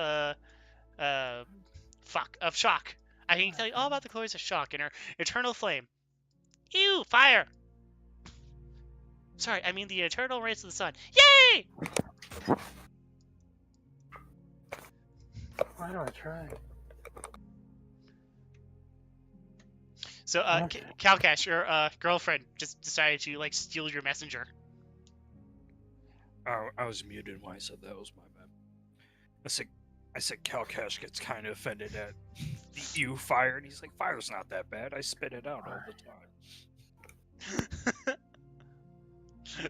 [SPEAKER 1] shock. I can tell you all about the glories of shock and her eternal flame. Ew, fire! Sorry, I mean the eternal rays of the sun. Yay!
[SPEAKER 4] Why do I try?
[SPEAKER 1] So, Kalcash, your girlfriend just decided to like steal your messenger.
[SPEAKER 3] Oh, I was muted when I said that. Was my bad. I said Kalcash gets kind of offended at the ew fire, and he's like, "Fire's not that bad. I spit it out all the time."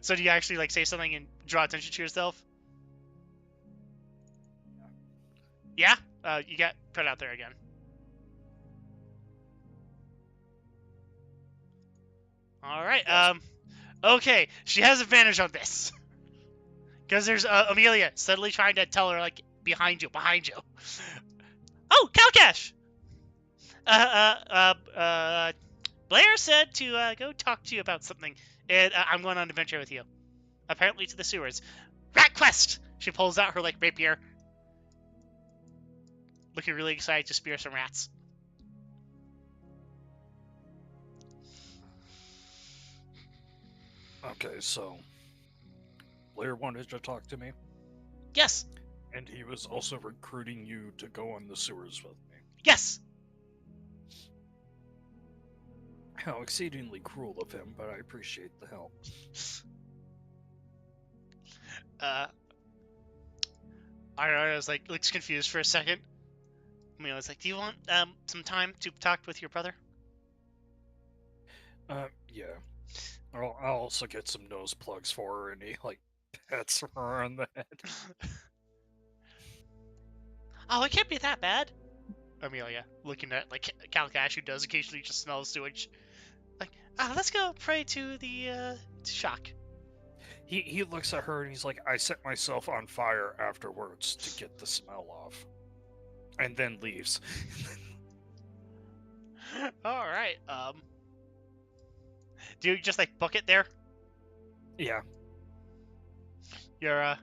[SPEAKER 1] So do you actually like say something and draw attention to yourself? Yeah? You got put out there again. Alright, okay, she has advantage on this. Because there's Amelia suddenly trying to tell her, like, behind you. Oh, Kalcash! Blaire said to go talk to you about something, and I'm going on an adventure with you. Apparently to the sewers. Rat quest! She pulls out her, like, rapier. Looking really excited to spear some rats.
[SPEAKER 3] Okay, so Blaire wanted to talk to me,
[SPEAKER 1] Yes!
[SPEAKER 3] and he was also recruiting you to go on the sewers with me.
[SPEAKER 1] Yes!
[SPEAKER 3] How exceedingly cruel of him, but I appreciate the help.
[SPEAKER 1] I was like, looks confused for a second. I mean, I was like, do you want some time to talk with your brother?
[SPEAKER 3] Yeah. I'll also get some nose plugs for her, and he like Pats her on the head.
[SPEAKER 1] Oh, it can't be that bad. Amelia, looking at like Kalcash, who does occasionally just smell sewage. Like, let's go pray to the shock.
[SPEAKER 3] He looks at her and he's like, I set myself on fire afterwards to get the smell off. And then leaves.
[SPEAKER 1] All right. Do you just like book it there?
[SPEAKER 3] Yeah.
[SPEAKER 1] You're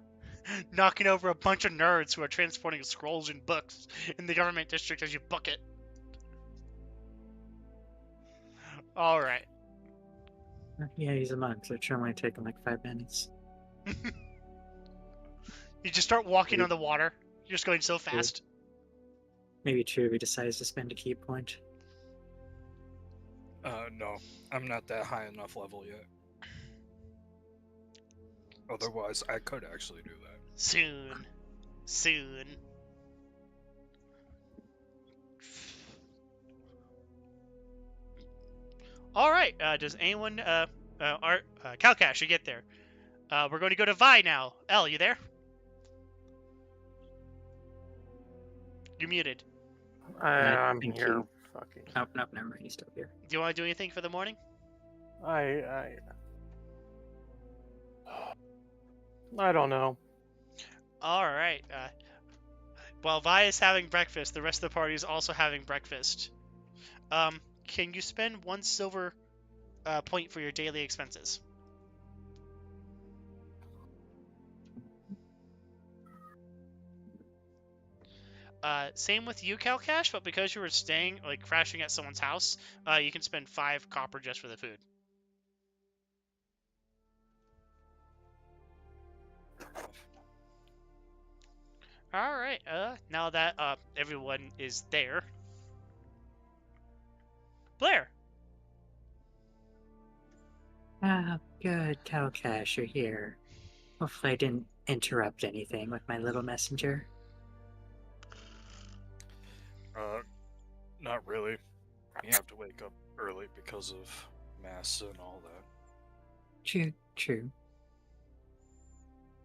[SPEAKER 1] knocking over a bunch of nerds who are transporting scrolls and books in the government district as you book it. All right.
[SPEAKER 2] Yeah, he's a monk, so it should only take him like 5 minutes.
[SPEAKER 1] You just start walking on the water. You're just going so fast.
[SPEAKER 2] Maybe Chewie decides to spend a key point.
[SPEAKER 3] No. I'm not that high enough level yet. Otherwise, I could actually do that.
[SPEAKER 1] Soon. Soon. All right. Does anyone, Kalcash, you get there? We're going to go to Vi now. Elle, you there? You're muted.
[SPEAKER 4] I'm
[SPEAKER 2] thank
[SPEAKER 4] here.
[SPEAKER 2] you.
[SPEAKER 4] Fucking.
[SPEAKER 2] Nope, never mind. He's still here.
[SPEAKER 1] Do you want to do anything for the morning?
[SPEAKER 4] I don't know.
[SPEAKER 1] All right. While Vi is having breakfast, the rest of the party is also having breakfast. Can you spend 1 silver point for your daily expenses? Same with you, Kalcash, but because you were staying, like, crashing at someone's house, you can spend 5 copper just for the food. Alright, now that, everyone is there. Blaire!
[SPEAKER 2] Ah, good, Kalcash, you're here. Hopefully I didn't interrupt anything with my little messenger.
[SPEAKER 3] Not really. You have to wake up early because of mass and all that.
[SPEAKER 2] True.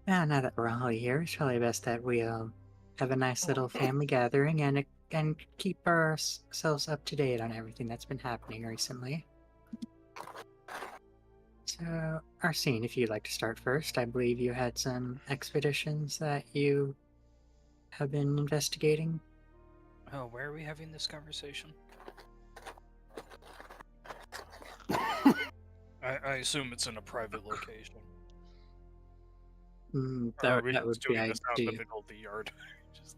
[SPEAKER 2] Now that we're all here, it's probably best that we have a nice little family gathering and keep ourselves up to date on everything that's been happening recently. So, Arsene, if you'd like to start first, I believe you had some expeditions that you have been investigating.
[SPEAKER 3] Oh, where are we having this conversation? I assume it's in a private location. Or are we
[SPEAKER 2] That would
[SPEAKER 3] just
[SPEAKER 2] be
[SPEAKER 3] doing this out in the
[SPEAKER 2] ideal.
[SPEAKER 3] middle of the yard? Just-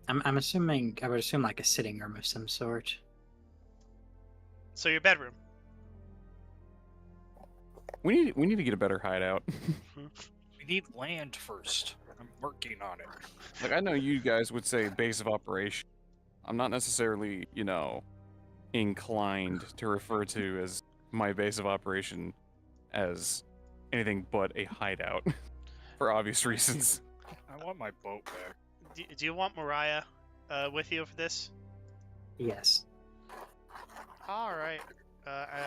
[SPEAKER 2] I'm assuming, I would assume like a sitting room of some sort.
[SPEAKER 1] So your bedroom.
[SPEAKER 5] We need to get a better hideout.
[SPEAKER 3] We need land first. I'm working on it.
[SPEAKER 5] Like, I know you guys would say base of operation. I'm not necessarily, inclined to refer to as my base of operation as anything but a hideout, for obvious reasons.
[SPEAKER 3] I want my boat back.
[SPEAKER 1] Do you want Mariah with you for this?
[SPEAKER 2] Yes.
[SPEAKER 1] Alright.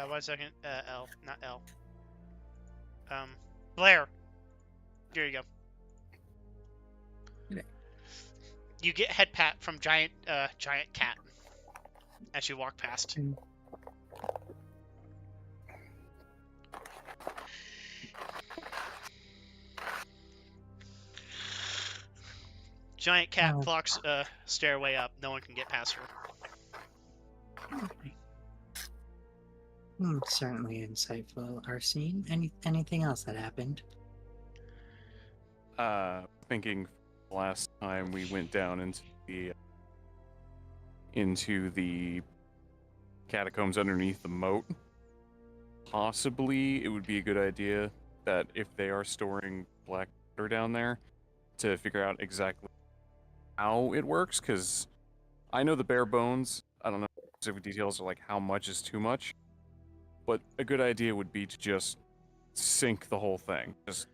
[SPEAKER 1] 1 second. L, not L. Blaire. Here you go.
[SPEAKER 2] Okay.
[SPEAKER 1] You get head pat from giant cat as you walk past. Giant cat blocks stairway up. No one can get past her.
[SPEAKER 2] Certainly insightful, Arsene. Anything else that happened?
[SPEAKER 5] Thinking last time we went down into the catacombs underneath the moat, possibly it would be a good idea that if they are storing black powder down there, to figure out exactly how it works, because I know the bare bones. I don't know specific details of like how much is too much, but a good idea would be to just sink the whole thing. Just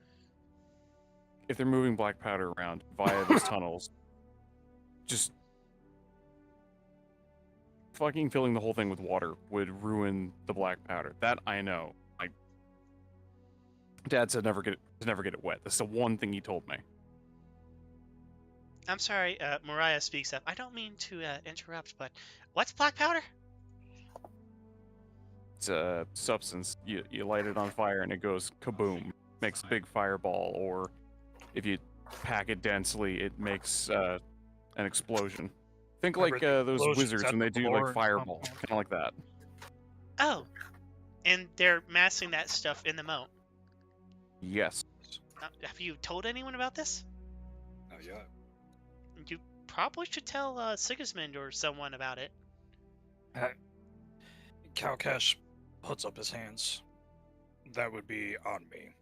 [SPEAKER 5] if they're moving black powder around via these tunnels, just fucking filling the whole thing with water would ruin the black powder. That I know. Like, Dad said never get never get it wet. That's the one thing he told me.
[SPEAKER 1] I'm sorry, Mariah speaks up. I don't mean to interrupt, but what's black powder?
[SPEAKER 5] It's a substance. You light it on fire and it goes kaboom. Makes a big fireball, or if you pack it densely, it makes an explosion. Think like those
[SPEAKER 3] Explosions
[SPEAKER 5] wizards
[SPEAKER 3] at
[SPEAKER 5] when they
[SPEAKER 3] the
[SPEAKER 5] do
[SPEAKER 3] Bloire
[SPEAKER 5] like
[SPEAKER 3] and
[SPEAKER 5] fireball,
[SPEAKER 3] stuff.
[SPEAKER 5] kind of like that.
[SPEAKER 1] Oh, and they're massing that stuff in the moat.
[SPEAKER 5] Yes.
[SPEAKER 1] Have you told anyone about this?
[SPEAKER 3] Not yet.
[SPEAKER 1] You probably should tell Sigismund or someone about it.
[SPEAKER 3] Kalcash puts up his hands. That would be on me.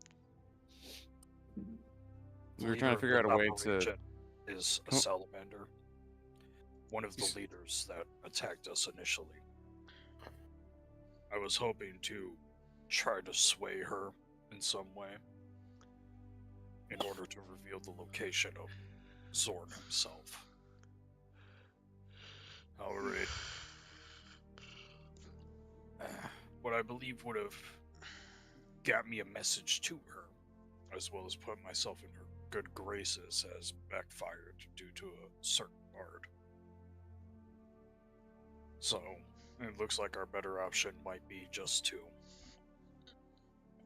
[SPEAKER 5] We were trying to figure out a way to.
[SPEAKER 3] Is a
[SPEAKER 5] Oh.
[SPEAKER 3] salamander. One of the leaders that attacked us initially. I was hoping to try to sway her in some way in order to reveal the location of Zorn himself. However, what I believe would have got me a message to her, as well as put myself in her good graces, has backfired due to a certain bard. So, it looks like our better option might be just to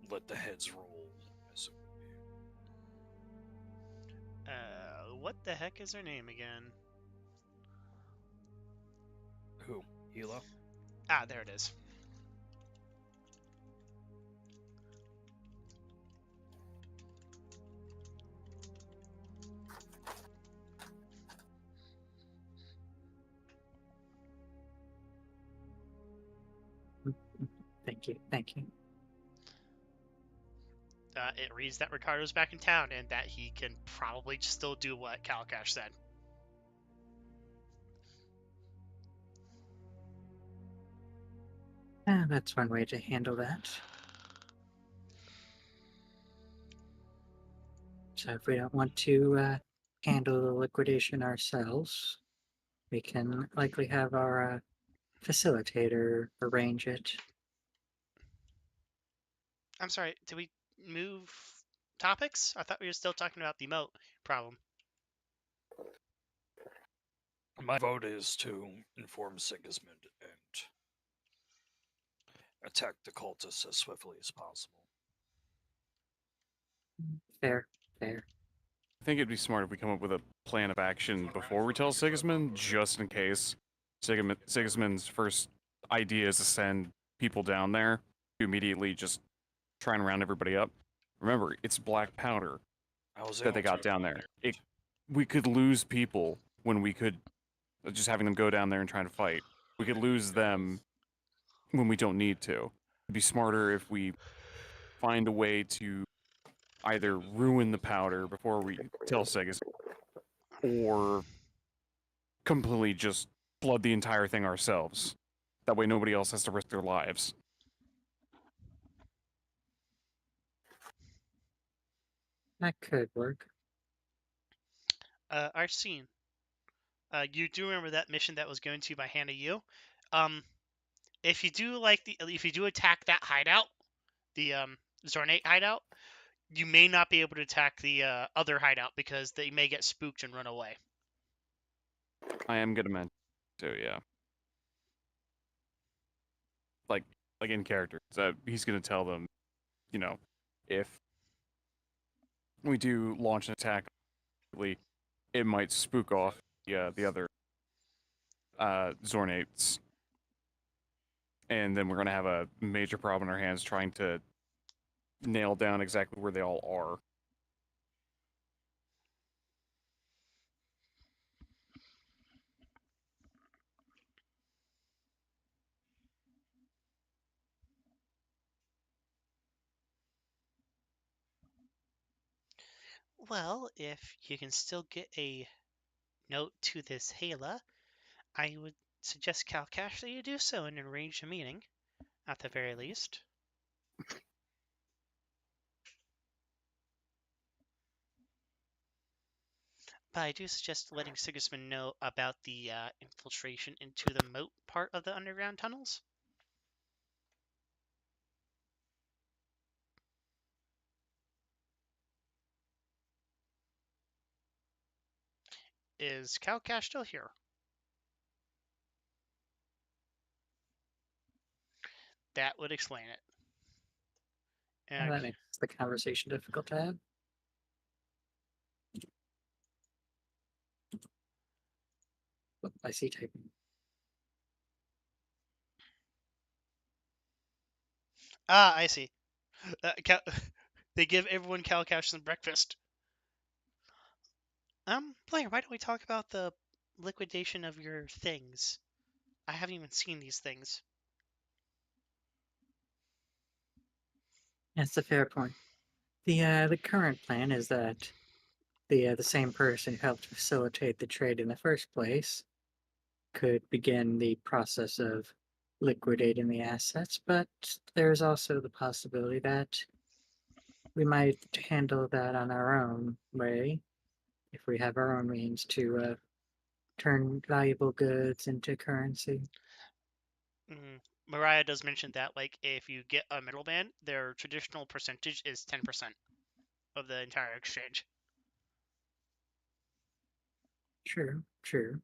[SPEAKER 3] let the heads roll, as it would be.
[SPEAKER 1] What the heck is her name again?
[SPEAKER 3] Who? Hila?
[SPEAKER 1] Ah, there it is.
[SPEAKER 2] Thank you. Thank you.
[SPEAKER 1] It reads that Ricardo's back in town and that he can probably still do what Kalcash said.
[SPEAKER 2] That's one way to handle that. So if we don't want to handle the liquidation ourselves, we can likely have our facilitator arrange it.
[SPEAKER 1] I'm sorry, did we move topics? I thought we were still talking about the moat problem.
[SPEAKER 3] My vote is to inform Sigismund and attack the cultists as swiftly as possible.
[SPEAKER 2] Fair, fair.
[SPEAKER 5] I think it'd be smart if we come up with a plan of action before we tell Sigismund, just in case. Sigismund's first idea is to send people down there to immediately just try and round everybody up. Remember, it's black powder that they got down there. We could lose people when we could just having them go down there and try to fight. We could lose them when we don't need to. It'd be smarter if we find a way to either ruin the powder before we tell Sigismund, or completely just flood the entire thing ourselves. That way nobody else has to risk their lives.
[SPEAKER 2] That could work.
[SPEAKER 1] Arsene, you do remember that mission that was given to you by Hannah Yu? If you do attack that hideout, the Zornate hideout, you may not be able to attack the other hideout because they may get spooked and run away.
[SPEAKER 5] I am gonna mention too, yeah. Like in character. So he's gonna tell them, you know, if we do launch an attack, it might spook off the other Zornates. And then we're gonna have a major problem in our hands trying to nail down exactly where they all are.
[SPEAKER 1] Well, if you can still get a note to this Hala, I would suggest Kalcash that you do so and arrange a meeting, at the very least. But I do suggest letting Sigismund know about the infiltration into the moat part of the underground tunnels. Is Kalcash still here? That would explain it.
[SPEAKER 2] And
[SPEAKER 1] And
[SPEAKER 2] that makes the conversation difficult to have. Oh, I see typing.
[SPEAKER 1] I see. They give everyone Kalcash some breakfast. Blaire, why don't we talk about the liquidation of your things? I haven't even seen these things.
[SPEAKER 2] That's a fair point. The current plan is that the same person who helped facilitate the trade in the first place could begin the process of liquidating the assets, but there's also the possibility that we might handle that on our own way if we have our own means to turn valuable goods into currency.
[SPEAKER 1] Mariah does mention that, like, if you get a middleman, their traditional percentage is 10% of the entire exchange.
[SPEAKER 2] True, true.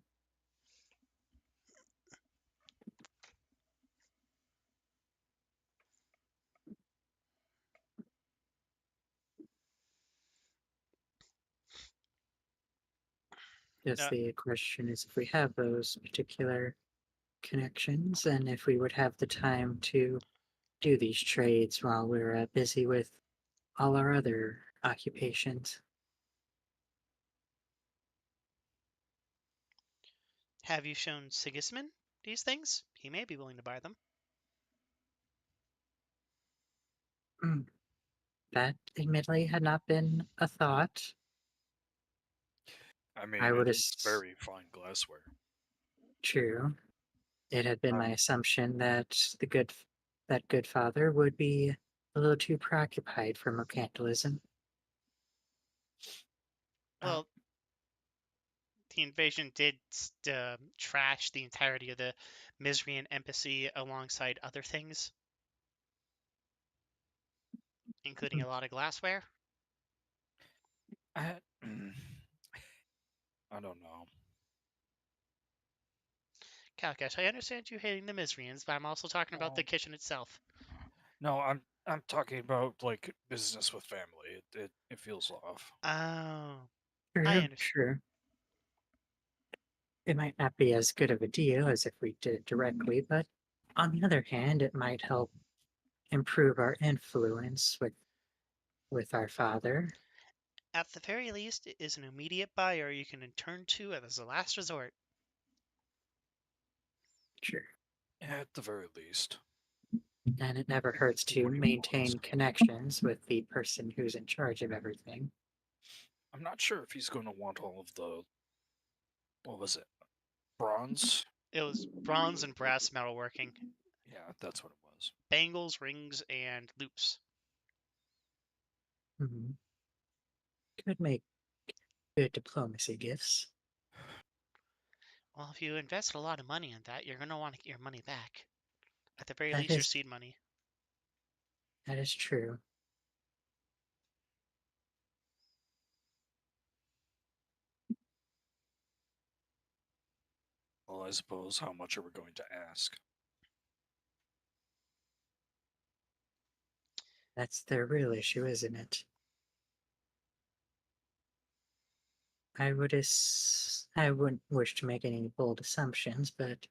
[SPEAKER 2] Yes,
[SPEAKER 1] Uh,
[SPEAKER 2] the question is if we have those particular connections and if we would have the time to do these trades while we're busy with all our other occupations.
[SPEAKER 1] have you shown Sigismund these things? He may be willing to buy them.
[SPEAKER 2] That admittedly had not been a thought.
[SPEAKER 3] I mean,
[SPEAKER 2] I would
[SPEAKER 3] it's very fine glassware.
[SPEAKER 2] true. It had been my assumption that that good father would be a little too preoccupied for mercantilism.
[SPEAKER 1] Well, the invasion did trash the entirety of the Misrian embassy alongside other things, including a lot of glassware.
[SPEAKER 3] I don't know.
[SPEAKER 1] Kalkash, I understand you hating the Misrians, but I'm also talking about the
[SPEAKER 3] Oh.
[SPEAKER 1] kitchen itself.
[SPEAKER 3] No, I'm talking about like business with family. It feels off.
[SPEAKER 1] Oh,
[SPEAKER 2] True,
[SPEAKER 1] I understand.
[SPEAKER 2] true. It might not be as good of a deal as if we did it directly, but on the other hand, it might help improve our influence with our father.
[SPEAKER 1] At the very least, it is an immediate buyer you can turn to as a last resort.
[SPEAKER 2] Sure.
[SPEAKER 3] At the very least.
[SPEAKER 2] And it never hurts to
[SPEAKER 3] What do you
[SPEAKER 2] maintain
[SPEAKER 3] want?
[SPEAKER 2] connections with the person who's in charge of everything.
[SPEAKER 3] I'm not sure if he's going to want all of the. What was it? Bronze?
[SPEAKER 1] It was bronze and brass metalworking,
[SPEAKER 3] Yeah, that's what it was.
[SPEAKER 1] bangles, rings, and loops.
[SPEAKER 2] Mm-hmm. Could make good diplomacy gifts.
[SPEAKER 1] Well, if you invest a lot of money in that, you're going to want to get your money back. At the very
[SPEAKER 2] That
[SPEAKER 1] least, your
[SPEAKER 2] is
[SPEAKER 1] seed money.
[SPEAKER 2] that is true.
[SPEAKER 3] Well, I suppose how much are we going to ask?
[SPEAKER 2] That's the real issue, isn't it? I wouldn't wish to make any bold assumptions, but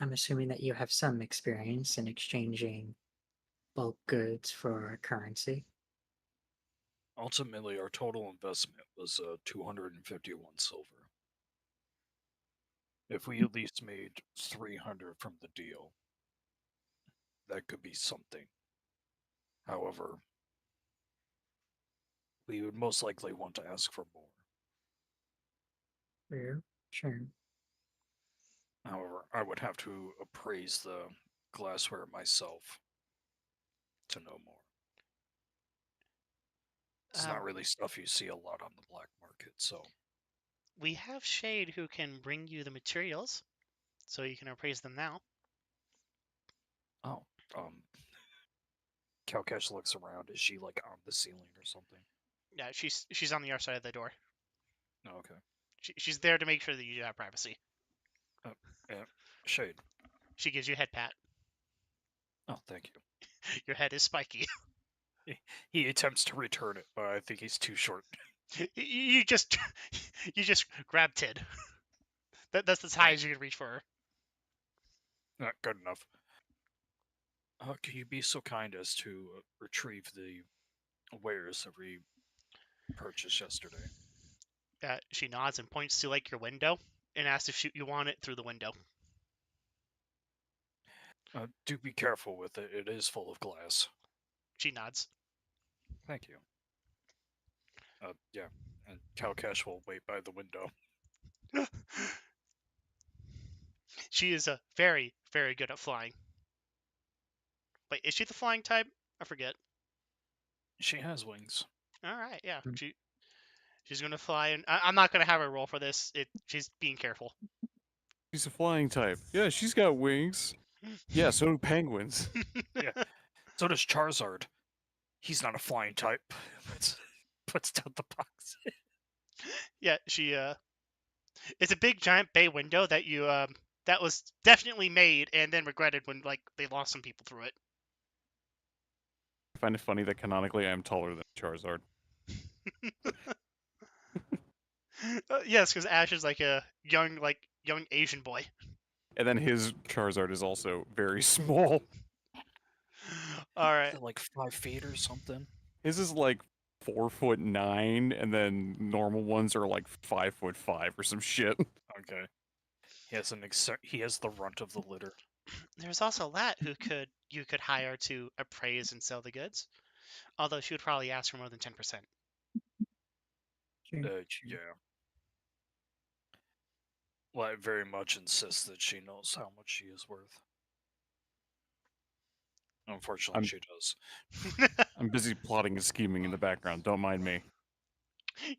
[SPEAKER 2] I'm assuming that you have some experience in exchanging bulk goods for currency.
[SPEAKER 3] Ultimately, our total investment was 251 silver. If we at least made 300 from the deal, that could be something. However, we would most likely want to ask for more.
[SPEAKER 2] True, sure.
[SPEAKER 3] However, I would have to appraise the glassware myself to know more. It's not really stuff you see a lot on the black market, so.
[SPEAKER 1] We have Shade who can bring you the materials, so you can appraise them now.
[SPEAKER 3] Oh, Kalcash looks around. Is she like on the ceiling or something?
[SPEAKER 1] Yeah, she's on the other side of the door.
[SPEAKER 3] Oh, okay.
[SPEAKER 1] She's there to make sure that you have privacy.
[SPEAKER 3] Shade.
[SPEAKER 1] She gives you a head pat.
[SPEAKER 3] Oh, thank you.
[SPEAKER 1] Your head is spiky.
[SPEAKER 3] He attempts to return it, but I think he's too short.
[SPEAKER 1] You just grab Tid. That's as high as you can reach for her.
[SPEAKER 3] Not good enough. Can you be so kind as to retrieve the wares that we purchased yesterday?
[SPEAKER 1] She nods and points to like your window and asks if you want it through the window.
[SPEAKER 3] Do be careful with it. It is full of glass.
[SPEAKER 1] She nods.
[SPEAKER 3] Thank you. Yeah, and Kalcash will wait by the window.
[SPEAKER 1] She is very, very good at flying. Wait, is she the flying type? I forget.
[SPEAKER 3] She has wings.
[SPEAKER 1] All right, yeah. She's gonna fly, and I'm not gonna have her roll for this. She's being careful.
[SPEAKER 5] She's a flying type. Yeah, she's got wings. Yeah, so do penguins.
[SPEAKER 3] Yeah. So does Charizard. He's not a flying type. Puts down the box.
[SPEAKER 1] Yeah, she it's a big giant bay window that you that was definitely made and then regretted when like they lost some people through it.
[SPEAKER 5] I find it funny that canonically I am taller than Charizard.
[SPEAKER 1] Yes, because Ash is like a young Asian boy.
[SPEAKER 5] And then his Charizard is also very small.
[SPEAKER 1] All right.
[SPEAKER 3] Like 5 feet or something.
[SPEAKER 5] His is like 4'9", and then normal ones are like 5'5" or some shit.
[SPEAKER 3] Okay. He has the runt of the litter.
[SPEAKER 1] There's also Lat who you could hire to appraise and sell the goods. Although she would probably ask for more than 10%.
[SPEAKER 3] Yeah. Well, I very much insist that she knows how much she is worth. Unfortunately, she does.
[SPEAKER 5] I'm busy plotting and scheming in the background. Don't mind me.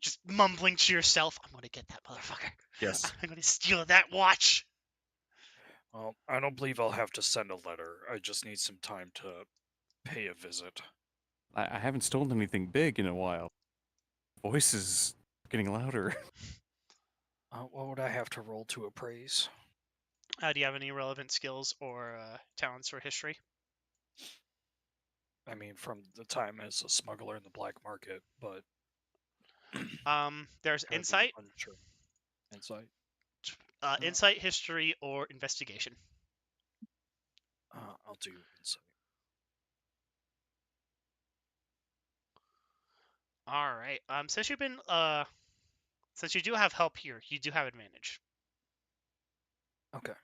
[SPEAKER 1] Just mumbling to yourself, I'm gonna get that motherfucker.
[SPEAKER 5] Yes.
[SPEAKER 1] I'm gonna steal that watch.
[SPEAKER 3] Well, I don't believe I'll have to send a letter. I just need some time to pay a visit.
[SPEAKER 5] I haven't stolen anything big in a while. Voice is getting louder.
[SPEAKER 3] What would I have to roll to appraise?
[SPEAKER 1] Do you have any relevant skills or talents or history?
[SPEAKER 3] I mean, from the time as a smuggler in the black market, but
[SPEAKER 1] There's
[SPEAKER 3] I'd be
[SPEAKER 1] insight,
[SPEAKER 3] unsure. Insight.
[SPEAKER 1] insight, history, or investigation.
[SPEAKER 3] I'll do insight.
[SPEAKER 1] All right. Since you do have help here, you do have advantage.
[SPEAKER 3] Okay.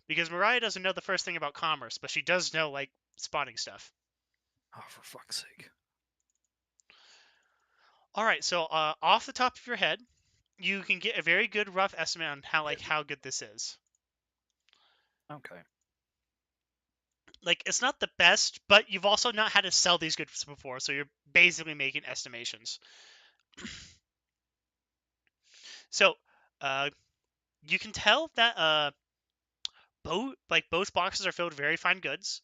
[SPEAKER 1] Because Mariah doesn't know the first thing about commerce, but she does know like spotting stuff.
[SPEAKER 3] Oh, for fuck's sake.
[SPEAKER 1] All right. So off the top of your head, you can get a very good rough estimate on how good this is.
[SPEAKER 3] Okay.
[SPEAKER 1] Like it's not the best, but you've also not had to sell these goods before, so you're basically making estimations. So, you can tell that both boxes are filled with very fine goods.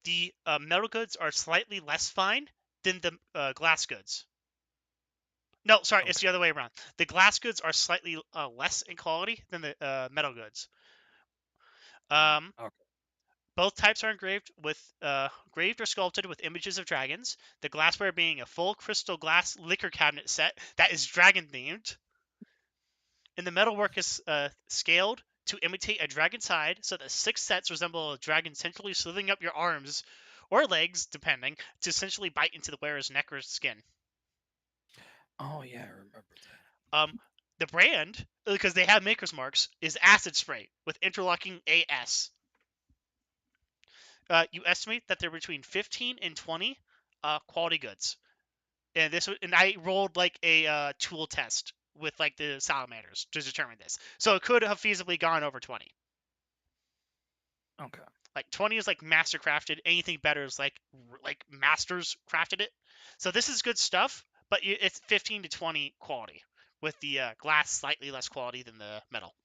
[SPEAKER 1] The metal goods are slightly less fine than the glass goods. No, sorry, it's the other way around. The glass goods are slightly less in quality than the metal goods.
[SPEAKER 3] Okay.
[SPEAKER 1] Both types are engraved or sculpted with images of dragons. The glassware being a full crystal glass liquor cabinet set that is dragon themed. And the metalwork is scaled to imitate a dragon's hide, so that 6 sets resemble a dragon centrally slithering up your arms or legs, depending, to essentially bite into the wearer's neck or skin.
[SPEAKER 3] Oh yeah, I remember that.
[SPEAKER 1] The brand, because they have maker's marks, is Acid Spray with interlocking AS. You estimate that they're between 15 and 20 quality goods. And I rolled like a tool test with like the salamanders to determine this. So it could have feasibly gone over 20.
[SPEAKER 3] Okay.
[SPEAKER 1] Like 20 is like master crafted. Anything better is like masters crafted it. So this is good stuff, but it's 15 to 20 quality with the glass slightly less quality than the metal.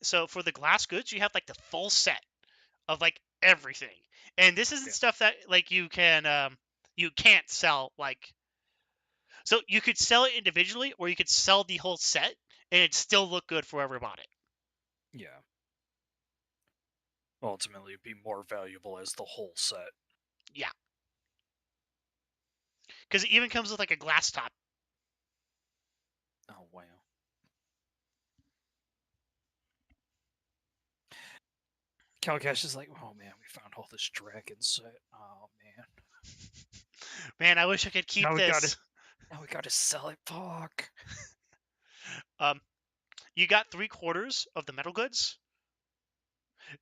[SPEAKER 1] So for the glass goods, you have like the full set of like everything, and this isn't
[SPEAKER 3] Yeah.
[SPEAKER 1] stuff that like you can't sell like. So you could sell it individually, or you could sell the whole set, and it'd still look good for whoever bought it.
[SPEAKER 3] Yeah. Ultimately, it'd be more valuable as the whole set.
[SPEAKER 1] Yeah, because it even comes with like a glass top.
[SPEAKER 3] Oh wow. Kalcash is like, oh man, we found all this dragon set. Oh man.
[SPEAKER 1] Man, I wish I could keep
[SPEAKER 3] Now we
[SPEAKER 1] this.
[SPEAKER 3] Now we gotta sell it. Fuck.
[SPEAKER 1] You got 3/4 of the metal goods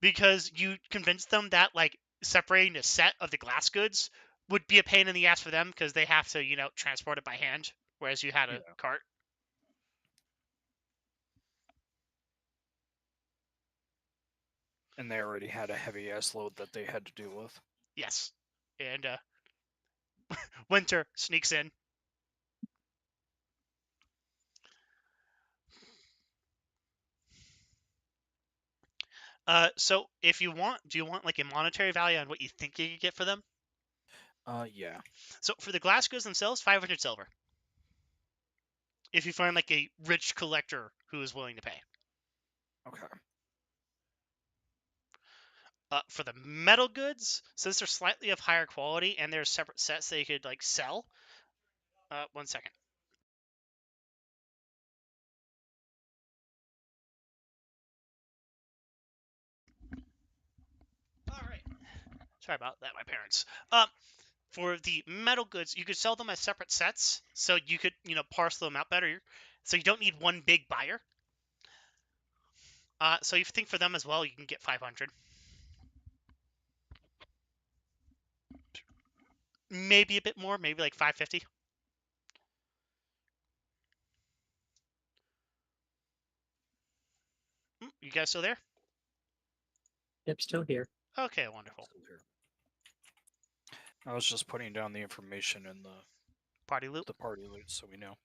[SPEAKER 1] because you convinced them that like separating the set of the glass goods would be a pain in the ass for them because they have to transport it by hand, whereas you had a
[SPEAKER 3] Yeah.
[SPEAKER 1] cart.
[SPEAKER 3] And they already had a heavy ass load that they had to deal with.
[SPEAKER 1] Yes, and winter sneaks in. So if you want, do you want like a monetary value on what you think you could get for them?
[SPEAKER 3] Yeah.
[SPEAKER 1] So for the glass goods themselves, 500 silver. If you find like a rich collector who is willing to pay.
[SPEAKER 3] Okay.
[SPEAKER 1] For the metal goods, since they're slightly of higher quality and there's separate sets that you could like sell. 1 second. All right. Sorry about that, my parents. For the metal goods, you could sell them as separate sets, so you could parcel them out better. So you don't need one big buyer. So if you think for them as well, you can get 500. Maybe a bit more, maybe like 550. You guys still there?
[SPEAKER 2] Yep, still here.
[SPEAKER 1] Okay, wonderful.
[SPEAKER 3] Still here. I was just putting down the information in
[SPEAKER 1] Party loop.
[SPEAKER 3] the party loot so we know.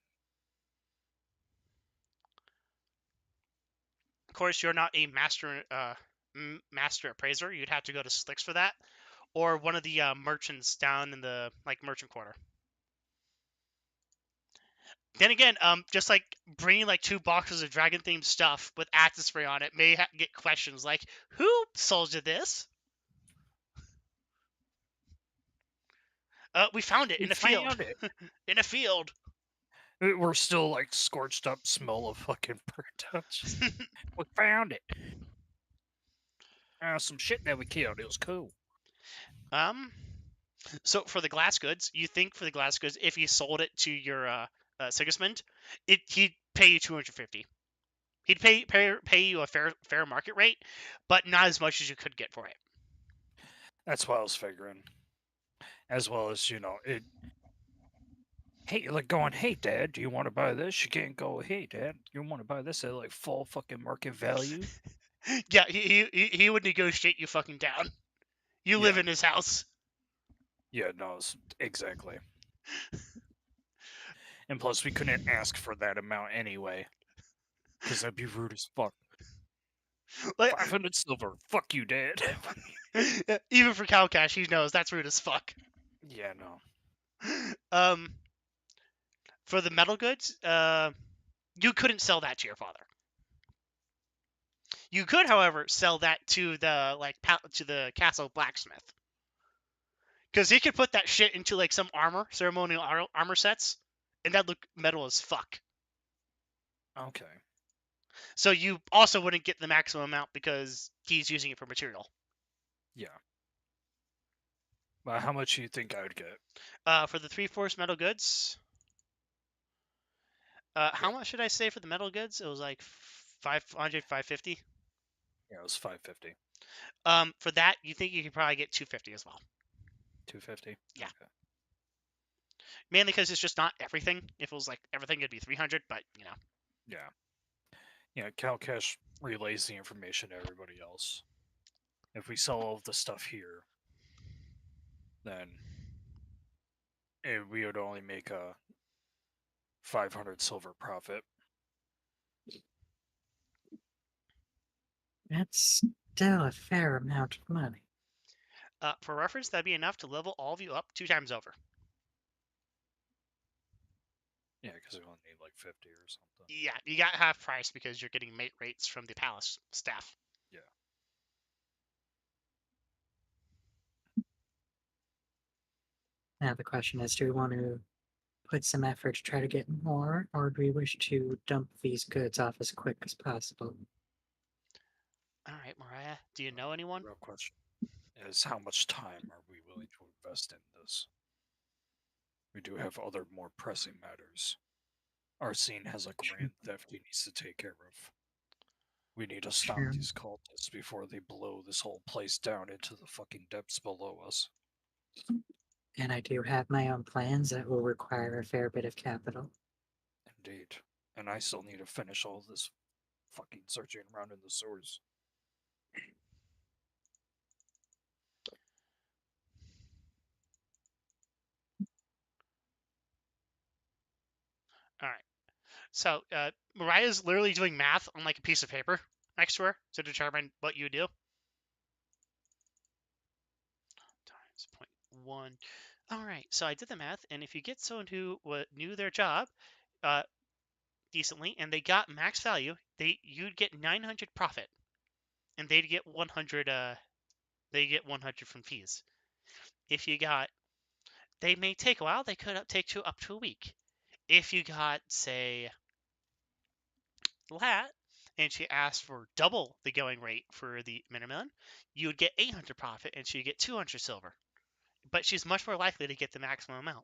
[SPEAKER 1] Of course, you're not a master appraiser. You'd have to go to Slicks for that, or one of the merchants down in the like merchant quarter. Then again, just like bringing like 2 boxes of dragon themed stuff with acid spray on it may get questions like, "Who sold you this?" We found it
[SPEAKER 3] We
[SPEAKER 1] in a field.
[SPEAKER 3] found it.
[SPEAKER 1] In a field.
[SPEAKER 3] We're still like scorched up, smell of fucking burnt up. We found it. Some shit that we killed. It was cool.
[SPEAKER 1] So for the glass goods, you think for the glass goods, if you sold it to your Sigismund, he'd pay you 250. He'd pay you a fair market rate, but not as much as you could get for it.
[SPEAKER 3] That's what I was figuring. As well as, it. Hey, like going, hey, Dad, do you want to buy this? You can't go, hey, Dad, you want to buy this at like full fucking market value?
[SPEAKER 1] Yeah, he would negotiate you fucking down. You live in his house.
[SPEAKER 3] Yeah, no, exactly. And plus, we couldn't ask for that amount anyway. Because that'd be rude as fuck.
[SPEAKER 1] Like,
[SPEAKER 3] 500 silver. Fuck you, Dad.
[SPEAKER 1] even for Kalcash, he knows that's rude as fuck.
[SPEAKER 3] Yeah, no.
[SPEAKER 1] For the metal goods, you couldn't sell that to your father. You could, however, sell that to the castle blacksmith, because he could put that shit into like some ceremonial armor sets, and that look metal as fuck.
[SPEAKER 3] Okay.
[SPEAKER 1] So you also wouldn't get the maximum amount because he's using it for material.
[SPEAKER 3] Yeah. But how much do you think I would get?
[SPEAKER 1] For the 3/4 metal goods, how much should I say for the metal goods? It was like 500, 550.
[SPEAKER 3] Yeah, it was 550.
[SPEAKER 1] For that, you think you could probably get 250 as well.
[SPEAKER 3] 250?
[SPEAKER 1] Yeah.
[SPEAKER 3] Okay.
[SPEAKER 1] Mainly because it's just not everything. If it was like everything, it'd be 300, but
[SPEAKER 3] Yeah. Yeah, Kalcash relays the information to everybody else. If we sell all of the stuff here, then we would only make a 500 silver profit.
[SPEAKER 2] That's still a fair amount of money.
[SPEAKER 1] For reference, that'd be enough to level all of you up 2 times over.
[SPEAKER 3] Yeah, because we only need like 50 or something.
[SPEAKER 1] Yeah, you got half price because you're getting mate rates from the palace staff.
[SPEAKER 3] Yeah.
[SPEAKER 2] Now the question is, do we want to put some effort to try to get more, or do we wish to dump these goods off as quick as possible?
[SPEAKER 1] All right, Mariah, do you know anyone?
[SPEAKER 3] Real question is how much time are we willing to invest in this? We do have other more pressing matters. Arsene has a grand theft he needs to take care of. We need to stop
[SPEAKER 2] Sure.
[SPEAKER 3] these cultists before they blow this whole place down into the fucking depths below us.
[SPEAKER 2] And I do have my own plans that will require a fair bit of capital.
[SPEAKER 3] Indeed. And I still need to finish all this fucking searching around in the sewers.
[SPEAKER 1] All right. So Mariah's literally doing math on like a piece of paper next to her to determine what you do. Times 0.1. All right. So I did the math, and if you get someone who knew their job decently and they got max value, you'd get 900 profit, and they'd get 100. They get 100 from fees. If you got, they may take a while. They could take up to a week. If you got, say, Lat, and she asked for double the going rate for the minimum, you would get 800 profit, and she'd get 200 silver. But she's much more likely to get the maximum amount.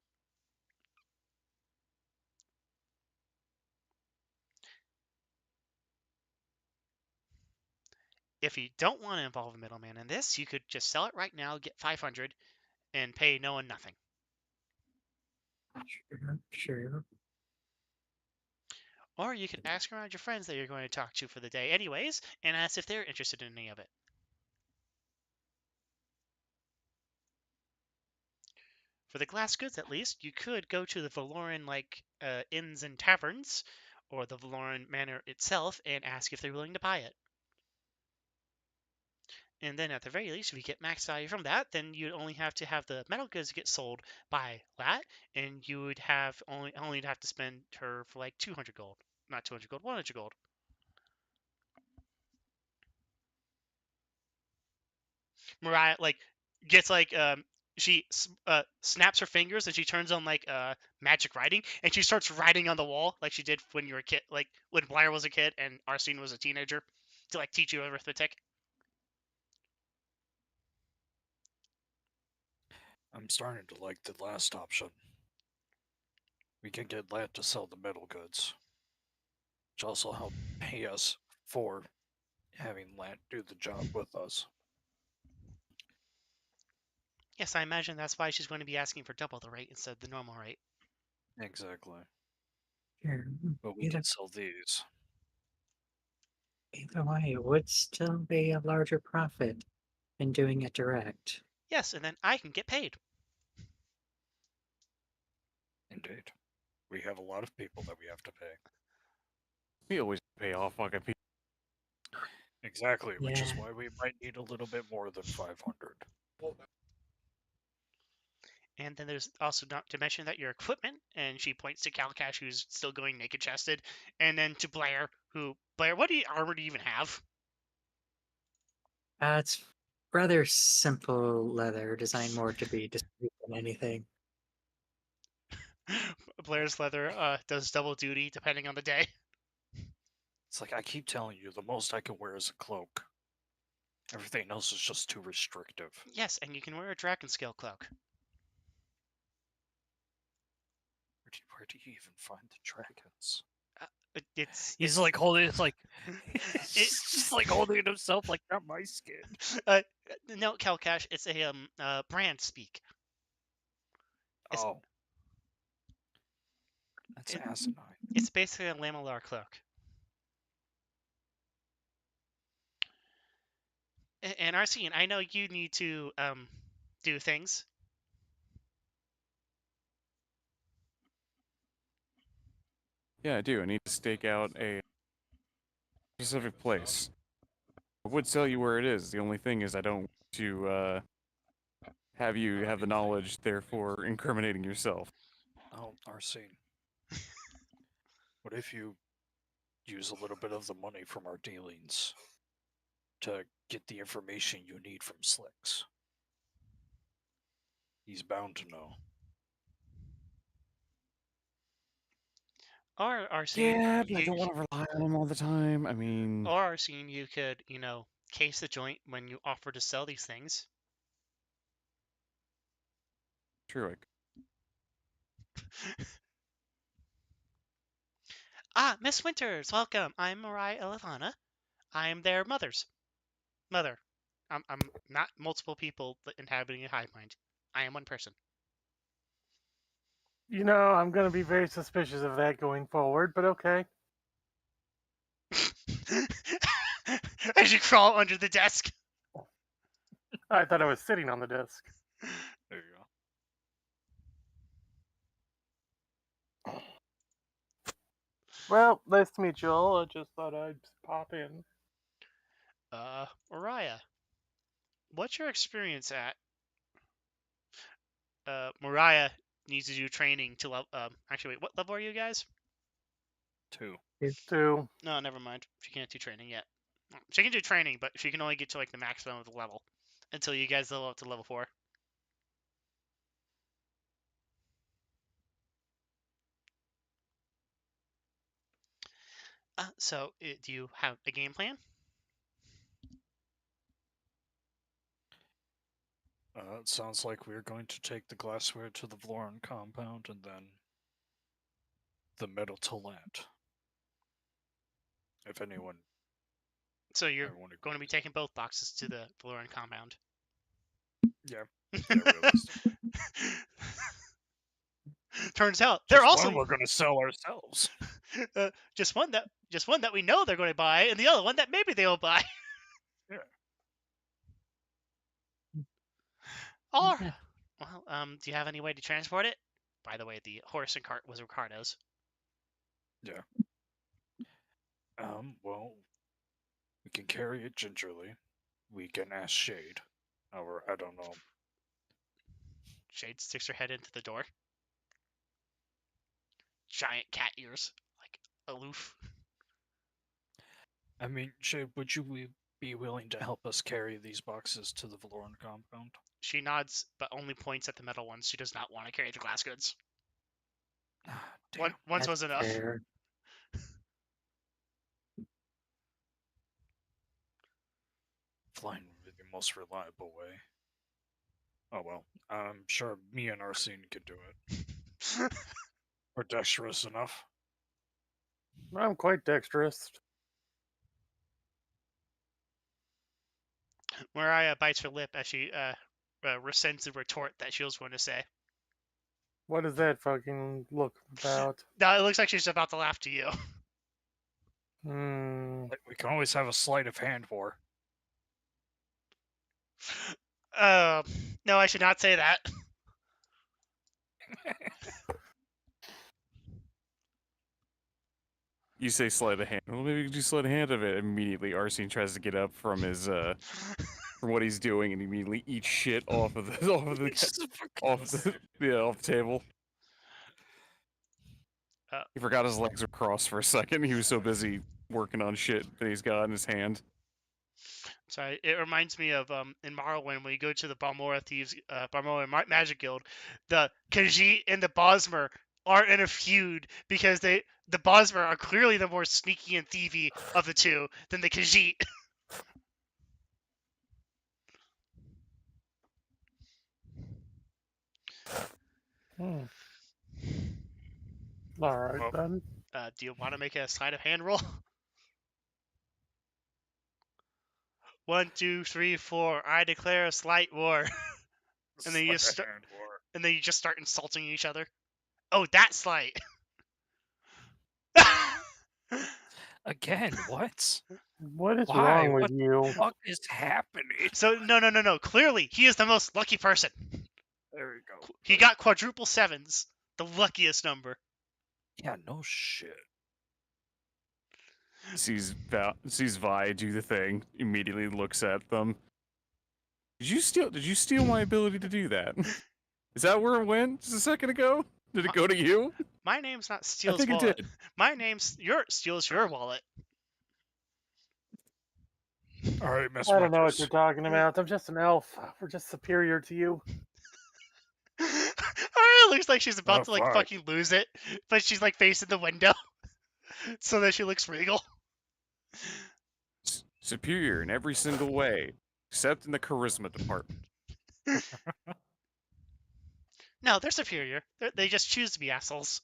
[SPEAKER 1] If you don't want to involve a middleman in this, you could just sell it right now, get 500, and pay no one nothing.
[SPEAKER 2] Sure.
[SPEAKER 1] Or you could ask around your friends that you're going to talk to for the day anyways, and ask if they're interested in any of it. For the glass goods, at least, you could go to the Valoran inns and taverns, or the Valoran manor itself, and ask if they're willing to buy it. And then at the very least, if you get max value from that, then you'd only have to have the metal goods get sold by Lat, and you would have only have to spend her for like 200 gold. Not 200 gold, 100 gold. Mariah gets she snaps her fingers and she turns on magic writing, and she starts writing on the wall like she did when you were a kid, like when Blaire was a kid and Arsene was a teenager, to like teach you arithmetic.
[SPEAKER 3] I'm starting to like the last option. We can get Lat to sell the metal goods, which also help pay us for having Lat do the job with us.
[SPEAKER 1] Yes, I imagine that's why she's going to be asking for double the rate instead of the normal rate.
[SPEAKER 3] Exactly.
[SPEAKER 2] Sure.
[SPEAKER 3] But we can sell these.
[SPEAKER 2] Either way, it would still be a larger profit than doing it direct.
[SPEAKER 1] Yes, and then I can get paid.
[SPEAKER 3] Indeed. We have a lot of people that we have to pay.
[SPEAKER 5] We always pay off fucking people.
[SPEAKER 3] Exactly, which is
[SPEAKER 2] Yeah.
[SPEAKER 3] why we might need a little bit more than 500.
[SPEAKER 1] And then there's also not to mention that your equipment, and she points to Kalcash, who's still going naked chested, and then to Blaire, Blaire, what armor do you even have?
[SPEAKER 2] It's rather simple leather, designed more to be discreet than anything.
[SPEAKER 1] Blaire's leather does double duty depending on the day.
[SPEAKER 3] It's like I keep telling you, the most I can wear is a cloak. Everything else is just too restrictive.
[SPEAKER 1] Yes, and you can wear a dragon scale cloak.
[SPEAKER 3] Where do you even find the dragons?
[SPEAKER 1] He's
[SPEAKER 3] like holding it like it's just like holding it himself like not my skin.
[SPEAKER 1] No, Kalcash, it's a brand speak.
[SPEAKER 3] Oh. That's asinine.
[SPEAKER 1] It's basically a lamellar cloak. And Arsene, I know you need to do things.
[SPEAKER 5] Yeah, I do. I need to stake out a specific place I would tell you where it is. The only thing is I don't want to have you have the knowledge, therefore incriminating yourself.
[SPEAKER 3] Oh, Arsene. What if you use a little bit of the money from our dealings to get the information you need from Slicks? He's bound to know.
[SPEAKER 1] Or Arsene,
[SPEAKER 5] Yeah, but I don't want to rely on him all the time. I mean,
[SPEAKER 1] or Arsene, you could, case the joint when you offer to sell these things.
[SPEAKER 5] true.
[SPEAKER 1] Miss Winters, welcome. I'm Mariah Elevana. I am their mother. I'm not multiple people inhabiting a hive mind. I am one person.
[SPEAKER 4] You know, I'm going to be very suspicious of that going forward, but okay.
[SPEAKER 1] As you crawl under the desk.
[SPEAKER 4] I thought I was sitting on the desk.
[SPEAKER 3] There you go.
[SPEAKER 4] Well, nice to meet you all. I just thought I'd pop in.
[SPEAKER 1] Mariah, what's your experience at? Mariah needs to do training to level. Actually, wait, what level are you guys?
[SPEAKER 3] 2.
[SPEAKER 4] Two.
[SPEAKER 1] No, never mind. She can't do training yet. She can do training, but she can only get to like the maximum of the level until you guys level up to level 4. So, do you have a game plan?
[SPEAKER 3] It sounds like we're going to take the glassware to the Vloran compound and then the metal to land. If anyone...
[SPEAKER 1] So you're
[SPEAKER 3] everyone
[SPEAKER 1] going to be taking both boxes to the Valoran compound.
[SPEAKER 3] Yeah. Realistically.
[SPEAKER 1] Turns out they're
[SPEAKER 3] Just
[SPEAKER 1] also
[SPEAKER 3] one we're going to sell ourselves.
[SPEAKER 1] just one that we know they're going to buy, and the other one that maybe they'll buy.
[SPEAKER 3] Yeah.
[SPEAKER 1] Or, well, do you have any way to transport it? By the way, the horse and cart was Ricardo's.
[SPEAKER 3] Yeah. Well, we can carry it gingerly. We can ask Shade. Or, I don't know.
[SPEAKER 1] Shade sticks her head into the door. Giant cat ears, like aloof.
[SPEAKER 3] I mean, Shade, would you be willing to help us carry these boxes to the Valoran compound?
[SPEAKER 1] She nods, but only points at the metal ones. She does not want to carry the glass goods.
[SPEAKER 3] Damn.
[SPEAKER 1] Once was enough.
[SPEAKER 2] Fair.
[SPEAKER 3] Flying would be the most reliable way. Oh well, I'm sure me and Arsene could do it. We're dexterous enough.
[SPEAKER 4] I'm quite dexterous.
[SPEAKER 1] Mariah bites her lip as she resents the retort that she was going to say.
[SPEAKER 4] What does that fucking look about?
[SPEAKER 1] Now it looks like she's about to laugh to you.
[SPEAKER 3] We can always have a sleight of hand war.
[SPEAKER 1] No, I should not say that.
[SPEAKER 5] You say sleight of hand. Well, maybe you could do sleight of hand of it. Immediately, Arsene tries to get up from his from what he's doing, and immediately eats shit off of the off the table. He forgot his legs were crossed for a second. He was so busy working on shit that he's got in his hand.
[SPEAKER 1] Sorry, it reminds me of in Morrowind when you go to the Balmora Thieves, Balmora Magic Guild, the Khajiit and the Bosmer are in a feud because the Bosmer are clearly the more sneaky and thievy of the two than the Khajiit.
[SPEAKER 4] Alright
[SPEAKER 3] Well,
[SPEAKER 4] then.
[SPEAKER 1] Do you want to make a sleight of hand roll? 1, 2, 3, 4. I declare a slight war. And then you just
[SPEAKER 3] Sleight of hand war.
[SPEAKER 1] And then you just start insulting each other. Oh, that slight.
[SPEAKER 3] Again, what?
[SPEAKER 4] What is
[SPEAKER 3] Why?
[SPEAKER 4] wrong with
[SPEAKER 3] What
[SPEAKER 4] you?
[SPEAKER 3] What is happening?
[SPEAKER 1] So no. Clearly, he is the most lucky person.
[SPEAKER 3] There we go.
[SPEAKER 1] He got quadruple sevens, the luckiest number.
[SPEAKER 3] Yeah, no shit.
[SPEAKER 5] sees Vi do the thing, immediately looks at them. Did you steal my ability to do that? Is that where it went just a second ago? Did it go to you?
[SPEAKER 1] My name's not
[SPEAKER 5] I
[SPEAKER 1] Steel's
[SPEAKER 5] think it
[SPEAKER 1] wallet.
[SPEAKER 5] did.
[SPEAKER 1] My name's Steel's your wallet.
[SPEAKER 3] All right, Miss
[SPEAKER 4] I don't know what
[SPEAKER 3] Winters.
[SPEAKER 4] you're talking about. I'm just an elf. We're just superior to you.
[SPEAKER 1] It looks like she's about
[SPEAKER 3] Oh,
[SPEAKER 1] to like
[SPEAKER 3] fuck.
[SPEAKER 1] fucking lose it, but she's like facing the window, so that she looks regal.
[SPEAKER 5] Superior in every single way, except in the charisma department.
[SPEAKER 1] No, they're superior. They just choose to be assholes.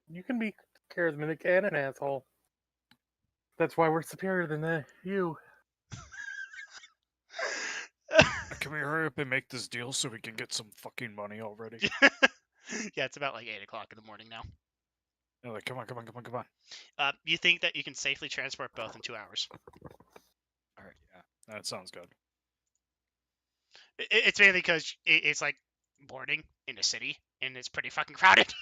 [SPEAKER 4] You can be charismatic and an asshole. That's why we're superior than you.
[SPEAKER 3] Can we hurry up and make this deal so we can get some fucking money already?
[SPEAKER 1] Yeah, it's about like 8 o'clock in the morning now.
[SPEAKER 3] They're like, come on, come on, come on, come on.
[SPEAKER 1] You think that you can safely transport both in 2 hours?
[SPEAKER 3] All right, yeah, that sounds good.
[SPEAKER 1] It's mainly because it's like boarding in a city, and it's pretty fucking crowded.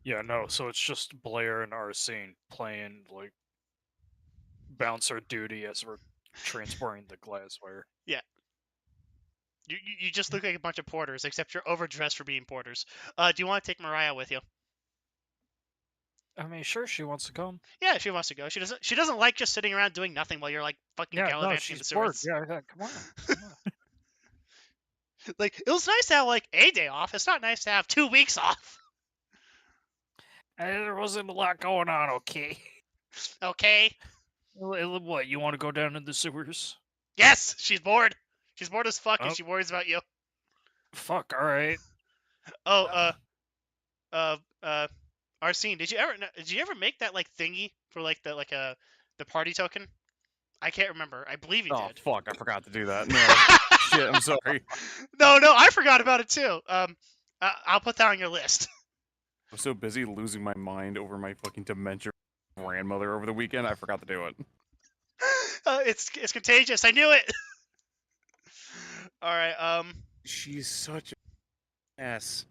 [SPEAKER 3] Yeah, no, so it's just Blaire and Arsene playing like bouncer duty as we're transporting the glassware.
[SPEAKER 1] You just look like a bunch of porters, except you're overdressed for being porters. Do you want to take Mariah with you?
[SPEAKER 3] I mean, sure, she wants to come.
[SPEAKER 1] Yeah, she wants to go. She doesn't like just sitting around doing nothing while you're like fucking
[SPEAKER 3] Yeah, no,
[SPEAKER 1] gallivanting in
[SPEAKER 3] she's
[SPEAKER 1] the
[SPEAKER 3] bored.
[SPEAKER 1] sewers.
[SPEAKER 3] Yeah, come on. Come on.
[SPEAKER 1] Like, it was nice to have like a day off. It's not nice to have 2 weeks off.
[SPEAKER 3] There wasn't a lot going on, okay?
[SPEAKER 1] Okay.
[SPEAKER 3] What, you want to go down in the sewers?
[SPEAKER 1] Yes, she's bored. She's bored as fuck, and
[SPEAKER 3] Oh.
[SPEAKER 1] she worries about you.
[SPEAKER 3] Fuck, alright.
[SPEAKER 1] Oh, Arsene, did you ever make that like thingy for like the party token? I can't remember. I believe you
[SPEAKER 5] Oh
[SPEAKER 1] did.
[SPEAKER 5] fuck! I forgot to do that. No, shit. I'm sorry.
[SPEAKER 1] No, I forgot about it too. I'll put that on your list.
[SPEAKER 5] I'm so busy losing my mind over my fucking dementia grandmother over the weekend. I forgot to do it.
[SPEAKER 1] It's contagious. I knew it. All right.
[SPEAKER 5] She's such an ass.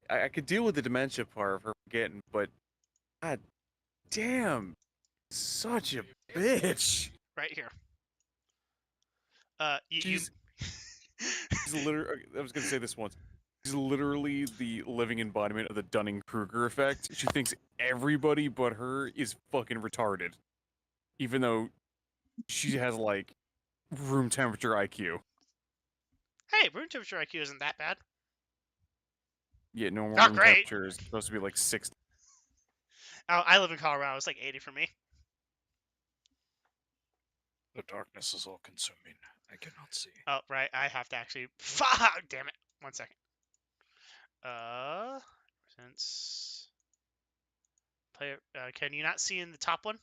[SPEAKER 5] I could deal with the dementia part of her forgetting, but god damn, such a bitch.
[SPEAKER 1] Right here. You.
[SPEAKER 5] She's literally. I was gonna say this once. She's literally the living embodiment of the Dunning-Kruger effect. She thinks everybody but her is fucking retarded, even though she has like room temperature IQ.
[SPEAKER 1] Hey, room temperature IQ isn't that bad.
[SPEAKER 5] Yeah, normal
[SPEAKER 1] Not
[SPEAKER 5] room
[SPEAKER 1] great.
[SPEAKER 5] temperature is supposed to be like 60.
[SPEAKER 1] Oh, I live in Colorado. It's like 80 for me.
[SPEAKER 3] The darkness is all consuming. I cannot see.
[SPEAKER 1] Oh, right. I have to actually. Fuck! Damn it. 1 second. Since player, can you not see in the top one?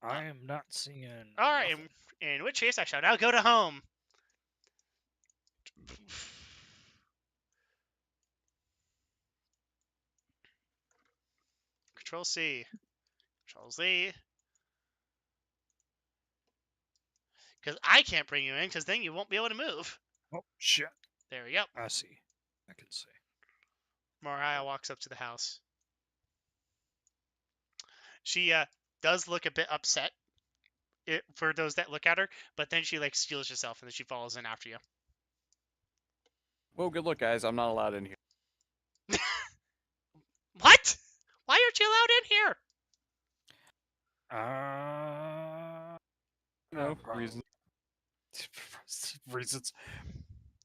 [SPEAKER 3] I am not seeing.
[SPEAKER 1] All right.
[SPEAKER 3] nothing.
[SPEAKER 1] In which case, I shall now go to home. Control C. Control Z. Because I can't bring you in, because then you won't be able to move.
[SPEAKER 3] Oh shit!
[SPEAKER 1] There we go.
[SPEAKER 3] I see. I can see.
[SPEAKER 1] Mariah walks up to the house. She does look a bit upset for those that look at her, but then she like steals herself and then she follows in after you.
[SPEAKER 5] Well, good luck, guys. I'm not allowed in here.
[SPEAKER 1] What? Why aren't you allowed in here?
[SPEAKER 5] No
[SPEAKER 3] Probably.
[SPEAKER 5] reason.
[SPEAKER 3] Reasons.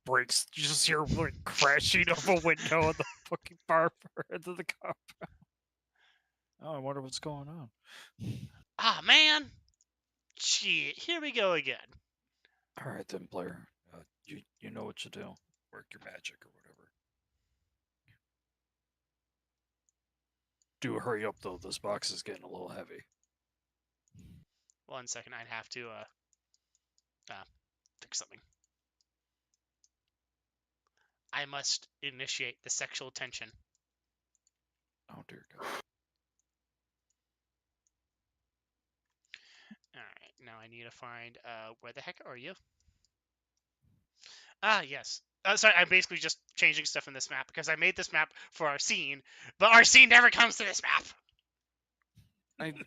[SPEAKER 3] Breaks. You just hear like crashing of a window in the fucking bar end of the compound. Oh, I wonder what's going on.
[SPEAKER 1] Ah, man. Shit. Here we go again.
[SPEAKER 3] All right then, Blaire. You know what to do. Work your magic or whatever. Do hurry up though. This box is getting a little heavy.
[SPEAKER 1] 1 second. I'd have to fix something. I must initiate the sexual tension.
[SPEAKER 3] Oh dear God.
[SPEAKER 1] Alright, now I need to find, where the heck are you? Ah, yes. Sorry, I'm basically just changing stuff in this map because I made this map for Arsene, but Arsene never comes to this map.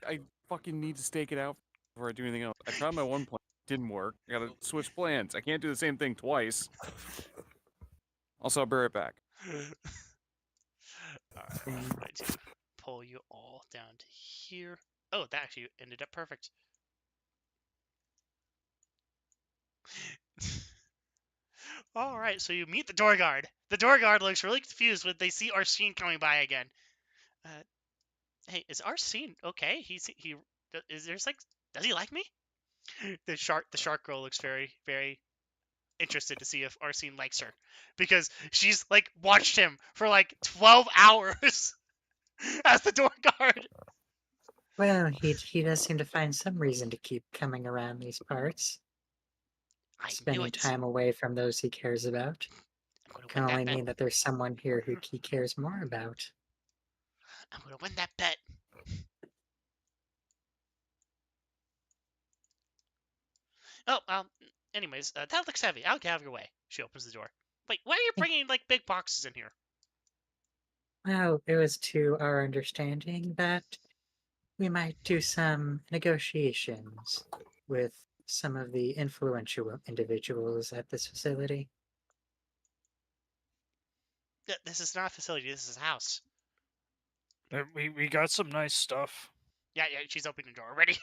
[SPEAKER 5] I fucking need to stake it out before I do anything else. I tried my one plan, didn't work. I gotta switch plans. I can't do the same thing twice. Also, I'll be right back.
[SPEAKER 1] Alright, I'm going to pull you all down to here. Oh, that actually ended up perfect. Alright, so you meet the door guard. The door guard looks really confused when they see Arsene coming by again. Hey, is Arsene okay? Does he like me? The shark girl looks very, very interested to see if Arsene likes her, because she's like watched him for like 12 hours as the door guard.
[SPEAKER 2] Well, he does seem to find some reason to keep coming around these parts.
[SPEAKER 1] I knew
[SPEAKER 2] Spending
[SPEAKER 1] it.
[SPEAKER 2] time away from those he cares about
[SPEAKER 1] I'm gonna
[SPEAKER 2] can
[SPEAKER 1] win
[SPEAKER 2] only
[SPEAKER 1] that bet.
[SPEAKER 2] mean that there's someone here who he cares more about.
[SPEAKER 1] I'm gonna win that bet. Oh, anyways, that looks heavy. I'll get out of your way. She opens the door. Wait, why are you bringing like big boxes in here?
[SPEAKER 2] Well, it was to our understanding that we might do some negotiations with some of the influential individuals at this facility.
[SPEAKER 1] This is not a facility. This is a house.
[SPEAKER 3] We got some nice stuff.
[SPEAKER 1] Yeah, she's opening the door already.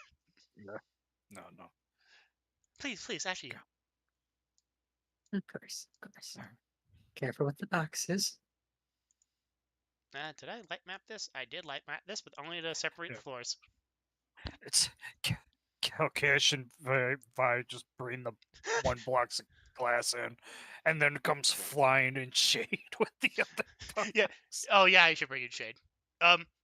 [SPEAKER 3] No.
[SPEAKER 1] Please, actually.
[SPEAKER 2] Of course. Careful with the boxes.
[SPEAKER 1] Did I light map this? I did light map this, but only to separate the floors.
[SPEAKER 3] It's Kalcash and Vi just bring the one blocks of glass in, and then comes flying in shade with the other box.
[SPEAKER 1] Yeah. Oh yeah, I should bring in shade.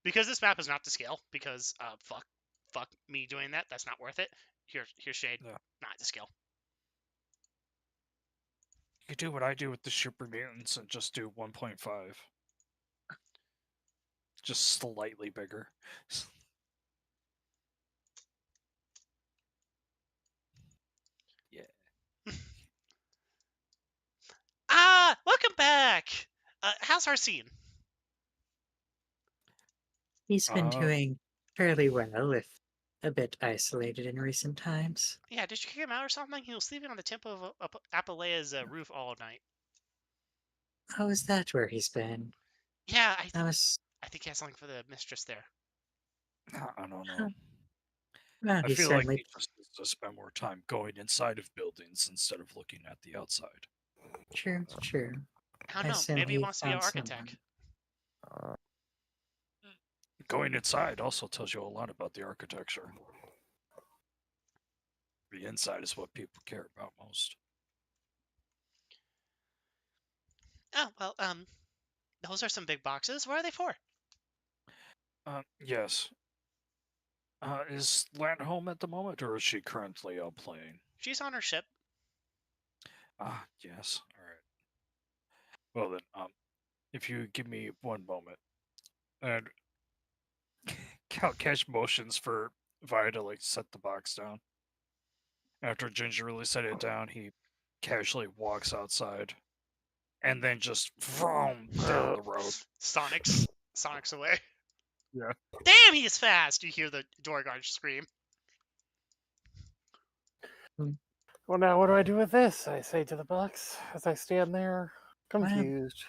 [SPEAKER 1] Because this map is not to scale. Because fuck me doing that. That's not worth it. Here's shade.
[SPEAKER 3] Yeah.
[SPEAKER 1] Not to scale.
[SPEAKER 3] You could do what I do with the super mutants and just do 1.5. Just slightly bigger. Yeah.
[SPEAKER 1] Welcome back. How's Arsene?
[SPEAKER 2] He's been doing fairly well, if a bit isolated in recent times.
[SPEAKER 1] Yeah, did you kick him out or something? He was sleeping on the tip of Apalea's roof all night.
[SPEAKER 2] Oh, is that where he's been?
[SPEAKER 1] Yeah, I think he has something for the mistress there.
[SPEAKER 3] I don't know.
[SPEAKER 2] Well,
[SPEAKER 3] I
[SPEAKER 2] he
[SPEAKER 3] feel like
[SPEAKER 2] certainly...
[SPEAKER 3] he just needs to spend more time going inside of buildings instead of looking at the outside.
[SPEAKER 2] True.
[SPEAKER 1] I don't know. Maybe he wants to be an architect.
[SPEAKER 3] Going inside also tells you a lot about the architecture. The inside is what people care about most.
[SPEAKER 1] Oh, well, those are some big boxes. What are they for?
[SPEAKER 3] Yes. Is Lan home at the moment, or is she currently playing?
[SPEAKER 1] She's on her ship.
[SPEAKER 3] Yes. All right. Well then, if you give me one moment, and Kalcash motions for Vi to like set the box down. After gingerly set it down, he casually walks outside, and then just vroom down the road.
[SPEAKER 1] Sonic's away.
[SPEAKER 3] Yeah.
[SPEAKER 1] Damn, he is fast! You hear the door guard scream.
[SPEAKER 4] Well, now what do I do with this? I say to the box as I stand there, confused.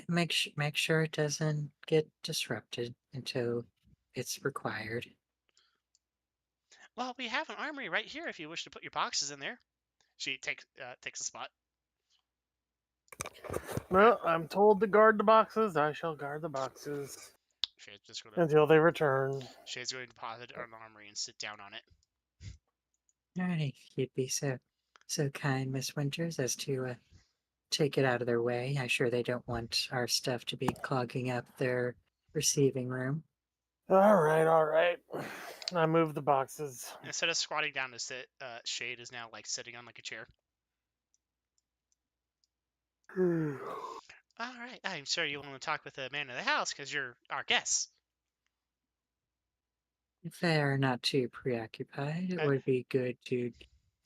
[SPEAKER 2] Make sure it doesn't get disrupted until it's required.
[SPEAKER 1] Well, we have an armory right here if you wish to put your boxes in there. She takes a spot.
[SPEAKER 4] Well, I'm told to guard the boxes. I shall guard the boxes
[SPEAKER 1] Shade's just gonna
[SPEAKER 4] until they return.
[SPEAKER 1] Shade's going to deposit an armory and sit down on it.
[SPEAKER 2] Alright, you'd be so kind, Miss Winters, as to take it out of their way. I'm sure they don't want our stuff to be clogging up their receiving room.
[SPEAKER 4] All right. I move the boxes.
[SPEAKER 1] Instead of squatting down to sit, Shade is now like sitting on like a chair. All right, I'm sure you want to talk with the man of the house because you're our guest.
[SPEAKER 2] If they are not too preoccupied, it would be good to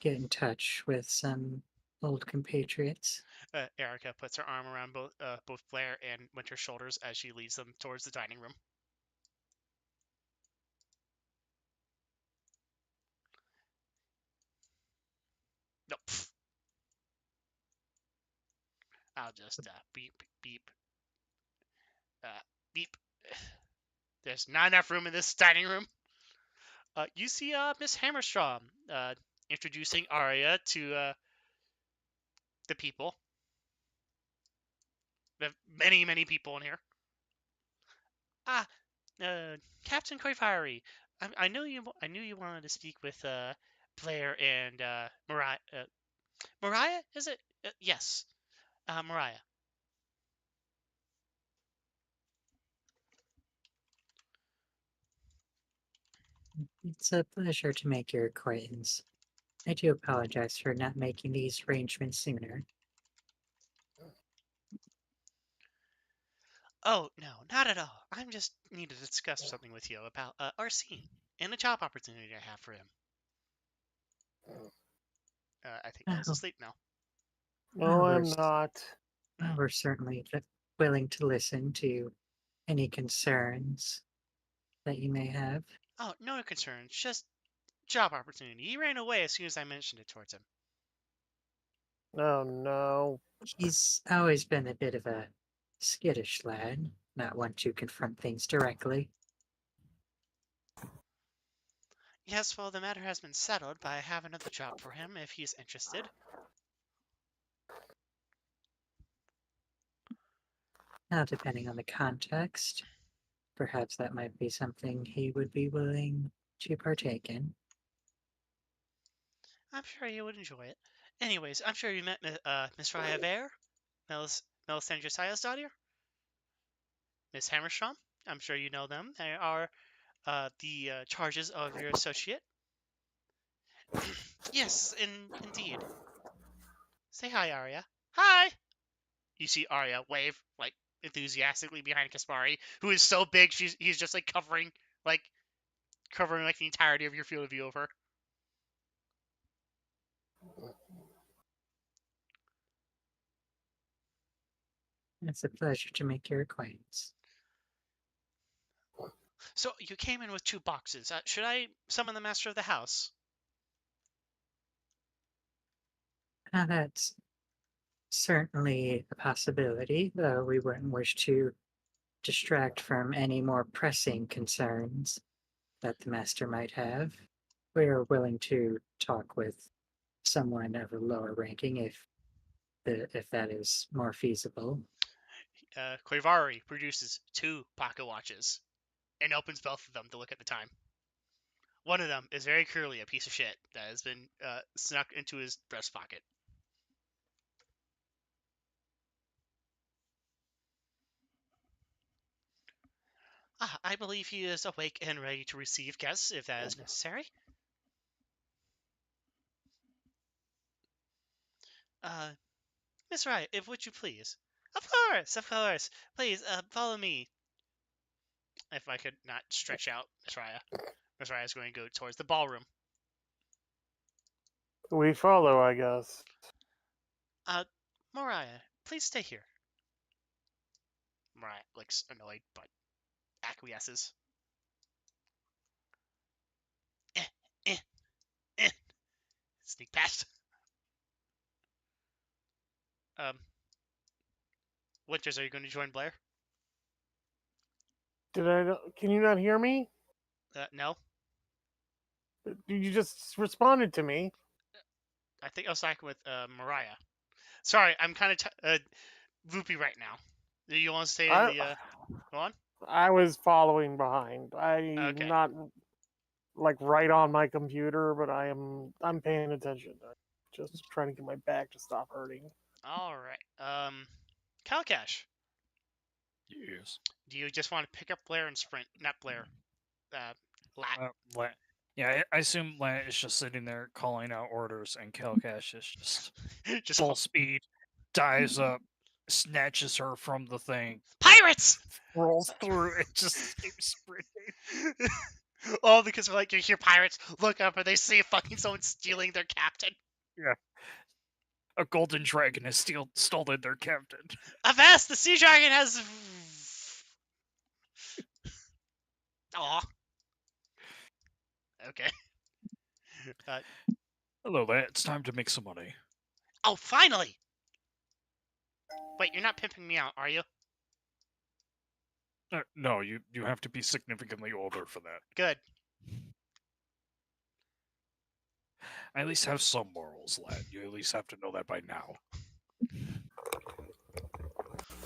[SPEAKER 2] get in touch with some old compatriots.
[SPEAKER 1] Erica puts her arm around both Blaire and Winter's shoulders as she leads them towards the dining room. No, pff. I'll just beep, beep, beep. There's not enough room in this dining room. You see Miss Hammerstrom introducing Arya to the people. We have many, many people in here. Captain Koifari, I knew you wanted to speak with Blaire and Mariah. Mariah, is it? Yes, Mariah.
[SPEAKER 2] It's a pleasure to make your acquaintance. I do apologize for not making these arrangements sooner.
[SPEAKER 1] Oh, no, not at all. I'm just need to discuss something with you about Arsene and the job opportunity I have for him. I think Mel's
[SPEAKER 2] Oh.
[SPEAKER 1] asleep now.
[SPEAKER 4] No,
[SPEAKER 2] Oh,
[SPEAKER 4] I'm
[SPEAKER 2] there's-
[SPEAKER 4] not.
[SPEAKER 2] Well, we're certainly willing to listen to any concerns that you may have.
[SPEAKER 1] Oh, no concerns, just job opportunity. He ran away as soon as I mentioned it towards him.
[SPEAKER 4] Oh no.
[SPEAKER 2] He's always been a bit of a skittish lad, not one to confront things directly.
[SPEAKER 1] Yes, well, the matter has been settled, but I have another job for him if he's interested.
[SPEAKER 2] Now, depending on the context, perhaps that might be something he would be willing to partake in.
[SPEAKER 1] I'm sure you would enjoy it. Anyways, I'm sure you met Miss Raya Vare, Melisandre Josiah's daughter. Miss Hammerstrom, I'm sure you know them. They are the charges of your associate. Yes, indeed. Say hi, Arya. Hi! You see Arya wave, like, enthusiastically behind Kaspari, who is so big he's just, like, covering the entirety of your field of view of her.
[SPEAKER 2] It's a pleasure to make your acquaintance.
[SPEAKER 1] So, you came in with 2 boxes. Should I summon the master of the house?
[SPEAKER 2] Now, that's certainly a possibility, though we wouldn't wish to distract from any more pressing concerns that the master might have. We are willing to talk with someone of a lower ranking if that is more feasible.
[SPEAKER 1] Koivari produces 2 pocket watches and opens both of them to look at the time. One of them is very clearly a piece of shit that has been snuck into his breast pocket. I believe he is awake and ready to receive guests if that is necessary. Miss Wright, if would you please? Of course. Please, follow me. If I could not stretch out Miss Raya. Miss Raya is going to go towards the ballroom.
[SPEAKER 4] We follow, I guess.
[SPEAKER 1] Mariah, please stay here. Mariah looks annoyed, but acquiesces. Sneak past. Winters, are you going to join Blaire?
[SPEAKER 4] Can you not hear me?
[SPEAKER 1] No.
[SPEAKER 4] You just responded to me.
[SPEAKER 1] I think I was talking with Mariah. Sorry, I'm kind of loopy right now. Do you want to stay in the... Go on?
[SPEAKER 4] I was following behind. I'm
[SPEAKER 1] Okay.
[SPEAKER 4] not like right on my computer, but I'm paying attention. I'm just trying to get my back to stop hurting.
[SPEAKER 1] All right. Kalcash,
[SPEAKER 3] Yes.
[SPEAKER 1] do you just want to pick up Blaire and sprint? Not Blaire. Lat.
[SPEAKER 3] Yeah, I assume Lat is just sitting there calling out orders, and Kalcash is just
[SPEAKER 1] Just
[SPEAKER 3] full speed, dives up, snatches her from the thing,
[SPEAKER 1] Pirates!
[SPEAKER 3] rolls through, and just keeps sprinting.
[SPEAKER 1] All because like you hear pirates look up and they see fucking someone stealing their captain.
[SPEAKER 3] Yeah. A golden dragon has stolen their captain.
[SPEAKER 1] Avast, the sea dragon has. Aw. Okay.
[SPEAKER 3] Hello, lad. It's time to make some money.
[SPEAKER 1] Oh, finally! Wait, you're not pimping me out, are you?
[SPEAKER 3] No, you have to be significantly older for that.
[SPEAKER 1] Good.
[SPEAKER 3] I at least have some morals, lad. You at least have to know that by now.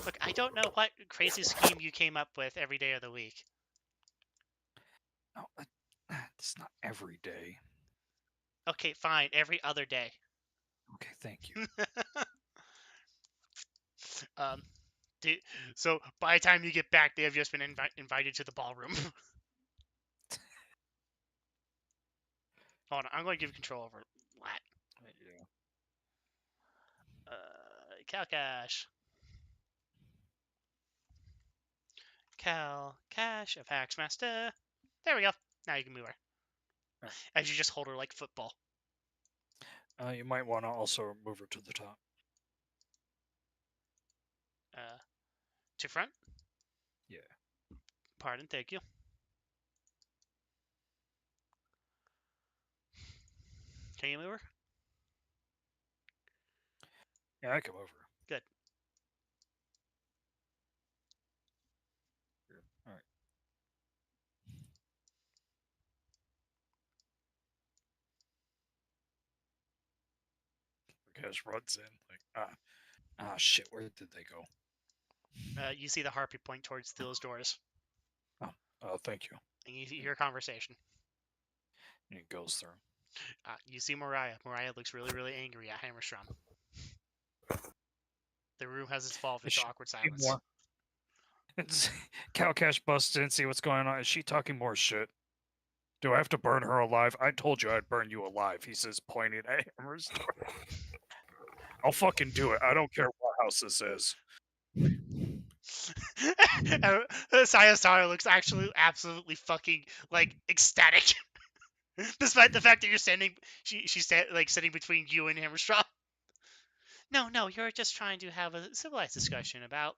[SPEAKER 1] Look, I don't know what crazy scheme you came up with every day of the week.
[SPEAKER 3] No, it's not every day.
[SPEAKER 1] Okay, fine. Every other day.
[SPEAKER 3] Okay, thank you.
[SPEAKER 1] So by the time you get back, they have just been invited to the ballroom. Hold on, I'm going to give control over Lat.
[SPEAKER 3] Yeah.
[SPEAKER 1] Kalcash. Kalcash of Haxmastare. There we go. Now you can move her.
[SPEAKER 3] Right.
[SPEAKER 1] As you just hold her like football.
[SPEAKER 3] You might want to also move her to the top.
[SPEAKER 1] To front?
[SPEAKER 3] Yeah.
[SPEAKER 1] Pardon, thank you. Can you move her?
[SPEAKER 3] Yeah, I can move her.
[SPEAKER 1] Good.
[SPEAKER 3] All right. Cash runs in like, shit, where did they go?
[SPEAKER 1] You see the harpy point towards those doors.
[SPEAKER 3] Oh, thank you.
[SPEAKER 1] And you hear a conversation.
[SPEAKER 3] And it goes through.
[SPEAKER 1] You see Mariah. Mariah looks really, really angry at Hammerstrom. The room has evolved into awkward silence.
[SPEAKER 3] Kalcash busts in, see what's going on. Is she talking more shit? Do I have to burn her alive? I told you I'd burn you alive, he says, pointing at Hammerstrom. I'll fucking do it. I don't care what house this is.
[SPEAKER 1] Sayasara looks actually absolutely fucking like ecstatic, despite the fact that you're standing. She's sitting between you and Hammerstrom. No, you're just trying to have a civilized discussion about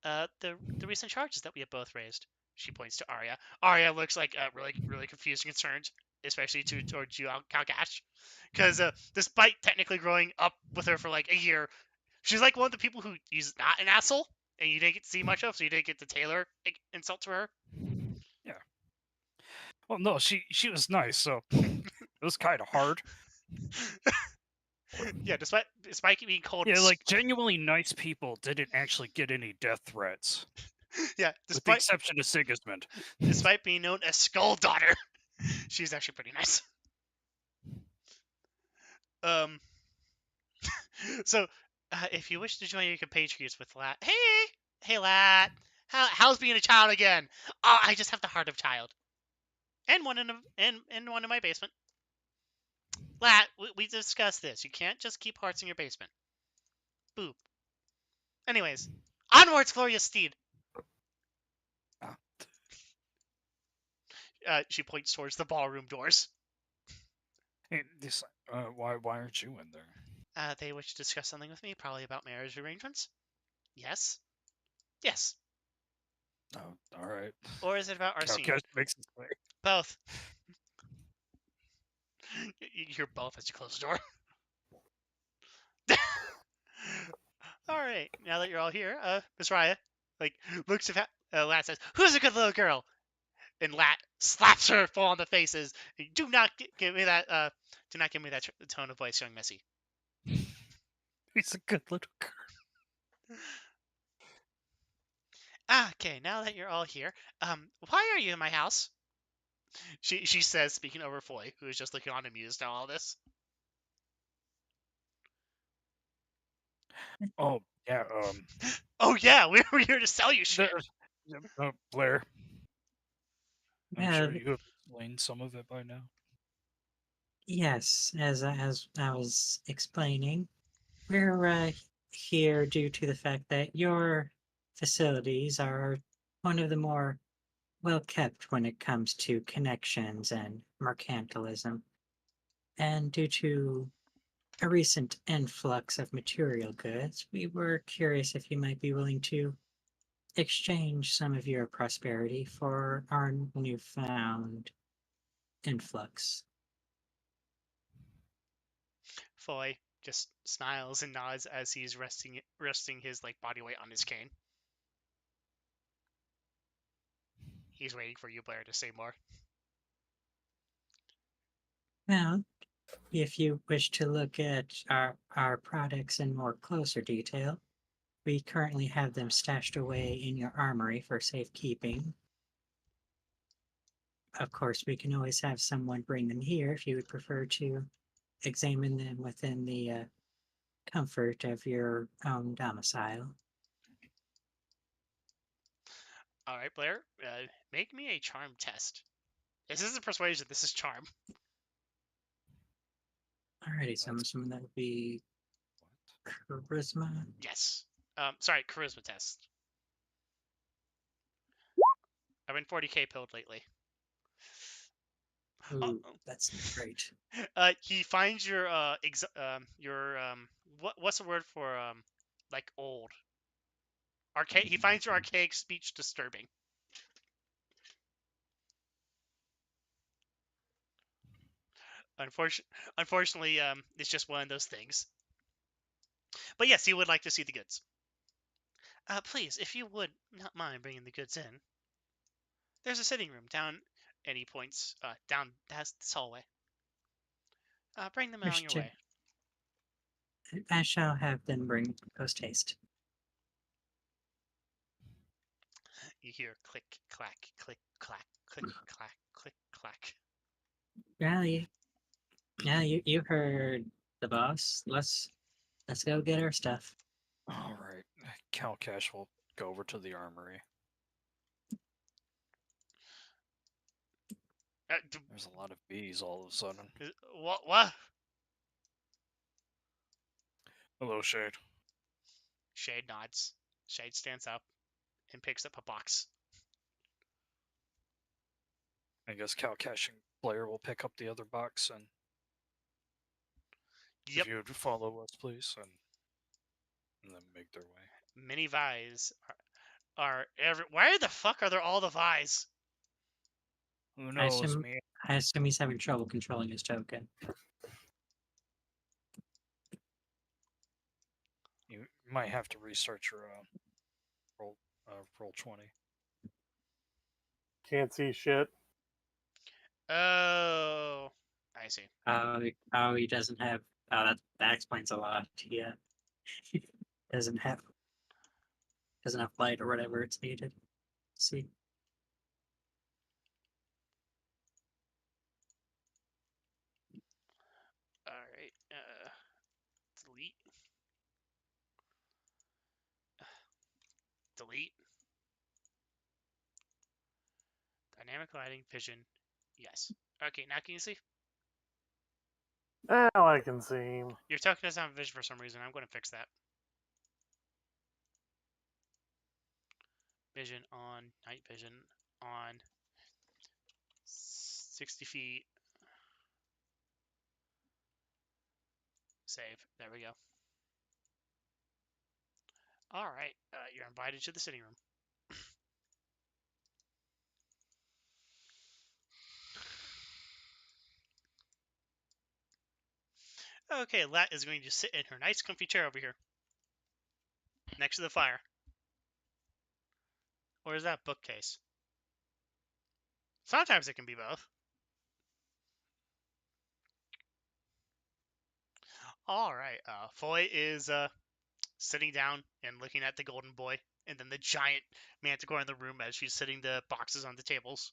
[SPEAKER 1] the recent charges that we have both raised. She points to Arya. Arya looks like really, really confused and concerned, especially towards you, Kalcash, because despite technically growing up with her for like a year, she's like one of the people who is not an asshole, and you didn't get to see much of, so you didn't get to tailor insult to her.
[SPEAKER 3] Yeah. Well, no, she was nice, so it was kind of hard.
[SPEAKER 1] Yeah, despite being cold.
[SPEAKER 3] Yeah, like genuinely nice people didn't actually get any death threats.
[SPEAKER 1] Yeah,
[SPEAKER 3] with the exception of Sigismund.
[SPEAKER 1] Despite being known as Skull Daughter, she's actually pretty nice. So, if you wish to join your compatriots with Lat, hey Lat, how's being a child again? Oh, I just have the heart of a child, and one in one in my basement. Lat, we discussed this. You can't just keep hearts in your basement. Boop. Anyways, onwards, glorious steed. She points towards the ballroom doors.
[SPEAKER 3] Hey, why aren't you in there?
[SPEAKER 1] They wish to discuss something with me, probably about marriage arrangements. Yes. Yes.
[SPEAKER 3] Oh, all right.
[SPEAKER 1] Or is it about Arsene?
[SPEAKER 3] Kalcash makes his way.
[SPEAKER 1] Both. You hear both as you close the door. All right. Now that you're all here, Miss Raya, looks at Lat, says, "Who's a good little girl?" And Lat slaps her full on the faces. Do not give me that. Do not give me that tone of voice, young Missy.
[SPEAKER 3] He's a good little girl.
[SPEAKER 1] Okay, now that you're all here, why are you in my house? She says, speaking over Foy, who is just looking on amused at all this.
[SPEAKER 3] Oh yeah.
[SPEAKER 1] Oh yeah, we were here to sell you shit.
[SPEAKER 3] Blaire. I'm
[SPEAKER 2] Yeah,
[SPEAKER 3] sure you have explained some of it by now.
[SPEAKER 2] yes, as I was explaining, we're here due to the fact that your facilities are one of the more well kept when it comes to connections and mercantilism. And due to a recent influx of material goods, we were curious if you might be willing to exchange some of your prosperity for our newfound influx.
[SPEAKER 1] Foy just smiles and nods as he's resting his like body weight on his cane. He's waiting for you, Blaire, to say more.
[SPEAKER 2] Well, if you wish to look at our products in more closer detail, we currently have them stashed away in your armory for safekeeping. Of course, we can always have someone bring them here if you would prefer to examine them within the comfort of your own domicile.
[SPEAKER 1] All right, Blaire, make me a charm test. This isn't persuasion. This is charm.
[SPEAKER 2] Alrighty, so I'm assuming that would be charisma.
[SPEAKER 1] Yes. Sorry, charisma test. I've been 40k pilled lately.
[SPEAKER 2] Ooh, that's great.
[SPEAKER 1] He finds your what's the word for like old archaic. He finds your archaic speech disturbing. Unfortunately, it's just one of those things. But yes, he would like to see the goods. Please, if you would not mind bringing the goods in. There's a sitting room down, and he points down this hallway. Bring them on your way.
[SPEAKER 2] I shall have them bring post haste.
[SPEAKER 1] You hear click, clack, click, clack, click, clack, click, clack.
[SPEAKER 2] Yeah, you heard the boss. Let's go get our stuff.
[SPEAKER 3] All right. Kalcash will go over to the armory. There's a lot of bees all of a sudden.
[SPEAKER 1] What?
[SPEAKER 3] Hello, Shade.
[SPEAKER 1] Shade nods. Shade stands up and picks up a box.
[SPEAKER 3] I guess Kalcash and Blaire will pick up the other box, and
[SPEAKER 1] Yep.
[SPEAKER 3] if you would follow us, please, and then make their way.
[SPEAKER 1] Many vies are every. Why the fuck are there all the vies?
[SPEAKER 3] Who knows, me?
[SPEAKER 2] I assume he's having trouble controlling his token.
[SPEAKER 3] You might have to restart your roll 20.
[SPEAKER 4] Can't see shit.
[SPEAKER 1] Oh, I see.
[SPEAKER 2] Oh, he doesn't have. Oh, that explains a lot. Yeah, doesn't have light or whatever it's needed. Let's see.
[SPEAKER 1] All right. Delete. Delete. Dynamic lighting, vision. Yes. Okay, now can you see?
[SPEAKER 4] Now I can see him.
[SPEAKER 1] Your token doesn't have vision for some reason. I'm going to fix that. Vision on. Night vision on. 60 feet. Save. There we go. All right. You're invited to the sitting room. Okay, Lat is going to sit in her nice comfy chair over here. Next to the fire. Or is that bookcase? Sometimes it can be both. Alright, Foy is sitting down and looking at the golden boy, and then the giant manticore in the room as she's sitting the boxes on the tables.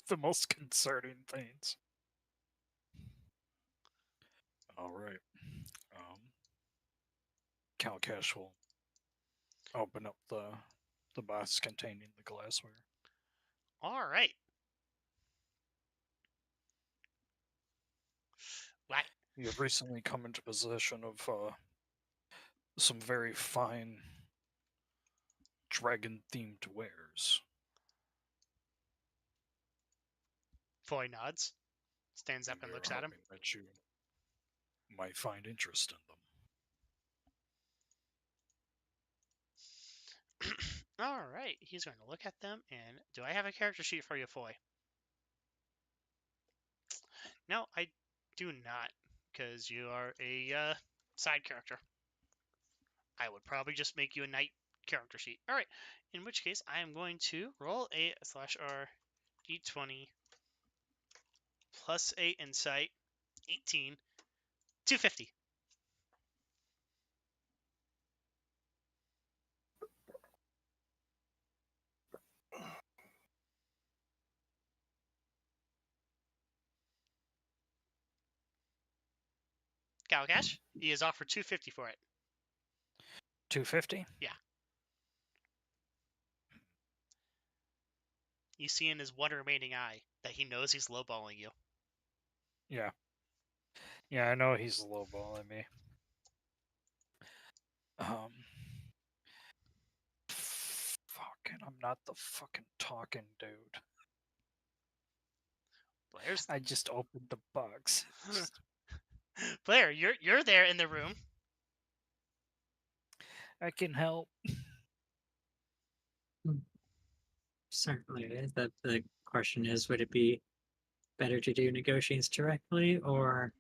[SPEAKER 3] The most concerning things. All right. Kalcash will open up the box containing the glassware.
[SPEAKER 1] Alright.
[SPEAKER 3] You have recently come into possession of some very fine dragon-themed wares.
[SPEAKER 1] Foy nods. Stands up and
[SPEAKER 3] They're
[SPEAKER 1] looks at him.
[SPEAKER 3] hoping that you might find interest in them.
[SPEAKER 1] All right, he's going to look at them. And do I have a character sheet for you, Foy? No, I do not, because you are a side character. I would probably just make you a knight character sheet. All right, in which case I am going to roll a /r d20 plus 8 insight, 18, 250. Kalcash, he is offered 250 for it.
[SPEAKER 3] 250?
[SPEAKER 1] You see in his one remaining eye that he knows he's lowballing you.
[SPEAKER 3] Yeah. Yeah, I know he's lowballing me. Fucking, I'm not the fucking talking dude.
[SPEAKER 1] Blaire's
[SPEAKER 3] I just opened the box.
[SPEAKER 1] Blaire, you're there in the room.
[SPEAKER 3] I can help.
[SPEAKER 2] Certainly. The question is, would it be better to do negotiations directly or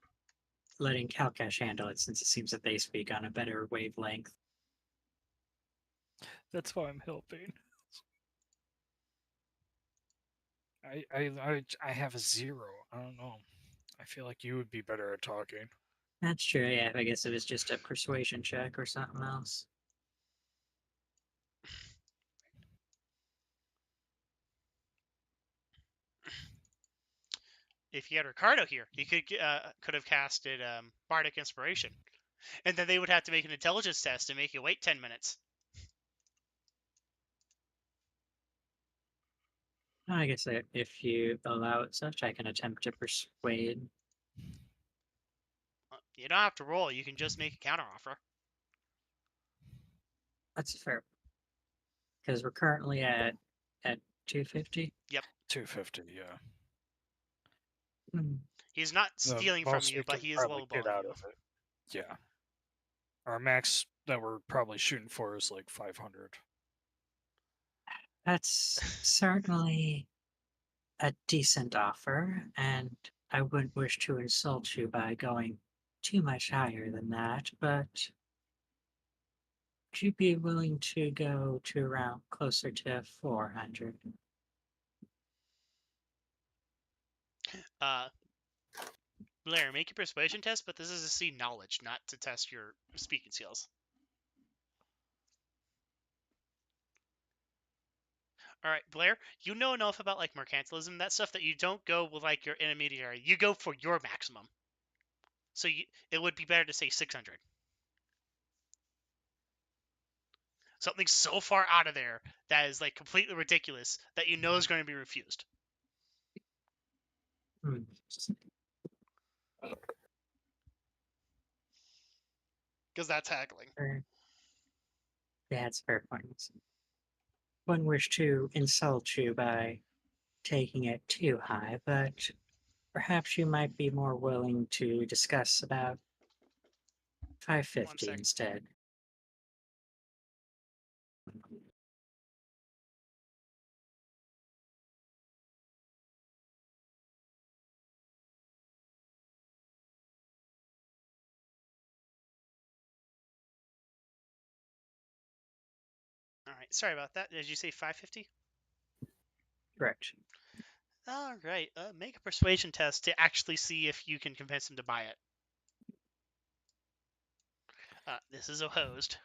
[SPEAKER 2] letting Kalcash handle it, since it seems that they speak on a better wavelength?
[SPEAKER 3] That's why I'm helping. I have a 0. I don't know. I feel like you would be better at talking.
[SPEAKER 2] That's true, yeah. I guess it was just a persuasion check or something else.
[SPEAKER 1] If you had Ricardo here, he could have casted Bardic Inspiration, and then they would have to make an intelligence test and make you wait 10 minutes.
[SPEAKER 2] I guess if you allow it such, I can attempt to persuade.
[SPEAKER 1] You don't have to roll. You can just make a counteroffer.
[SPEAKER 2] That's fair. Because we're currently at 250.
[SPEAKER 3] 250, yeah.
[SPEAKER 1] He's not
[SPEAKER 3] The
[SPEAKER 1] stealing from
[SPEAKER 3] most
[SPEAKER 1] you,
[SPEAKER 3] we
[SPEAKER 1] but
[SPEAKER 3] could
[SPEAKER 1] he is
[SPEAKER 3] probably get
[SPEAKER 1] lowballing
[SPEAKER 3] out
[SPEAKER 1] you.
[SPEAKER 3] of it. Yeah. Our max that we're probably shooting for is like 500.
[SPEAKER 2] That's certainly a decent offer, and I wouldn't wish to insult you by going too much higher than that, but would you be willing to go to around closer to 400?
[SPEAKER 1] Blaire, make a persuasion test, but this is to see knowledge, not to test your speaking skills. All right, Blaire, you know enough about like mercantilism, that stuff, that you don't go with like your intermediary. You go for your maximum. So it would be better to say 600. Something so far out of there that is like completely ridiculous that you know is going to be refused. Because that's haggling.
[SPEAKER 2] That's fair point. Wouldn't wish to insult you by taking it too high, but perhaps you might be more willing to discuss about 550 instead.
[SPEAKER 1] All right, sorry about that. Did you say 550?
[SPEAKER 2] Correct.
[SPEAKER 1] All right, make a persuasion test to actually see if you can convince him to buy it. This is opposed.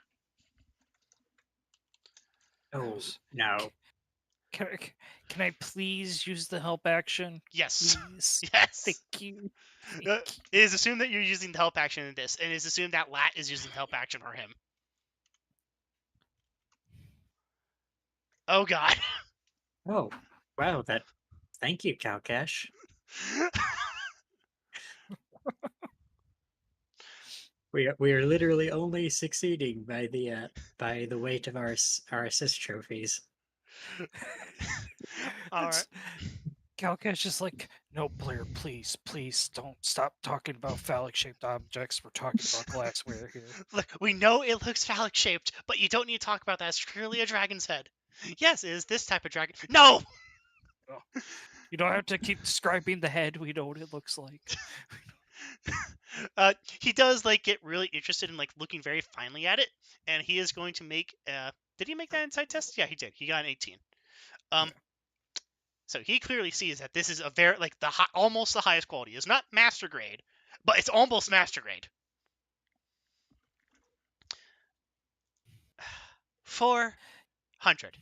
[SPEAKER 2] Oh, no.
[SPEAKER 3] Can I please use the help action?
[SPEAKER 1] Yes.
[SPEAKER 3] Please?
[SPEAKER 1] Yes.
[SPEAKER 3] Thank you.
[SPEAKER 1] It is assumed that you're using the help action in this, and it is assumed that Lat is using the help action for him. Oh, God.
[SPEAKER 2] Oh, wow, thank you, Kalcash. We are literally only succeeding by the weight of our assist trophies.
[SPEAKER 1] All right.
[SPEAKER 3] Kalcash is like, No, Blair, please don't stop talking about phallic-shaped objects. We're talking about glassware here.
[SPEAKER 1] Look, we know it looks phallic shaped, but you don't need to talk about that. It's clearly a dragon's head. Yes, it is this type of dragon. No!
[SPEAKER 3] You don't have to keep describing the head. We know what it looks like.
[SPEAKER 1] He does like get really interested in like looking very finely at it, and he is going to make. Did he make that insight test? Yeah, he did. He got an 18. So he clearly sees that this is a very like almost the highest quality. It's not master grade, but it's almost master grade. 400.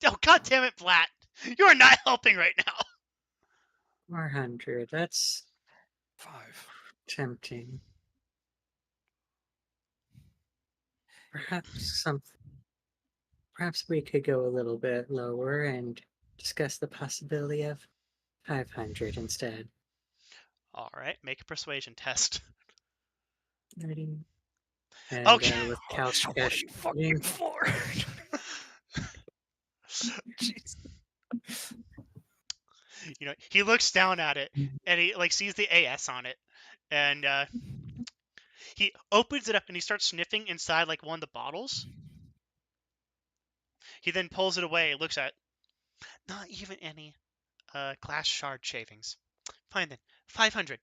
[SPEAKER 1] Oh, god damn it, Blatt. You are not helping right now.
[SPEAKER 2] 400. That's
[SPEAKER 3] 5.
[SPEAKER 2] tempting. Perhaps we could go a little bit lower and discuss the possibility of 500 instead.
[SPEAKER 1] All right, make a persuasion test.
[SPEAKER 2] 30. And
[SPEAKER 1] Okay.
[SPEAKER 2] with
[SPEAKER 3] What are
[SPEAKER 2] Kalcash
[SPEAKER 3] you fucking for? Jeez.
[SPEAKER 1] You know, he looks down at it and he like sees the AS on it, and he opens it up and he starts sniffing inside like one of the bottles. He then pulls it away and looks at it. Not even any glass shard shavings. Fine then, 500.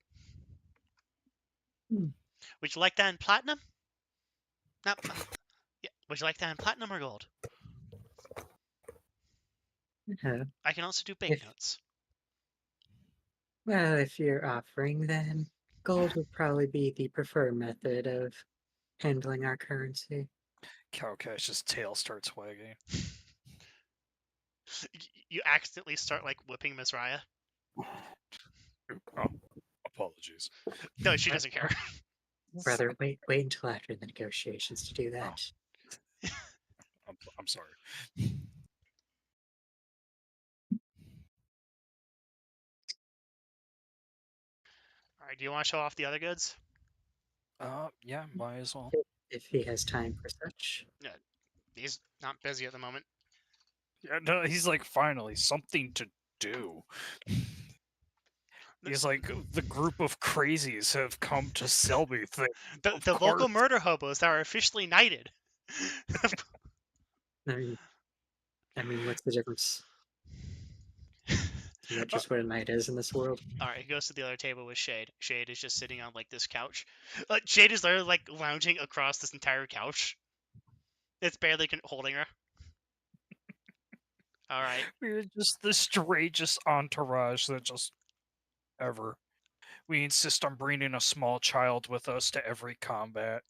[SPEAKER 1] Would you like that in platinum? Not. Yeah. Would you like that in platinum or gold? I can also do banknotes.
[SPEAKER 2] Well, if you're offering, then gold would probably be the preferred method of handling our currency.
[SPEAKER 3] Kalcash's tail starts wagging.
[SPEAKER 1] You accidentally start like whipping Mizraya.
[SPEAKER 3] Oh, apologies.
[SPEAKER 1] No, she doesn't care.
[SPEAKER 2] Brother, wait until after the negotiations to do that.
[SPEAKER 3] I'm sorry.
[SPEAKER 1] All right, do you want to show off the other goods?
[SPEAKER 3] Yeah, might as well.
[SPEAKER 2] If he has time for such.
[SPEAKER 1] He's not busy at the moment.
[SPEAKER 3] Yeah, no, he's like, finally, something to do. He's like, the group of crazies have come to sell me things.
[SPEAKER 1] The local murder hobos that are officially knighted.
[SPEAKER 2] I mean, what's the difference? Is that just what a knight is in this world?
[SPEAKER 1] All right, he goes to the other table with Shade. Shade is just sitting on like this couch. Shade is literally like lounging across this entire couch. It's barely holding her. All right.
[SPEAKER 3] We're just the strangest entourage that just ever. We insist on bringing a small child with us to every combat.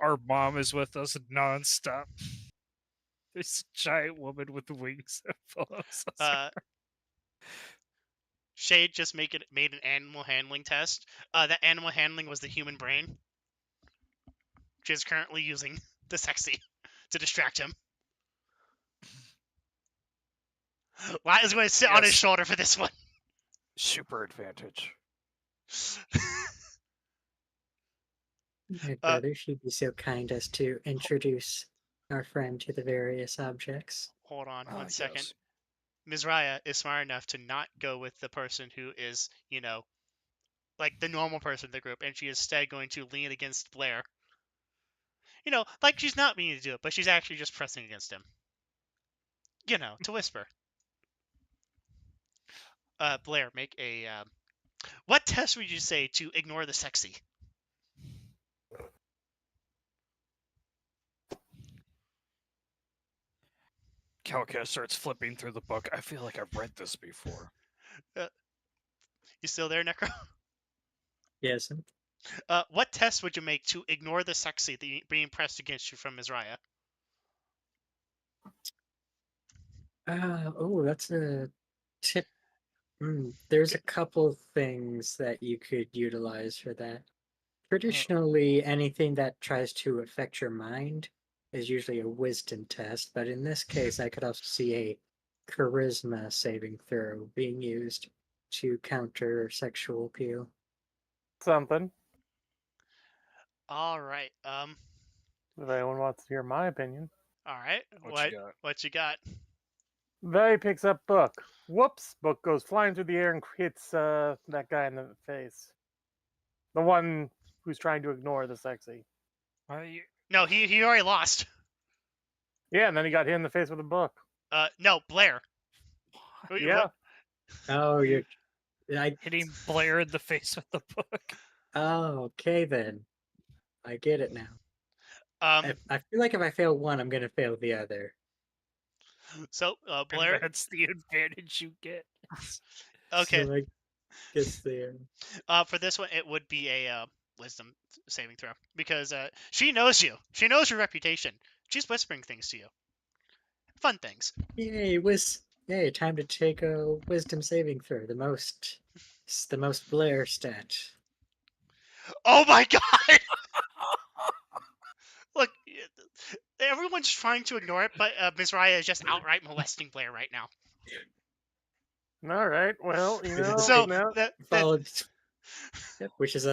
[SPEAKER 3] Our mom is with us nonstop. This giant woman with wings that follows us.
[SPEAKER 1] Shade just made an animal handling test. That animal handling was the human brain, which is currently using the sexy to distract him. Lat is going to sit on his shoulder for this one.
[SPEAKER 3] Super advantage.
[SPEAKER 2] My brother should be so kind as to introduce our friend to the various objects.
[SPEAKER 1] Hold on 1 second. Yes. Mizraya is smart enough to not go with the person who is, you know, like the normal person in the group, and she is instead going to lean against Blaire. You know, like she's not meaning to do it, but she's actually just pressing against him. You know, to whisper. Blaire, make a... what test would you say to ignore the sexy?
[SPEAKER 3] Kalcash starts flipping through the book. I feel like I've read this before.
[SPEAKER 1] You still there, Necro?
[SPEAKER 2] Yes.
[SPEAKER 1] What test would you make to ignore the sexy being pressed against you from Mizraya?
[SPEAKER 2] Oh, that's a tip. There's a couple things that you could utilize for that. Traditionally, anything that tries to affect your mind is usually a wisdom test, but in this case, I could also see a charisma saving throw being used to counter sexual appeal.
[SPEAKER 4] Something.
[SPEAKER 1] All right.
[SPEAKER 4] If anyone wants to hear my opinion.
[SPEAKER 1] All right. What you got?
[SPEAKER 4] They picks up book. Whoops! Book goes flying through the air and hits that guy in the face. The one who's trying to ignore the sexy.
[SPEAKER 1] No, he already lost.
[SPEAKER 4] Yeah, and then he got hit in the face with a book.
[SPEAKER 1] No, Blair. Wait,
[SPEAKER 4] Yeah.
[SPEAKER 1] what?
[SPEAKER 2] Oh, you're. I.
[SPEAKER 3] Hitting Blaire in the face with the book.
[SPEAKER 2] Oh, okay then. I get it now. I feel like if I fail one, I'm gonna fail the other.
[SPEAKER 1] So
[SPEAKER 3] And
[SPEAKER 1] Blair.
[SPEAKER 3] that's the advantage you get.
[SPEAKER 1] Okay.
[SPEAKER 2] So I guess there.
[SPEAKER 1] For this one, it would be a wisdom saving throw because she knows you. She knows your reputation. She's whispering things to you. Fun things.
[SPEAKER 2] Yay! Yay! Time to take a wisdom saving throw. It's the most Blaire stat.
[SPEAKER 1] Oh my god! Look, everyone's trying to ignore it, but Ms. Raya is just outright molesting Blair right now.
[SPEAKER 4] All right. Well, you know.
[SPEAKER 1] So
[SPEAKER 4] now,
[SPEAKER 2] Followed, yep, which is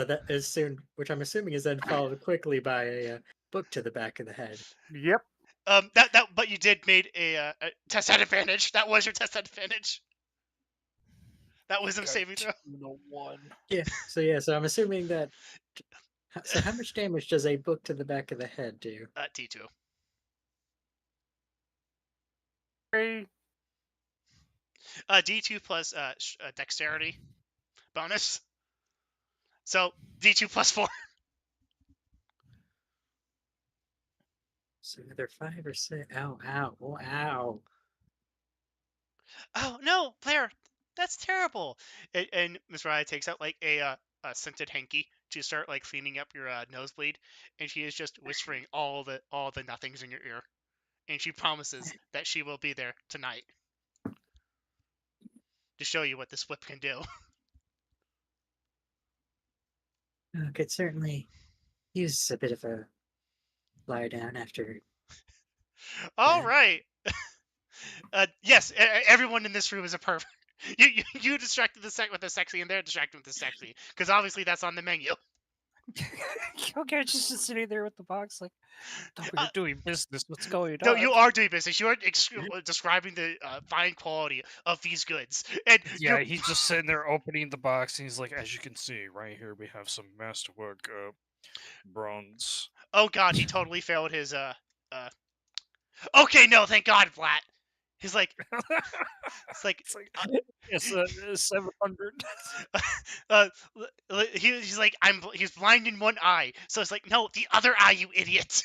[SPEAKER 2] which I'm assuming is then followed quickly by a book to the back of the head.
[SPEAKER 4] yep.
[SPEAKER 1] But you did made a test at advantage. That was your test at advantage. That wisdom saving throw.
[SPEAKER 3] 1.
[SPEAKER 2] Yeah. So I'm assuming that. So how much damage does a book to the back of the head do?
[SPEAKER 1] D2. D2 plus dexterity bonus. So D2 plus 4.
[SPEAKER 2] So either 5 or 6. Ow! Ow! Oh, ow!
[SPEAKER 1] Oh no, Blair, that's terrible. And Miss Raya takes out like a scented hanky to start like cleaning up your nosebleed, and she is just whispering all the nothings in your ear, and she promises that she will be there tonight to show you what this whip can do.
[SPEAKER 2] Could certainly use a bit of a lie down after.
[SPEAKER 1] All right. Yes, everyone in this room is a pervert. You distracted with the sexy, and they're distracted with the sexy, because obviously that's on the menu.
[SPEAKER 3] Okay, just sitting there with the box, like, we're doing business. What's going
[SPEAKER 1] No,
[SPEAKER 3] on?
[SPEAKER 1] you are doing business. You are describing the fine quality of these goods, and
[SPEAKER 3] Yeah, he's just sitting there opening the box, and he's like, as you can see, right here we have some masterwork bronze.
[SPEAKER 1] oh god, he totally failed his Okay, no, thank God, Vlad. He's like, it's like,
[SPEAKER 3] It's 700.
[SPEAKER 1] he's like, he's blind in one eye, so it's like, no, the other eye, you idiot.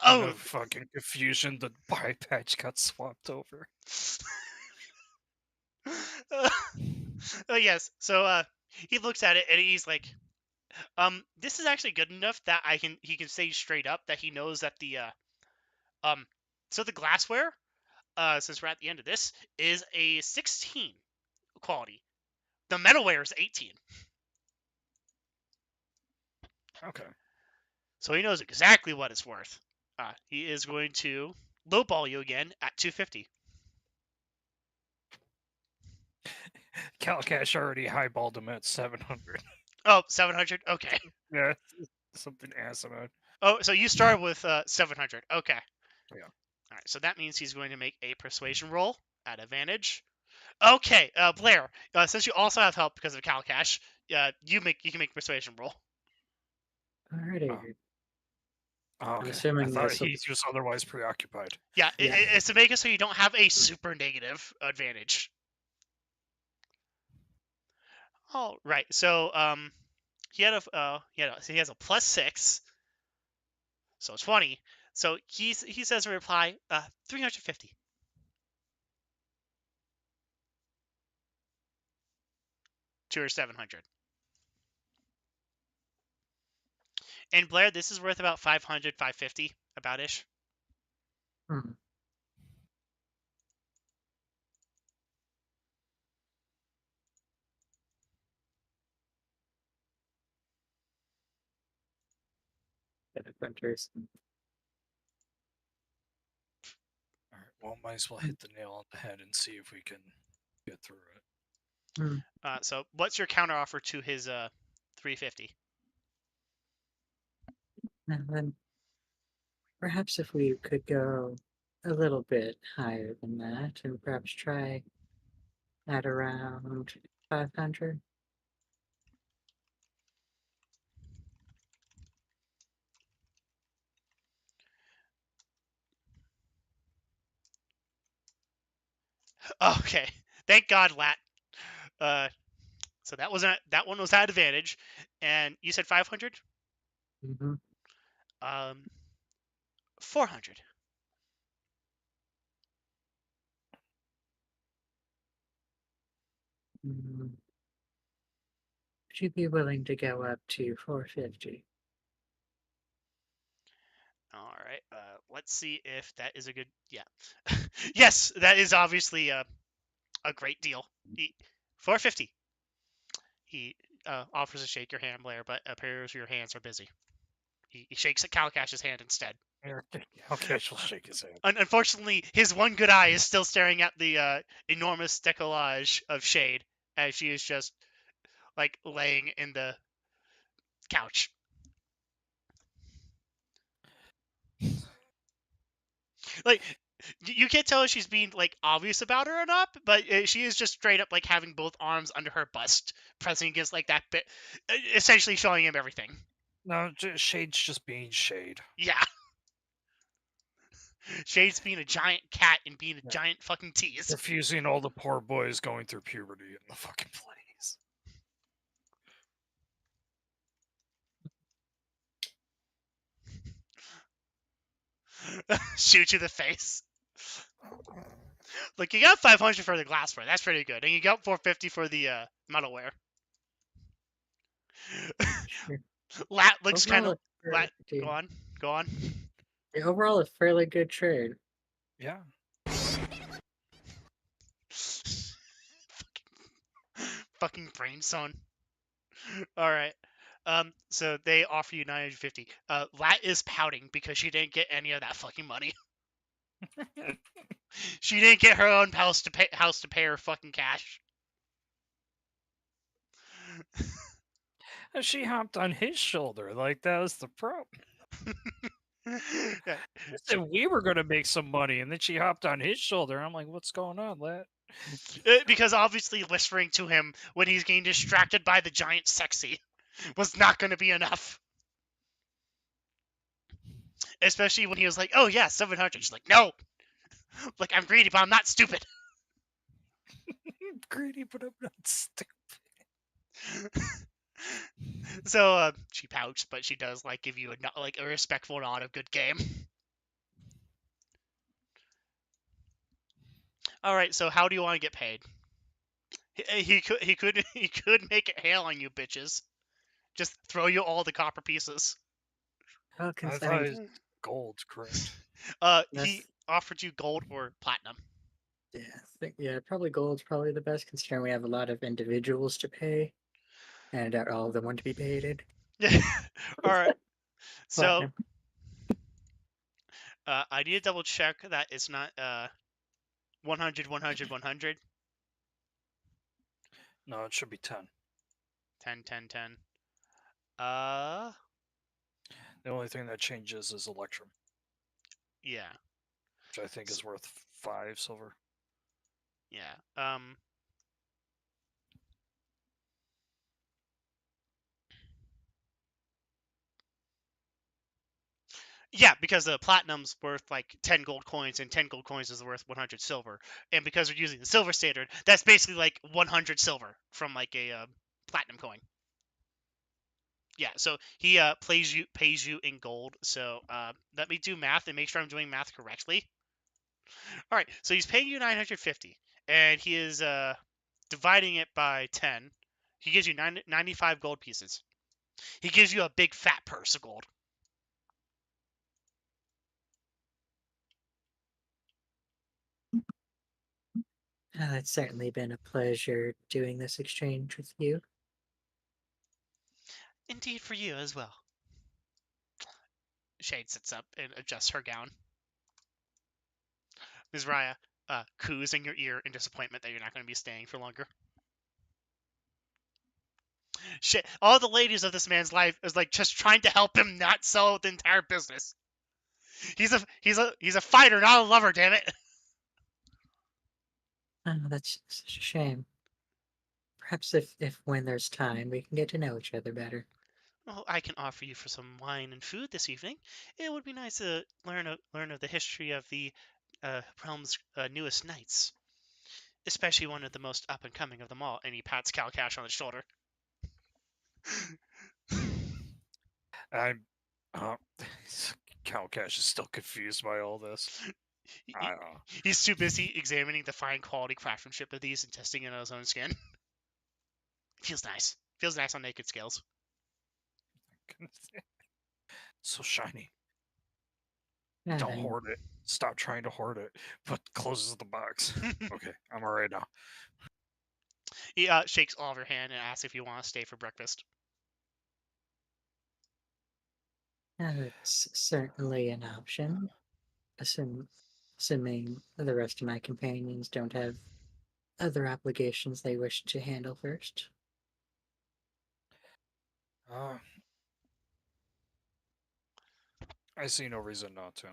[SPEAKER 3] Oh,
[SPEAKER 1] Oh,
[SPEAKER 3] fucking confusion! The eye patch got swapped over.
[SPEAKER 1] oh yes. So he looks at it and he's like, this is actually good enough that he can say straight up that he knows that the so the glassware, since we're at the end of this, is a 16 quality. The metalware is 18.
[SPEAKER 3] Okay.
[SPEAKER 1] So he knows exactly what it's worth. He is going to lowball you again at 250.
[SPEAKER 3] Kalcash already highballed him at 700.
[SPEAKER 1] Oh, 700? Okay.
[SPEAKER 3] Yeah, something asinine.
[SPEAKER 1] Oh, so you started with 700. Okay.
[SPEAKER 3] Yeah.
[SPEAKER 1] All right, so that means he's going to make a persuasion roll at advantage. Okay, Blair, since you also have help because of Kalcash, you can make persuasion roll.
[SPEAKER 2] Alrighty.
[SPEAKER 3] Oh. Oh, okay.
[SPEAKER 2] assuming
[SPEAKER 3] I thought
[SPEAKER 2] this will-
[SPEAKER 3] he's just otherwise preoccupied.
[SPEAKER 1] Yeah,
[SPEAKER 2] Yeah.
[SPEAKER 1] it's to make it so you don't have a super negative advantage. All right, so he has a +6, so 20. So he says in reply, 350. To her 700. And Blair, this is worth about 500, 550, about ish.
[SPEAKER 2] Hmm. Hunters.
[SPEAKER 3] All right. Well, might as well hit the nail on the head and see if we can get through it.
[SPEAKER 1] So what's your counter offer to his 350?
[SPEAKER 2] And then perhaps if we could go a little bit higher than that, and perhaps try at around 500.
[SPEAKER 1] Okay, thank God, Lat. So that one was at advantage, and you said 500.
[SPEAKER 2] Mm-hmm.
[SPEAKER 1] 400.
[SPEAKER 2] Would you be willing to go up to 450?
[SPEAKER 1] All right. Let's see if that is a good. Yeah. Yes, that is obviously a great deal. 450. He offers to shake your hand, Blair, but appears your hands are busy. He shakes Kalcash's hand instead.
[SPEAKER 3] Okay, she'll shake his hand.
[SPEAKER 1] Unfortunately, his one good eye is still staring at the enormous decollage of Shade as she is just like laying in the couch. Like you can't tell if she's being like obvious about her or not, but she is just straight up like having both arms under her bust, pressing against like that bit, essentially showing him everything.
[SPEAKER 3] No, Shade's just being Shade.
[SPEAKER 1] Yeah. Shade's being a giant cat and being a giant fucking tease.
[SPEAKER 3] Refusing all the poor boys going through puberty in the fucking place.
[SPEAKER 1] Shoot you the face. Like you got 500 for the glassware, that's pretty good, and you got 450 for the metalware.
[SPEAKER 2] Sure.
[SPEAKER 1] Lat looks kind of.
[SPEAKER 2] Overall,
[SPEAKER 1] Lat, go on.
[SPEAKER 2] yeah, overall, a fairly good trade.
[SPEAKER 3] Yeah.
[SPEAKER 1] Fucking brain son. All right. So they offer you 950. Lat is pouting because she didn't get any of that fucking money. She didn't get her own house to pay her fucking cash.
[SPEAKER 3] She hopped on his shoulder, like that was the problem.
[SPEAKER 1] Yeah.
[SPEAKER 3] She said we were gonna make some money, and then she hopped on his shoulder. I'm like, what's going on, Lat?
[SPEAKER 1] Because obviously whispering to him when he's getting distracted by the giant sexy was not going to be enough. Especially when he was like, oh yeah, 700. She's like, no. Like, I'm greedy, but I'm not stupid.
[SPEAKER 3] Greedy, but I'm not stupid.
[SPEAKER 1] So she pouts, but she does like give you a respectful nod of good game. All right, so how do you want to get paid? He could make it hail on you bitches. Just throw you all the copper pieces.
[SPEAKER 2] Well,
[SPEAKER 3] I thought
[SPEAKER 2] considering
[SPEAKER 3] it was gold, correct?
[SPEAKER 1] He offered you gold or platinum.
[SPEAKER 2] probably gold's probably the best, considering we have a lot of individuals to pay, and all of them want to be paid.
[SPEAKER 1] All right. So
[SPEAKER 2] Platinum.
[SPEAKER 1] I need to double check that it's not 100, 100, 100.
[SPEAKER 3] No, it should be 10.
[SPEAKER 1] 10, 10, 10.
[SPEAKER 3] The only thing that changes is Electrum,
[SPEAKER 1] Yeah.
[SPEAKER 3] which I think is worth 5 silver.
[SPEAKER 1] Yeah. Yeah, because the platinum's worth like 10 gold coins, and 10 gold coins is worth 100 silver. And because we're using the silver standard, that's basically like 100 silver from like a platinum coin. Yeah, so he pays you in gold. So let me do math and make sure I'm doing math correctly. All right, so he's paying you 950, and he is dividing it by 10. He gives you 95 gold pieces. He gives you a big fat purse of gold.
[SPEAKER 2] It's certainly been a pleasure doing this exchange with you.
[SPEAKER 1] Indeed, for you as well. Shade sits up and adjusts her gown. Ms. Raya coos in your ear in disappointment that you're not going to be staying for longer. Shit, all the ladies of this man's life is like just trying to help him not sell the entire business. He's a fighter, not a lover. Damn it.
[SPEAKER 2] Oh, that's such a shame. Perhaps if when there's time, we can get to know each other better.
[SPEAKER 1] Well, I can offer you for some wine and food this evening. It would be nice to learn of the history of the realm's newest knights, especially one of the most up and coming of them all. And he pats Kalcash on the shoulder.
[SPEAKER 3] I'm. Kalcash is still confused by all this.
[SPEAKER 1] He-
[SPEAKER 3] I don't know.
[SPEAKER 1] He's too busy examining the fine quality craftsmanship of these and testing it on his own skin. Feels nice. Feels nice on naked scales.
[SPEAKER 3] So shiny.
[SPEAKER 2] Ah,
[SPEAKER 3] Don't
[SPEAKER 2] then.
[SPEAKER 3] hoard it. Stop trying to hoard it. But closes the box. Okay, I'm alright now.
[SPEAKER 1] He shakes all of your hand and asks if you want to stay for breakfast.
[SPEAKER 2] It's certainly an option. Assuming the rest of my companions don't have other obligations they wish to handle first.
[SPEAKER 3] I see no reason not to.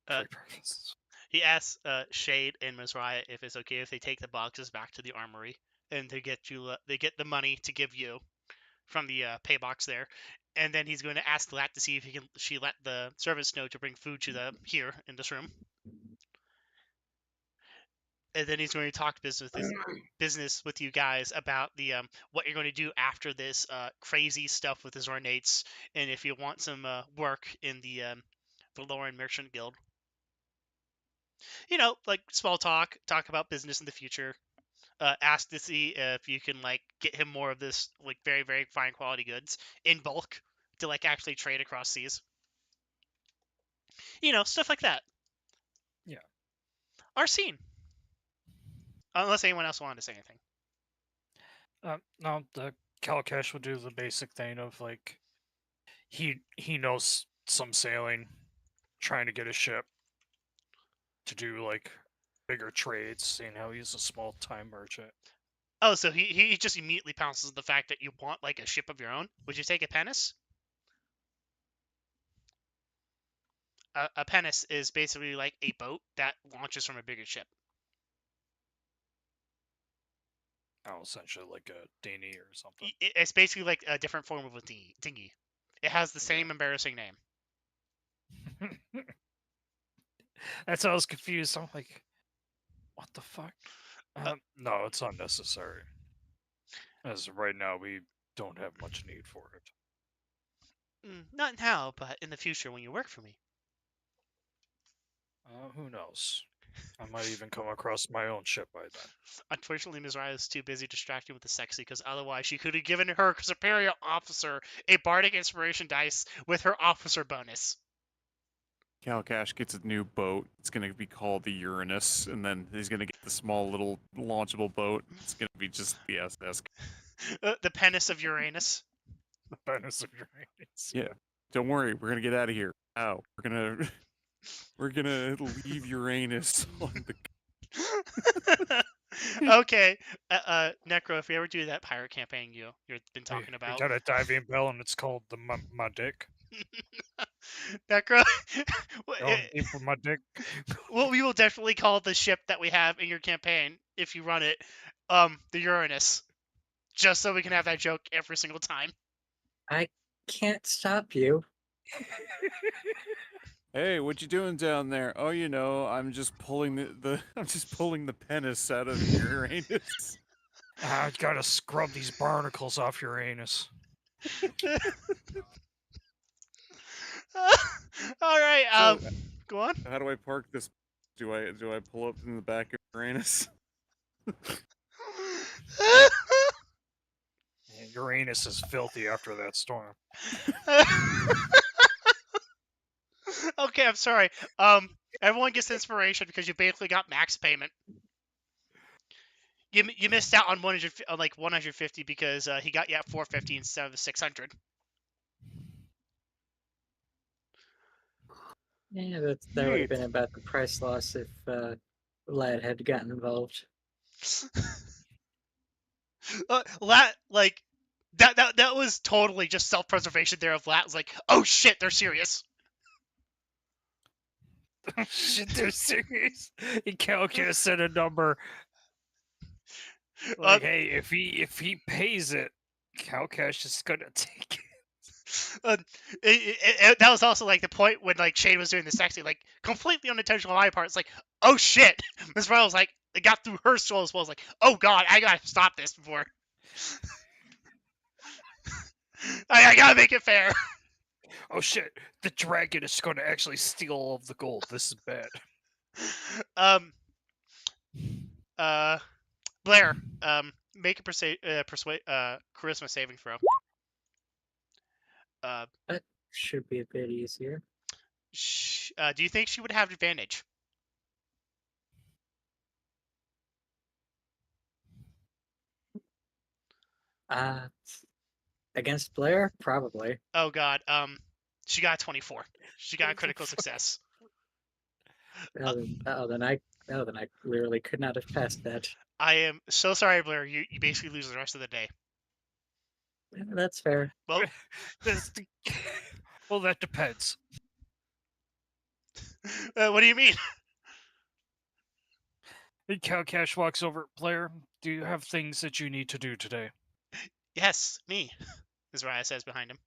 [SPEAKER 1] Uh,
[SPEAKER 3] For breakfast.
[SPEAKER 1] He asks Shade and Mizraya if it's okay if they take the boxes back to the armory and they get the money to give you from the pay box there, and then he's going to ask Lat to see if she let the servants know to bring food to here in this room, and then he's going to talk business with you guys about the what you're going to do after this crazy stuff with the Zornates, and if you want some work in the Lauren Merchant Guild. Like small talk about business in the future. Ask to see if you can get him more of this very, very fine quality goods in bulk to actually trade across seas. Stuff like that.
[SPEAKER 3] Yeah.
[SPEAKER 1] Arsene. Unless anyone else wanted to say anything.
[SPEAKER 3] No, the Kalcash would do the basic thing of he knows some sailing, trying to get a ship to do bigger trades, seeing how he's a small time merchant.
[SPEAKER 1] Oh, so he just immediately pounces on the fact that you want a ship of your own. Would you take a pennis? A pennis is basically a boat that launches from a bigger ship.
[SPEAKER 3] Oh, essentially like a dinghy or something.
[SPEAKER 1] It's basically a different form of a dinghy. It has the same embarrassing name.
[SPEAKER 3] That's how I was confused. I'm like, what the fuck? No, it's unnecessary. As of right now, we don't have much need for it.
[SPEAKER 1] Not now, but in the future when you work for me.
[SPEAKER 3] Who knows? I might even come across my own ship by then.
[SPEAKER 1] Unfortunately, Mizraya is too busy distracting with the sexy, because otherwise she could have given her superior officer a bardic inspiration dice with her officer bonus.
[SPEAKER 5] Kalcash gets a new boat. It's going to be called the Uranus, and then he's going to get the small little launchable boat. It's going to be just the SS.
[SPEAKER 1] The penis of Uranus.
[SPEAKER 3] The penis of Uranus.
[SPEAKER 5] Yeah. Don't worry, we're going to get out of here. Ow. We're gonna leave Uranus on the.
[SPEAKER 1] Okay, Necro. If we ever do that pirate campaign you've been talking about,
[SPEAKER 3] we got a diving bell, and it's called the my dick.
[SPEAKER 1] Necro.
[SPEAKER 3] Aim for my dick.
[SPEAKER 1] Well, we will definitely call the ship that we have in your campaign if you run it, the Uranus, just so we can have that joke every single time.
[SPEAKER 2] I can't stop you.
[SPEAKER 5] Hey, what you doing down there? Oh, I'm just pulling the penis out of Uranus.
[SPEAKER 3] I gotta scrub these barnacles off Uranus.
[SPEAKER 1] All right.
[SPEAKER 5] So,
[SPEAKER 1] go on.
[SPEAKER 5] How do I park this? Do I pull up in the back of Uranus?
[SPEAKER 3] Uranus is filthy after that storm.
[SPEAKER 1] Okay, I'm sorry. Everyone gets inspiration because you basically got max payment. You missed out on 150 because he got you at 450 instead of 600.
[SPEAKER 2] Yeah, that would have been about the price loss if Lad had gotten involved.
[SPEAKER 1] Lat That was totally just self-preservation there of Lat. Was like, oh shit, they're serious.
[SPEAKER 3] Shit, they're serious. Kalcash said a number.
[SPEAKER 1] Uh,
[SPEAKER 3] Like, hey, if he pays it, Kalcash is gonna take it.
[SPEAKER 1] That was also like the point when like Shane was doing the sexy, like completely unintentional on my part. It's like, oh shit, Miss Rose was like, it got through her soul as well. It's like, oh god, I gotta stop this before. I gotta make it fair.
[SPEAKER 3] Oh shit, the dragon is gonna actually steal all of the gold. This is bad.
[SPEAKER 1] Blaire, make a charisma saving throw.
[SPEAKER 2] That should be a bit easier.
[SPEAKER 1] Do you think she would have advantage?
[SPEAKER 2] Against Blaire, probably.
[SPEAKER 1] Oh god, she got a 24. She got a critical success.
[SPEAKER 2] Then I literally could not have passed that.
[SPEAKER 1] I am so sorry, Blaire. You basically lose the rest of the day.
[SPEAKER 2] That's fair.
[SPEAKER 1] Well,
[SPEAKER 3] Well, that depends.
[SPEAKER 1] what do you mean?
[SPEAKER 3] And Kalcash walks over. Blaire, do you have things that you need to do today?
[SPEAKER 1] Yes, me, is Raya says behind him.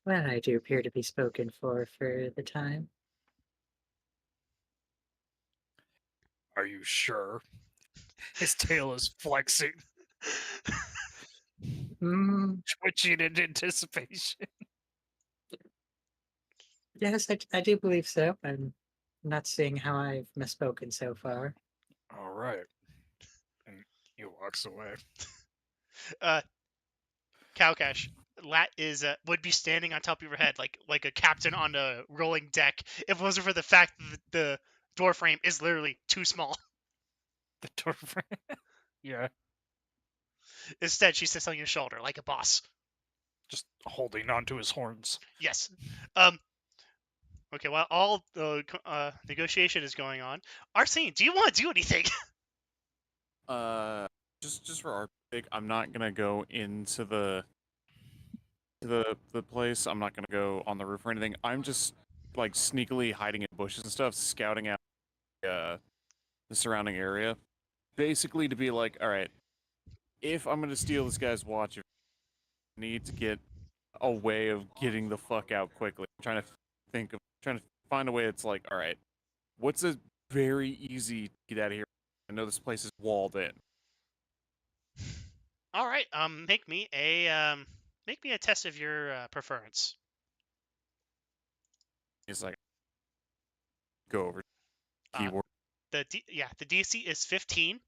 [SPEAKER 2] Well, I do appear to be spoken for the time.
[SPEAKER 3] Are you sure? His tail is flexing, twitching in anticipation.
[SPEAKER 2] Yes, I do believe so. I'm not seeing how I've misspoken so far.
[SPEAKER 3] All right. And he walks away.
[SPEAKER 1] Kalcash, Lat is would be standing on top of your head like a captain on a rolling deck if it wasn't for the fact that the door frame is literally too small.
[SPEAKER 3] The door frame. Yeah,
[SPEAKER 1] Instead, she sits on your shoulder like a boss.
[SPEAKER 3] just holding onto his horns.
[SPEAKER 1] Yes. Okay, while all the negotiation is going on, Arsene, do you want to do anything?
[SPEAKER 5] Just for our sake, I'm not gonna go into the place. I'm not gonna go on the roof or anything. I'm just like sneakily hiding in bushes and stuff, scouting out the surrounding area, basically to be like, all right, if I'm gonna steal this guy's watch, I need to get a way of getting the fuck out quickly. I'm trying to find a way that's like, all right, what's a very easy to get out of here? I know this place is walled in.
[SPEAKER 1] All right. Make me a test of your preference.
[SPEAKER 5] It's like go over keyboard.
[SPEAKER 1] The DC is 15.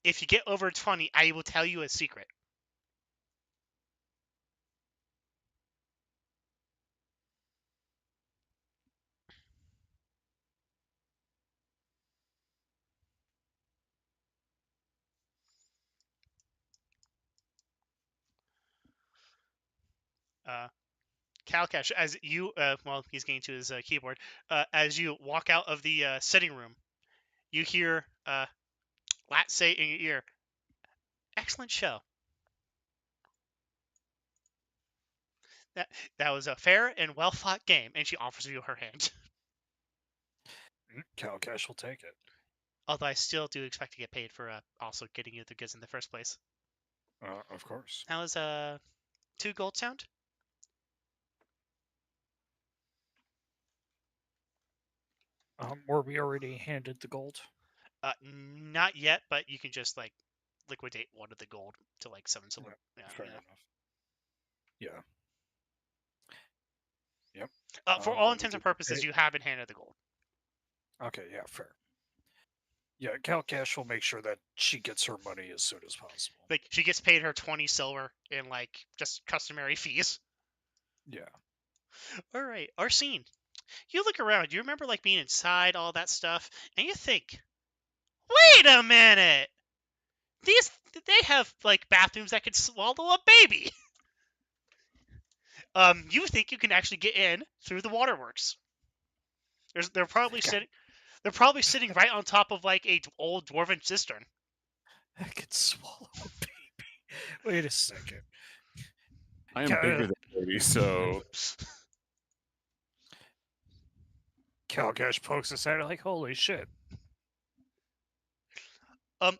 [SPEAKER 1] If you get over 20, I will tell you a secret. Kalcash, as you he's getting to his keyboard. As you walk out of the sitting room, you hear Lat say in your ear, "Excellent show." That was a fair and well fought game, and she offers you her hand.
[SPEAKER 3] Kalcash will take it.
[SPEAKER 1] Although I still do expect to get paid for also getting you the goods in the first place.
[SPEAKER 3] Of course.
[SPEAKER 1] How is 2 gold sound?
[SPEAKER 3] Were we already handed the gold?
[SPEAKER 1] Not yet, but you can just like liquidate 1 of the gold to like 7 silver.
[SPEAKER 3] Fair enough. Yeah. Yep.
[SPEAKER 1] For all intents and purposes, you have been handed the gold.
[SPEAKER 3] Okay, yeah, fair. Yeah, Kalcash will make sure that she gets her money as soon as possible.
[SPEAKER 1] Like she gets paid her 20 silver in like just customary fees.
[SPEAKER 3] Yeah.
[SPEAKER 1] All right, Arsene, you look around. You remember like being inside all that stuff, and you think, wait a minute, they have like bathrooms that could swallow a baby. You think you can actually get in through the waterworks? They're probably sitting right on top of like a old dwarven cistern.
[SPEAKER 3] I could swallow a baby. Wait a second.
[SPEAKER 5] I am
[SPEAKER 3] Ca-
[SPEAKER 5] bigger than baby, so
[SPEAKER 3] Kalcash pokes his head like, holy shit.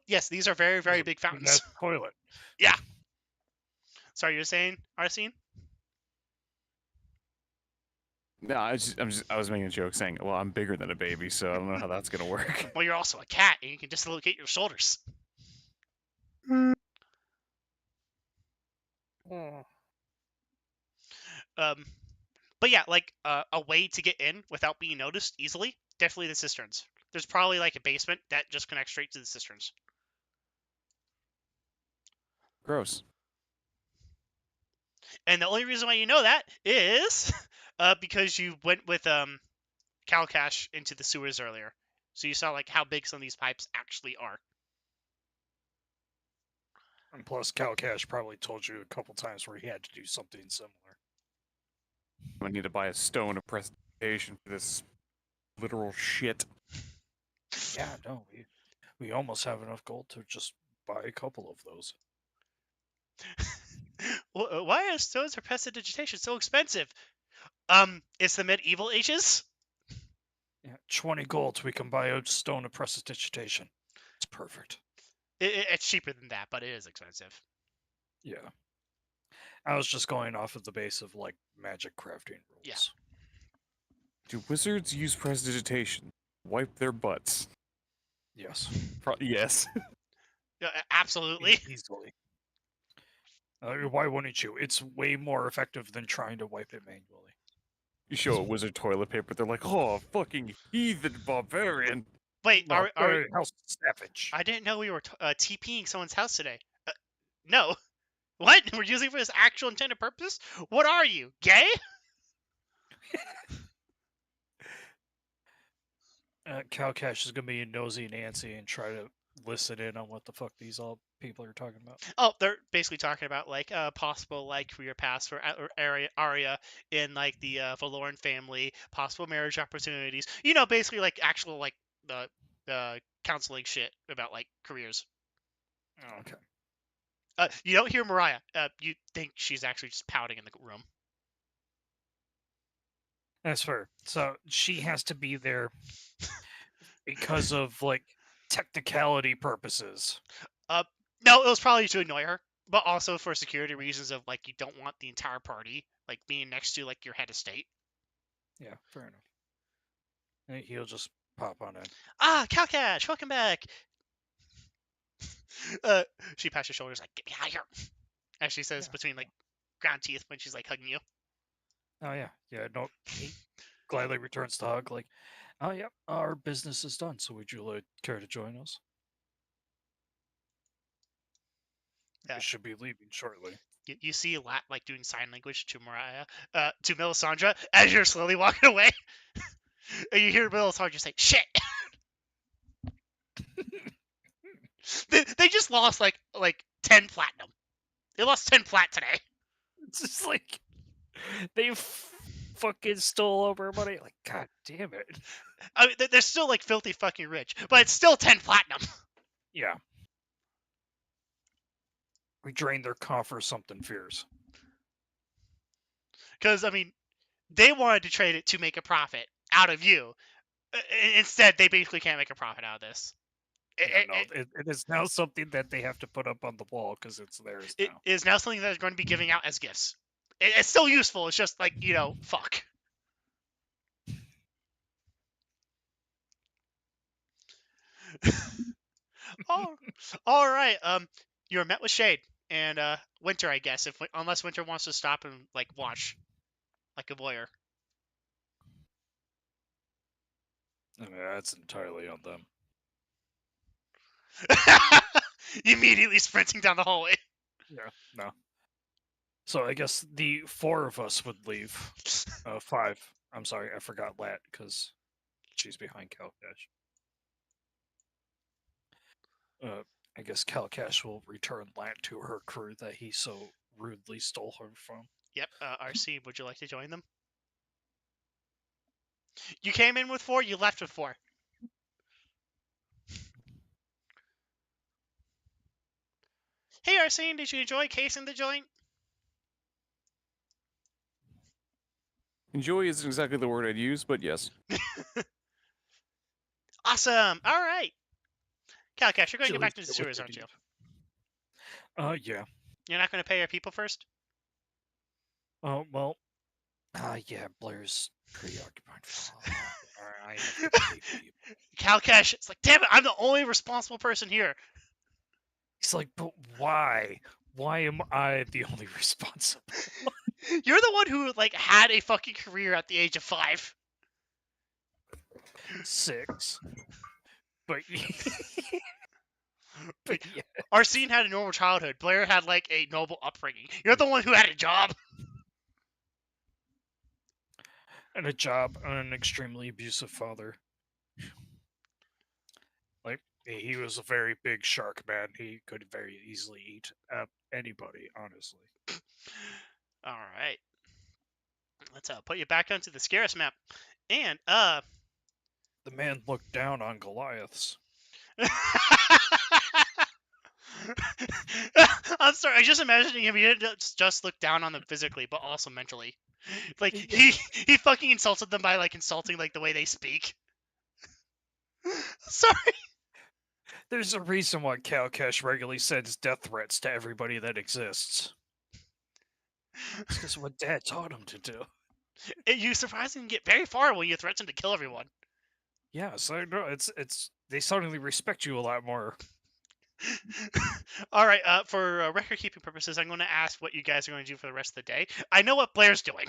[SPEAKER 1] Yes, these are very, very
[SPEAKER 3] there's a
[SPEAKER 1] big
[SPEAKER 3] big
[SPEAKER 1] fountains.
[SPEAKER 3] ass toilet.
[SPEAKER 1] Yeah. Sorry, you're saying, Arsene?
[SPEAKER 5] no, I was making a joke saying, well, I'm bigger than a baby, so I don't know how that's gonna work.
[SPEAKER 1] Well, you're also a cat, and you can dislocate your shoulders.
[SPEAKER 4] Oh.
[SPEAKER 1] But yeah, like a way to get in without being noticed easily, definitely the cisterns. There's probably like a basement that just connects straight to the cisterns.
[SPEAKER 5] Gross.
[SPEAKER 1] And the only reason why you know that is because you went with Kalcash into the sewers earlier. So you saw like how big some of these pipes actually are.
[SPEAKER 3] And plus, Kalcash probably told you a couple times where he had to do something similar.
[SPEAKER 5] I need to buy a stone of presentation for this literal shit.
[SPEAKER 3] Yeah, no, we almost have enough gold to just buy a couple of those.
[SPEAKER 1] Why are stones of prestidigitation so expensive? It's the medieval ages.
[SPEAKER 3] Yeah, 20 gold, we can buy a stone of prestidigitation. It's perfect.
[SPEAKER 1] It's cheaper than that, but it is expensive.
[SPEAKER 3] Yeah. I was just going off of the base of, like, magic crafting rules.
[SPEAKER 1] Yeah.
[SPEAKER 5] Do wizards use prestidigitation? Wipe their butts.
[SPEAKER 3] Yes.
[SPEAKER 5] Yes.
[SPEAKER 1] Absolutely.
[SPEAKER 3] Easily. Why wouldn't you? It's way more effective than trying to wipe it manually.
[SPEAKER 5] You show a wizard toilet paper, they're like, oh, fucking heathen barbarian.
[SPEAKER 1] Wait, are
[SPEAKER 3] House savage.
[SPEAKER 1] I didn't know we were TPing someone's house today. No. What? We're using it for this actual intended purpose? What are you, gay?
[SPEAKER 3] Kalcash is gonna be a nosy Nancy and try to listen in on what the fuck these all people are talking about.
[SPEAKER 1] Oh, they're basically talking about like possible like career paths for Arya in like the Valoran family, possible marriage opportunities. You know, basically like actual like counseling shit about like careers.
[SPEAKER 3] Oh, okay.
[SPEAKER 1] You don't hear Mariah. You think she's actually just pouting in the room.
[SPEAKER 3] That's fair. So she has to be there because of like technicality purposes.
[SPEAKER 1] No, it was probably to annoy her, but also for security reasons of like you don't want the entire party like being next to like your head of state.
[SPEAKER 3] Yeah, fair enough. And he'll just pop on in.
[SPEAKER 1] Ah, Kalcash, welcome back. She pats your shoulders like, get me out of here. As she says between like ground teeth when she's like hugging you.
[SPEAKER 3] Oh yeah, no. He gladly returns the hug. Like, oh yeah, our business is done. So would you care to join us?
[SPEAKER 1] Yeah.
[SPEAKER 3] We should be leaving shortly.
[SPEAKER 1] You see Lat like doing sign language to Mariah, to Melisandre as you're slowly walking away, and you hear Melisandre say, "Shit." They just lost like 10 platinum. They lost 10 plat today.
[SPEAKER 3] It's just like they fucking stole all our money. Like, god damn it.
[SPEAKER 1] I mean, they're still like filthy fucking rich, but it's still 10 platinum.
[SPEAKER 3] Yeah. We drained their coffer something fierce.
[SPEAKER 1] Because I mean, they wanted to trade it to make a profit out of you. Instead, they basically can't make a profit out of this.
[SPEAKER 3] It is now something that they have to put up on the wall because it's theirs now.
[SPEAKER 1] It is now something that they're going to be giving out as gifts. It's still useful. It's just like, you know, fuck. Oh, all right. You're met with Shade and Winter, I guess. Unless Winter wants to stop and like watch, like a voyeur.
[SPEAKER 3] I mean, that's entirely on them.
[SPEAKER 1] Immediately sprinting down the hallway.
[SPEAKER 3] Yeah, no. So I guess the 4 of us would leave. 5. I'm sorry, I forgot Lat because she's behind Kalcash. I guess Kalcash will return Lat to her crew that he so rudely stole her from.
[SPEAKER 1] Yep. Arsene, would you like to join them? You came in with 4. You left with 4. Hey, Arsene, did you enjoy casing the joint?
[SPEAKER 5] Enjoy isn't exactly the word I'd use, but yes.
[SPEAKER 1] Awesome. All right. Kalcash, you're going to get back to the
[SPEAKER 3] Get with
[SPEAKER 1] sewers,
[SPEAKER 3] the
[SPEAKER 1] aren't you?
[SPEAKER 3] deed. Yeah.
[SPEAKER 1] You're not going to pay our people first?
[SPEAKER 3] Oh, well. Yeah, Blaire's preoccupied for a while. I have to pay people.
[SPEAKER 1] Kalcash, it's like, damn it, I'm the only responsible person here.
[SPEAKER 3] He's like, but why? Why am I the only responsible?
[SPEAKER 1] You're the one who, like, had a fucking career at the age of 5.
[SPEAKER 3] 6. But, but yeah.
[SPEAKER 1] Arsene had a normal childhood. Blaire had, like, a noble upbringing. You're the one who had a job.
[SPEAKER 3] And a job and an extremely abusive father. Like, he was a very big shark man. He could very easily eat anybody, honestly.
[SPEAKER 1] All right. Let's put you back onto the Skarrest map. And,
[SPEAKER 3] The man looked down on Goliaths.
[SPEAKER 1] I'm sorry, I'm just imagining him. He didn't just look down on them physically, but also mentally. Like, he fucking insulted them by, like, insulting, like, the way they speak. Sorry.
[SPEAKER 3] There's a reason why Kalcash regularly sends death threats to everybody that exists. It's because what Dad taught him to do.
[SPEAKER 1] You surprisingly get very far when you threaten to kill everyone.
[SPEAKER 3] Yeah, so no, it's they suddenly respect you a lot more.
[SPEAKER 1] All right, for record keeping purposes, I'm going to ask what you guys are going to do for the rest of the day. I know what Blaire's doing.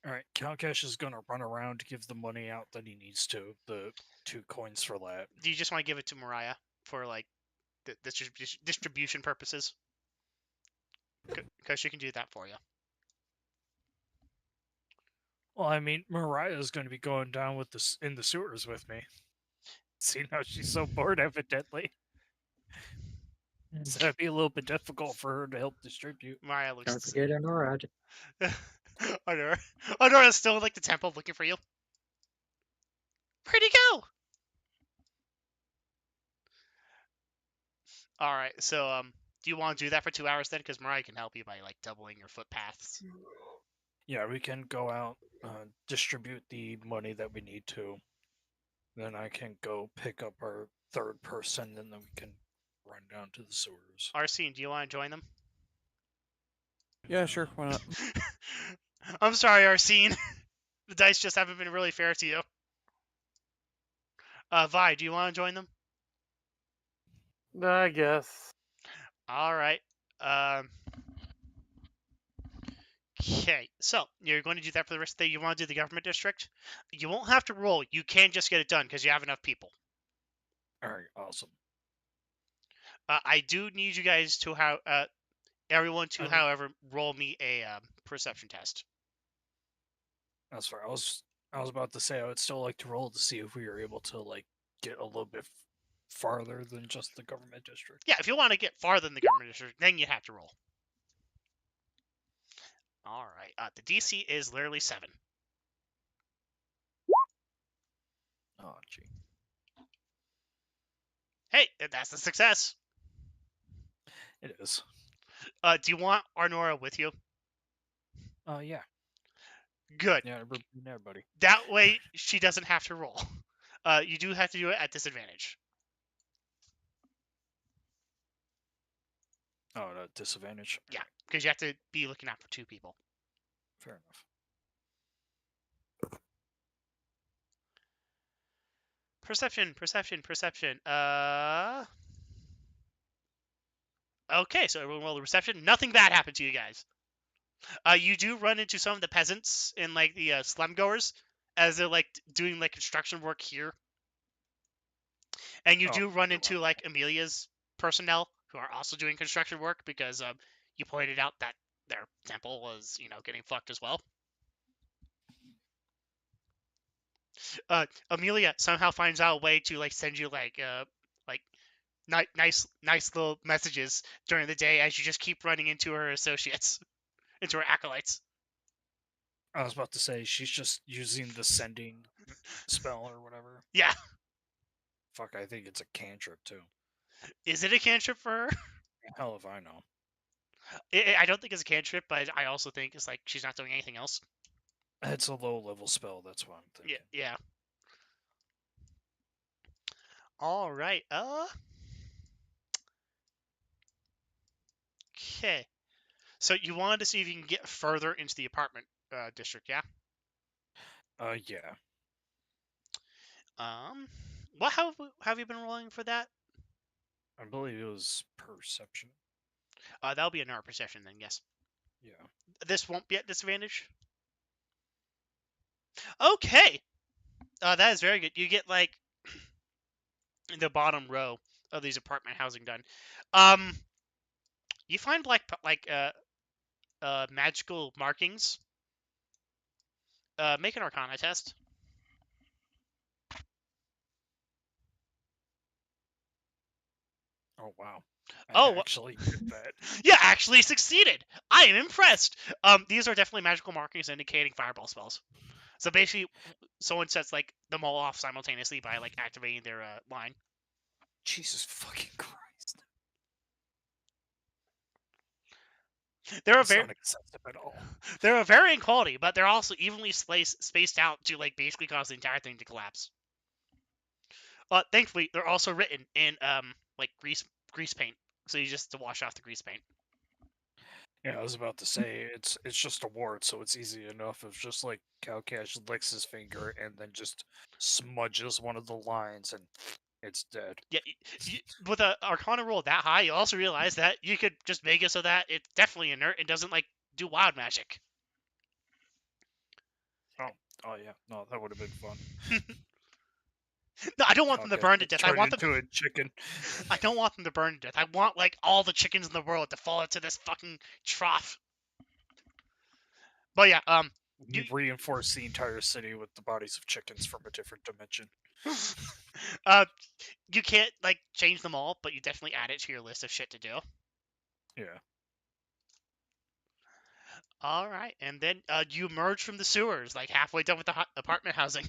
[SPEAKER 3] All right, Kalcash is gonna run around to give the money out that he needs to. The 2 coins for that.
[SPEAKER 1] Do you just want to give it to Mariah for, like, the distribution purposes? Because she can do that for you.
[SPEAKER 3] Well, I mean, Mariah's going to be going down with in the sewers with me. Seeing how she's so bored, evidently. So it'd be a little bit difficult for her to help distribute.
[SPEAKER 1] Mariah looks.
[SPEAKER 2] Don't forget Honora.
[SPEAKER 1] Honora. Honora's still, like, the temple looking for you. Where'd he go? All right, so do you want to do that for 2 hours then? Because Mariah can help you by, like, doubling your footpaths.
[SPEAKER 3] Yeah, we can go out, distribute the money that we need to. Then I can go pick up our 3rd person, and then we can run down to the sewers.
[SPEAKER 1] Arsene, do you want to join them?
[SPEAKER 5] Yeah, sure. Why not?
[SPEAKER 1] I'm sorry, Arsene. The dice just haven't been really fair to you. Vi, do you want to join them?
[SPEAKER 4] I guess.
[SPEAKER 1] All right. Okay, so you're going to do that for the rest of the day. You want to do the government district? You won't have to roll. You can just get it done because you have enough people.
[SPEAKER 3] All right, awesome.
[SPEAKER 1] I do need you guys to everyone to, however, roll me a perception test.
[SPEAKER 3] That's fair. I was about to say I would still like to roll to see if we were able to, like, get a little bit farther than just the government district.
[SPEAKER 1] Yeah, if you want to get farther than the government district, then you have to roll. All right. The DC is literally 7.
[SPEAKER 3] Oh, gee.
[SPEAKER 1] Hey, that's a success.
[SPEAKER 3] It is.
[SPEAKER 1] Do you want Arnora with you?
[SPEAKER 3] Yeah.
[SPEAKER 1] Good.
[SPEAKER 3] Yeah, there, buddy.
[SPEAKER 1] That way, she doesn't have to roll. You do have to do it at disadvantage.
[SPEAKER 3] Oh, no, disadvantage?
[SPEAKER 1] Yeah, because you have to be looking out for 2 people.
[SPEAKER 3] Fair enough.
[SPEAKER 1] Perception. Okay, so everyone roll the perception. Nothing bad happened to you guys. You do run into some of the peasants and, like, the slum goers as they're, like, doing, like, construction work here. And you do run into, like, Amelia's personnel who are also doing construction work because you pointed out that their temple was, getting fucked as well. Amelia somehow finds out a way to, like, send you, like nice little messages during the day as you just keep running into her associates, into her acolytes.
[SPEAKER 3] I was about to say, she's just using the sending spell or whatever.
[SPEAKER 1] Yeah.
[SPEAKER 3] Fuck, I think it's a cantrip, too.
[SPEAKER 1] Is it a cantrip for her?
[SPEAKER 3] Hell if I know.
[SPEAKER 1] I don't think it's a cantrip, but I also think it's like she's not doing anything else.
[SPEAKER 3] It's a low level spell. That's what I'm thinking.
[SPEAKER 1] Yeah. All right. Okay. So you wanted to see if you can get further into the apartment district, yeah?
[SPEAKER 3] Yeah.
[SPEAKER 1] What have you been rolling for that?
[SPEAKER 3] I believe it was perception.
[SPEAKER 1] That'll be another perception then, yes.
[SPEAKER 3] Yeah.
[SPEAKER 1] This won't be at disadvantage. Okay. That is very good. You get like the bottom row of these apartment housing done. You find magical markings. Make an Arcana test.
[SPEAKER 3] Oh wow.
[SPEAKER 1] Oh,
[SPEAKER 3] I actually did that.
[SPEAKER 1] Yeah, actually succeeded. I am impressed. These are definitely magical markings indicating fireball spells. So basically, someone sets like them all off simultaneously by like activating their line.
[SPEAKER 3] Jesus fucking Christ.
[SPEAKER 1] They're a
[SPEAKER 3] That's
[SPEAKER 1] very
[SPEAKER 3] not excessive at all.
[SPEAKER 1] they're a varying quality, but they're also evenly spaced out to like basically cause the entire thing to collapse. Thankfully, they're also written in like grease paint, so you just have to wash off the grease paint.
[SPEAKER 3] Yeah, I was about to say it's just a ward, so it's easy enough if just like Kalcash licks his finger and then just smudges one of the lines and it's dead.
[SPEAKER 1] Yeah, with a Arcana roll that high, you also realize that you could just make it so that it's definitely inert and doesn't like do wild magic.
[SPEAKER 3] Oh yeah, no, that would have been fun.
[SPEAKER 1] No, I don't want them to burn to death. I want them
[SPEAKER 3] to a chicken.
[SPEAKER 1] I don't want them to burn to death. I want like all the chickens in the world to fall into this fucking trough. But yeah,
[SPEAKER 3] You reinforce the entire city with the bodies of chickens from a different dimension.
[SPEAKER 1] you can't like change them all, but you definitely add it to your list of shit to do.
[SPEAKER 3] Yeah.
[SPEAKER 1] All right, and then you emerge from the sewers, like halfway done with the apartment housing.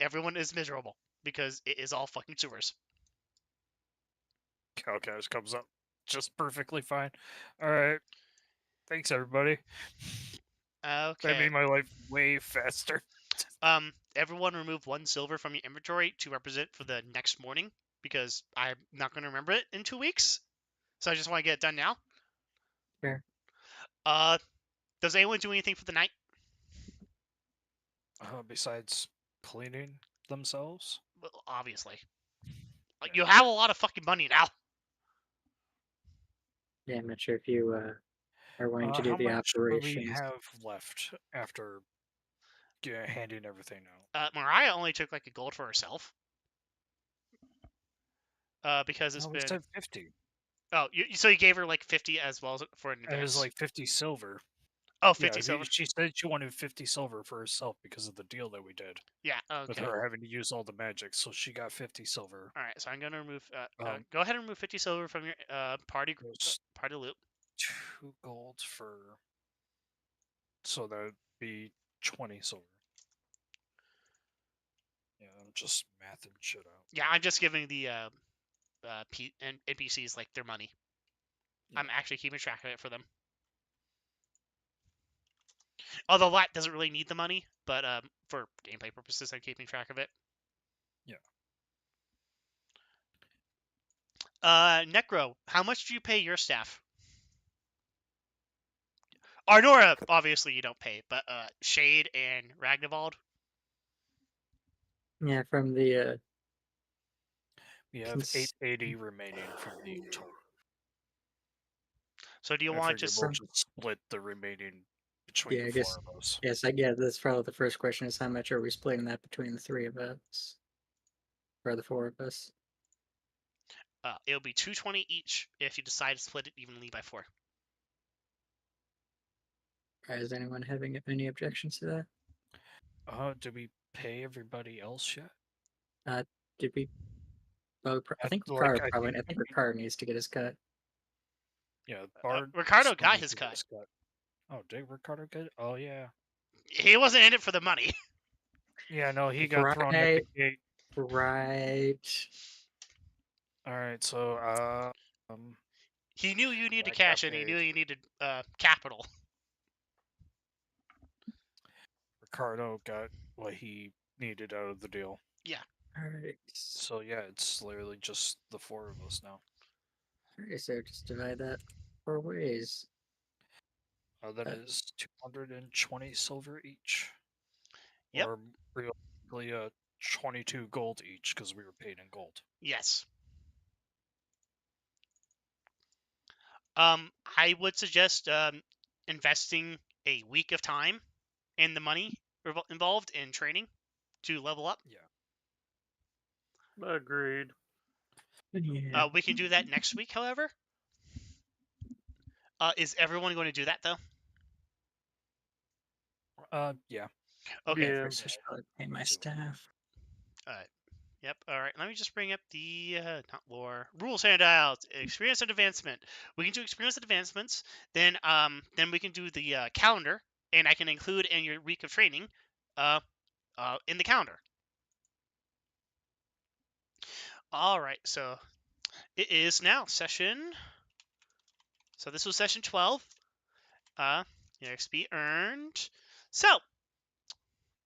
[SPEAKER 1] Everyone is miserable because it is all fucking sewers.
[SPEAKER 3] Kalcash comes up just perfectly fine. All right. Thanks, everybody. That
[SPEAKER 1] Okay.
[SPEAKER 3] made my life way faster.
[SPEAKER 1] Everyone remove 1 silver from your inventory to represent for the next morning because I'm not going to remember it in 2 weeks. So I just want to get it done now.
[SPEAKER 2] Fair.
[SPEAKER 1] Does anyone do anything for the night?
[SPEAKER 3] Besides cleaning themselves?
[SPEAKER 1] Well, obviously. You have a lot of fucking money now.
[SPEAKER 2] Yeah, I'm not sure if you are wanting to do
[SPEAKER 3] how
[SPEAKER 2] the
[SPEAKER 3] much do
[SPEAKER 2] operations.
[SPEAKER 3] we have left after handing everything out?
[SPEAKER 1] Mariah only took like a gold for herself. Because it's
[SPEAKER 3] We
[SPEAKER 1] been...
[SPEAKER 3] said 50.
[SPEAKER 1] Oh, so you gave her like 50 as well for an advance?
[SPEAKER 3] It was like 50 silver.
[SPEAKER 1] Oh, 50 silver.
[SPEAKER 3] She said she wanted 50 silver for herself because of the deal that we did.
[SPEAKER 1] Yeah, okay.
[SPEAKER 3] With her having to use all the magic, so she got 50 silver.
[SPEAKER 1] Alright, so I'm going to remove... go ahead and remove 50 silver from your party loot.
[SPEAKER 3] 2 gold for... So that would be 20 silver. Yeah, I'm just mathing shit out.
[SPEAKER 1] Yeah, I'm just giving the NPCs like their money. Yeah. I'm actually keeping track of it for them. Although Lat doesn't really need the money, but for gameplay purposes, I'm keeping track of it. Yeah. Necro, how much do you pay your staff? Arnora, obviously you don't pay, but Shade and Ragnvald?
[SPEAKER 2] Yeah, from the...
[SPEAKER 3] We have 880 remaining from the total.
[SPEAKER 1] So do you want to
[SPEAKER 3] just split the remaining between the 4 of us?
[SPEAKER 2] Yes, that's probably the first question is how much are we splitting that between the 3 of us? Or the 4 of us?
[SPEAKER 1] It'll be 220 each if you decide to split it evenly by 4.
[SPEAKER 2] Is anyone having any objections to that?
[SPEAKER 3] Did we pay everybody else yet?
[SPEAKER 2] Did we? Well, I think Ricardo needs to get his cut.
[SPEAKER 3] Yeah,
[SPEAKER 1] Ricardo got his cut.
[SPEAKER 3] Oh, did Ricardo get it? Oh, yeah.
[SPEAKER 1] He wasn't in it for the money.
[SPEAKER 3] Yeah, no, he got thrown at the gate.
[SPEAKER 2] Right.
[SPEAKER 3] All right, so
[SPEAKER 1] He knew you needed
[SPEAKER 3] I got
[SPEAKER 1] cash, and he knew
[SPEAKER 3] paid.
[SPEAKER 1] you needed capital.
[SPEAKER 3] Ricardo got what he needed out of the deal.
[SPEAKER 2] Alright.
[SPEAKER 3] So yeah, it's literally just the four of us now.
[SPEAKER 2] Alright, so just divide that 4 ways.
[SPEAKER 3] That is 220 silver each.
[SPEAKER 1] Yep.
[SPEAKER 3] Or realistically, 22 gold each because we were paid in gold.
[SPEAKER 1] Yes. I would suggest investing a week of time in the money involved in training to level up.
[SPEAKER 3] Yeah.
[SPEAKER 4] Agreed.
[SPEAKER 2] Yeah.
[SPEAKER 1] We can do that next week, however. Is everyone going to do that, though?
[SPEAKER 3] Yeah.
[SPEAKER 1] Okay.
[SPEAKER 4] Yeah.
[SPEAKER 2] I should probably pay my staff.
[SPEAKER 1] Yep. All right. Let me just bring up the not lore rules handouts. Experience and advancement. We can do experience and advancements. Then we can do the calendar, and I can include in your week of training, in the calendar. All right. So it is now session. So this was session 12. XP earned. So,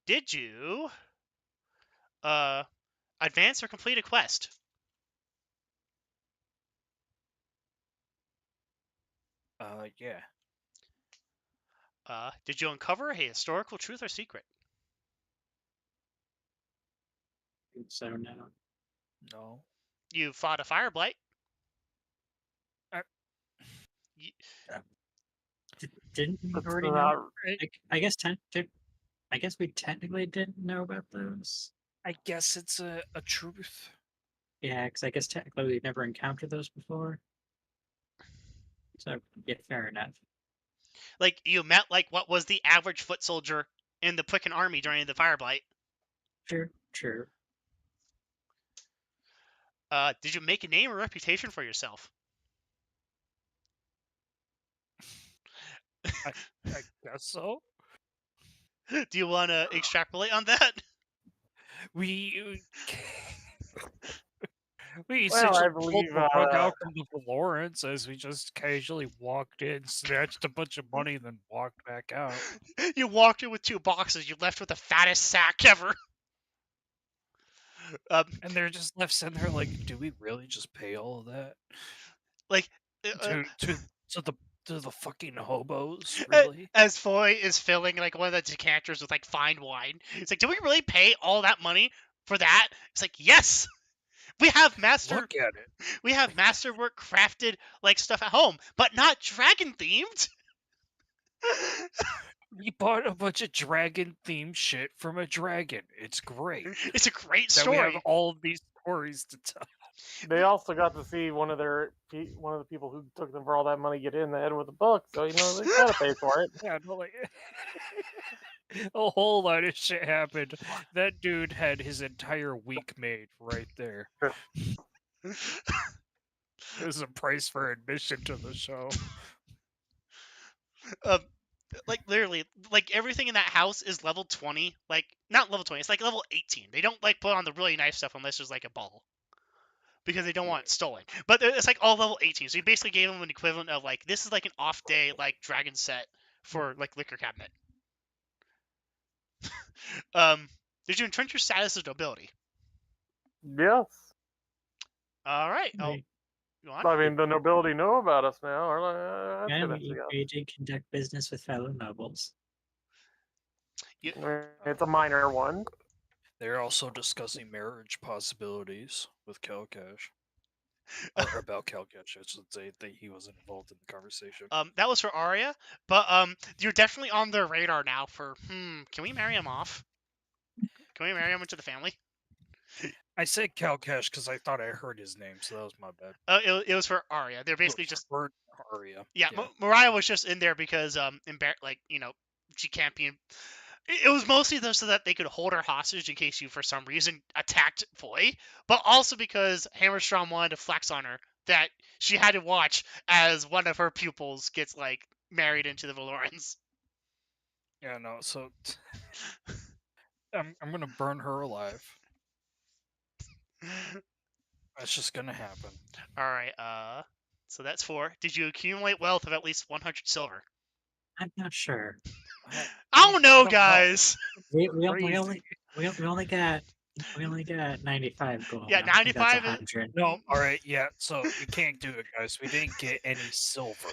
[SPEAKER 1] did you advance or complete a quest?
[SPEAKER 3] Yeah.
[SPEAKER 1] Did you uncover a historical truth or secret?
[SPEAKER 2] So no.
[SPEAKER 3] No.
[SPEAKER 1] You fought a fire blight?
[SPEAKER 2] Didn't we
[SPEAKER 4] That's
[SPEAKER 2] already know?
[SPEAKER 4] not
[SPEAKER 2] I guess we technically didn't know about those.
[SPEAKER 3] I guess it's a truth.
[SPEAKER 2] Yeah, because I guess technically we've never encountered those before. So yeah, fair enough.
[SPEAKER 1] Like, you met, like, what was the average foot soldier in the Plicken army during the fire blight?
[SPEAKER 2] True.
[SPEAKER 1] Did you make a name or reputation for yourself?
[SPEAKER 3] I guess so.
[SPEAKER 1] Do you want to extrapolate on that?
[SPEAKER 3] We
[SPEAKER 4] Well,
[SPEAKER 3] essentially
[SPEAKER 4] I
[SPEAKER 3] pulled
[SPEAKER 4] believe,
[SPEAKER 3] the rug out from the Valorants as we just casually walked in, snatched a bunch of money, and then walked back out.
[SPEAKER 1] You walked in with 2 boxes. You left with the fattest sack ever.
[SPEAKER 3] And they're just left sitting there like, do we really just pay all of that
[SPEAKER 1] Like,
[SPEAKER 3] to the fucking hobos?
[SPEAKER 1] Uh,
[SPEAKER 3] Really?
[SPEAKER 1] as Foy is filling like one of the decanters with like fine wine. It's like, do we really pay all that money for that? It's like, yes. We have
[SPEAKER 3] Look at it.
[SPEAKER 1] we have masterwork crafted like stuff at home, but not dragon themed.
[SPEAKER 3] We bought a bunch of dragon themed shit from a dragon. It's great.
[SPEAKER 1] It's a great
[SPEAKER 3] That we have
[SPEAKER 1] story.
[SPEAKER 3] all of these stories to tell.
[SPEAKER 4] they also got to see one of the people who took them for all that money get hit in the head with a book, so they gotta pay for it.
[SPEAKER 3] Yeah, no, like a whole lot of shit happened. That dude had his entire week made right there. It was a price for admission to the show.
[SPEAKER 1] Like literally, like everything in that house is level 20. Like not level 20. It's like level 18. They don't like put on the really nice stuff unless there's like a ball, because they don't want it stolen. But it's like all level 18. So you basically gave them an equivalent of like, this is like an off day like dragon set for like liquor cabinet. Did you entrench your status as nobility?
[SPEAKER 4] Yes.
[SPEAKER 1] All right. Oh,
[SPEAKER 2] We,
[SPEAKER 1] go on.
[SPEAKER 4] I mean, the nobility know about us now. Or,
[SPEAKER 2] yeah, we did conduct business with fellow nobles.
[SPEAKER 4] it's a minor one.
[SPEAKER 3] They're also discussing marriage possibilities with Kalcash. Or about Kalcash, I should say, that he wasn't involved in the conversation.
[SPEAKER 1] That was for Arya, but you're definitely on their radar now for can we marry him off? Can we marry him into the family?
[SPEAKER 3] I said Kalcash because I thought I heard his name, so that was my bad.
[SPEAKER 1] It was for Arya. They're basically just
[SPEAKER 3] Arya.
[SPEAKER 1] yeah. Mariah was just in there because like, you know, she can't be. It was mostly though so that they could hold her hostage in case you for some reason attacked Foy, but also because Hammerstrom wanted to flex on her that she had to watch as one of her pupils gets like married into the Valorans.
[SPEAKER 3] Yeah, no. So I'm gonna burn her alive. That's just gonna happen.
[SPEAKER 1] All right. So that's 4. Did you accumulate wealth of at least 100 silver?
[SPEAKER 2] I'm not sure.
[SPEAKER 1] I don't know,
[SPEAKER 3] know.
[SPEAKER 1] guys.
[SPEAKER 2] We
[SPEAKER 3] Crazy.
[SPEAKER 2] only got 95 gold.
[SPEAKER 1] Yeah,
[SPEAKER 2] I don't think that's
[SPEAKER 1] 95 is-
[SPEAKER 2] 100.
[SPEAKER 3] No, all right, yeah. So we can't do it, guys. We didn't get any silver.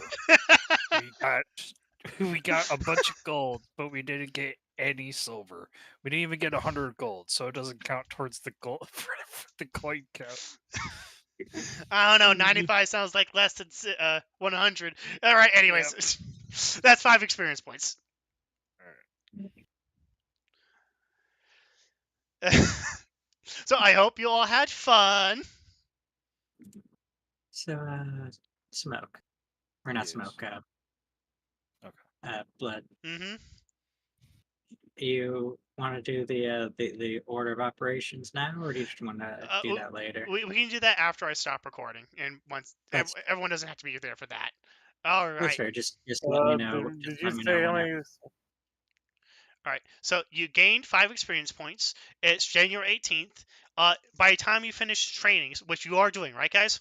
[SPEAKER 3] We got a bunch of gold, but we didn't get any silver. We didn't even get 100 gold, so it doesn't count towards the gold for the coin count.
[SPEAKER 1] I don't know. 95 sounds like less than 100. All right. Anyways, that's 5 experience points. So I hope you all had fun.
[SPEAKER 2] So, smoke. Or not
[SPEAKER 3] Yes.
[SPEAKER 2] smoke,
[SPEAKER 3] Okay.
[SPEAKER 2] blood.
[SPEAKER 1] Mm-hmm.
[SPEAKER 2] You want to do the order of operations now, or do you just want to do that later?
[SPEAKER 1] We can do that after I stop recording, and once
[SPEAKER 2] That's-
[SPEAKER 1] everyone doesn't have to be there for that. All right.
[SPEAKER 2] That's fair. Just let me know.
[SPEAKER 4] Did
[SPEAKER 2] just
[SPEAKER 4] you
[SPEAKER 2] let me
[SPEAKER 4] say
[SPEAKER 2] know
[SPEAKER 4] how
[SPEAKER 2] whenever.
[SPEAKER 4] many?
[SPEAKER 1] All right. So you gained 5 experience points. It's January 18th. By the time you finish trainings, which you are doing, right, guys?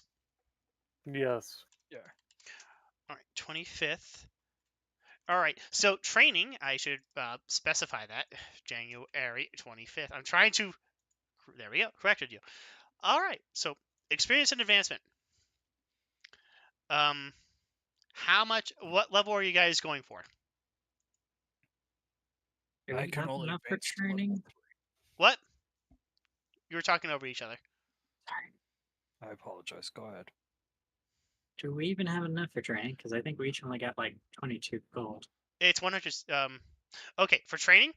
[SPEAKER 4] Yes.
[SPEAKER 1] All right. 25th. All right. So training, I should specify that January 25th. I'm trying to. There we go. Corrected you. All right. So experience and advancement. How much? What level are you guys going for?
[SPEAKER 2] Do
[SPEAKER 3] I
[SPEAKER 2] we
[SPEAKER 3] can
[SPEAKER 2] have
[SPEAKER 3] only
[SPEAKER 2] enough for
[SPEAKER 3] advance to level
[SPEAKER 2] training?
[SPEAKER 3] 3.
[SPEAKER 1] What? You were talking over each other.
[SPEAKER 3] I apologize. Go ahead.
[SPEAKER 2] Do we even have enough for training? Because I think we each only got like 22 gold.
[SPEAKER 1] It's 100. Okay, for training,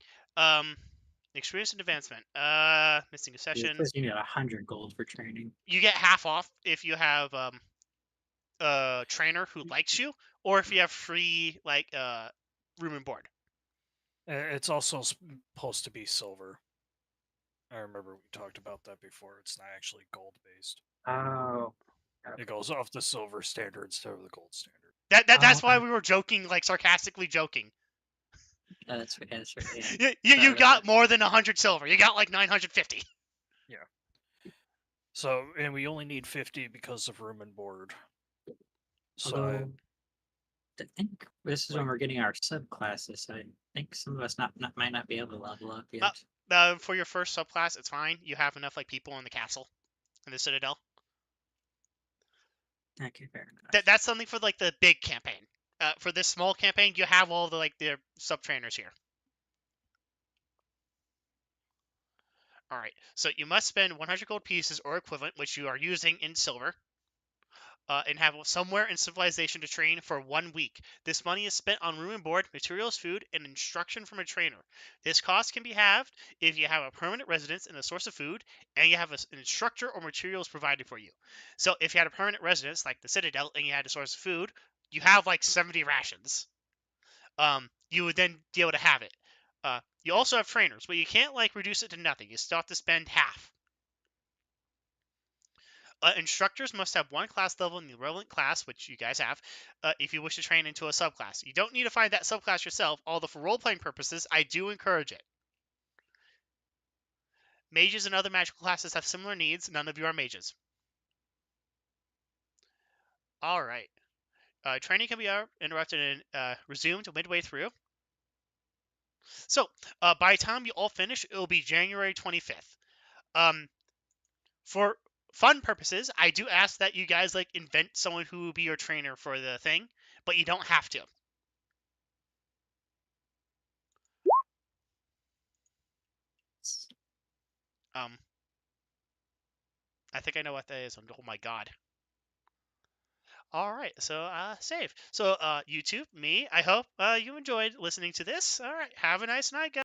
[SPEAKER 1] experience and advancement. Missing a session.
[SPEAKER 2] Because you need 100 gold for training.
[SPEAKER 1] You get half off if you have a trainer who likes you, or if you have free room and board.
[SPEAKER 3] It's also supposed to be silver. I remember we talked about that before. It's not actually gold based.
[SPEAKER 2] Oh.
[SPEAKER 3] It goes off the silver standard instead of the gold standard.
[SPEAKER 1] That's why
[SPEAKER 2] okay.
[SPEAKER 1] we were joking, like sarcastically joking.
[SPEAKER 2] That's right. Yeah.
[SPEAKER 1] You got more than 100 silver. You got like 950.
[SPEAKER 3] So, and we only need 50 because of room and board. So,
[SPEAKER 2] Although, I think this is when
[SPEAKER 3] like-
[SPEAKER 2] we're getting our subclasses. I think some of us might not be able to level up yet.
[SPEAKER 1] For your first subclass, it's fine. You have enough people in the castle, in the citadel.
[SPEAKER 2] Okay, fair enough.
[SPEAKER 1] That's something for the big campaign. For this small campaign, you have all the their sub trainers here. All right, so you must spend 100 gold pieces or equivalent, which you are using in silver, and have somewhere in civilization to train for 1 week. This money is spent on room and board, materials, food, and instruction from a trainer. This cost can be halved if you have a permanent residence and a source of food, and you have an instructor or materials provided for you. So if you had a permanent residence, like the Citadel, and you had a source of food, you have 70 rations. You would then be able to have it. You also have trainers, but you can't reduce it to nothing. You still have to spend half. Instructors must have 1 class level in the relevant class, which you guys have, if you wish to train into a subclass. You don't need to find that subclass yourself, although for role-playing purposes, I do encourage it. Mages and other magical classes have similar needs. None of you are mages. All right. Training can be interrupted and resumed midway through. So, by the time you all finish, it will be January 25th. For fun purposes, I do ask that you guys invent someone who will be your trainer for the thing, but you don't have to. I think I know what that is. Oh my god. All right, so save. So YouTube, me, I hope you enjoyed listening to this. All right, have a nice night, guys.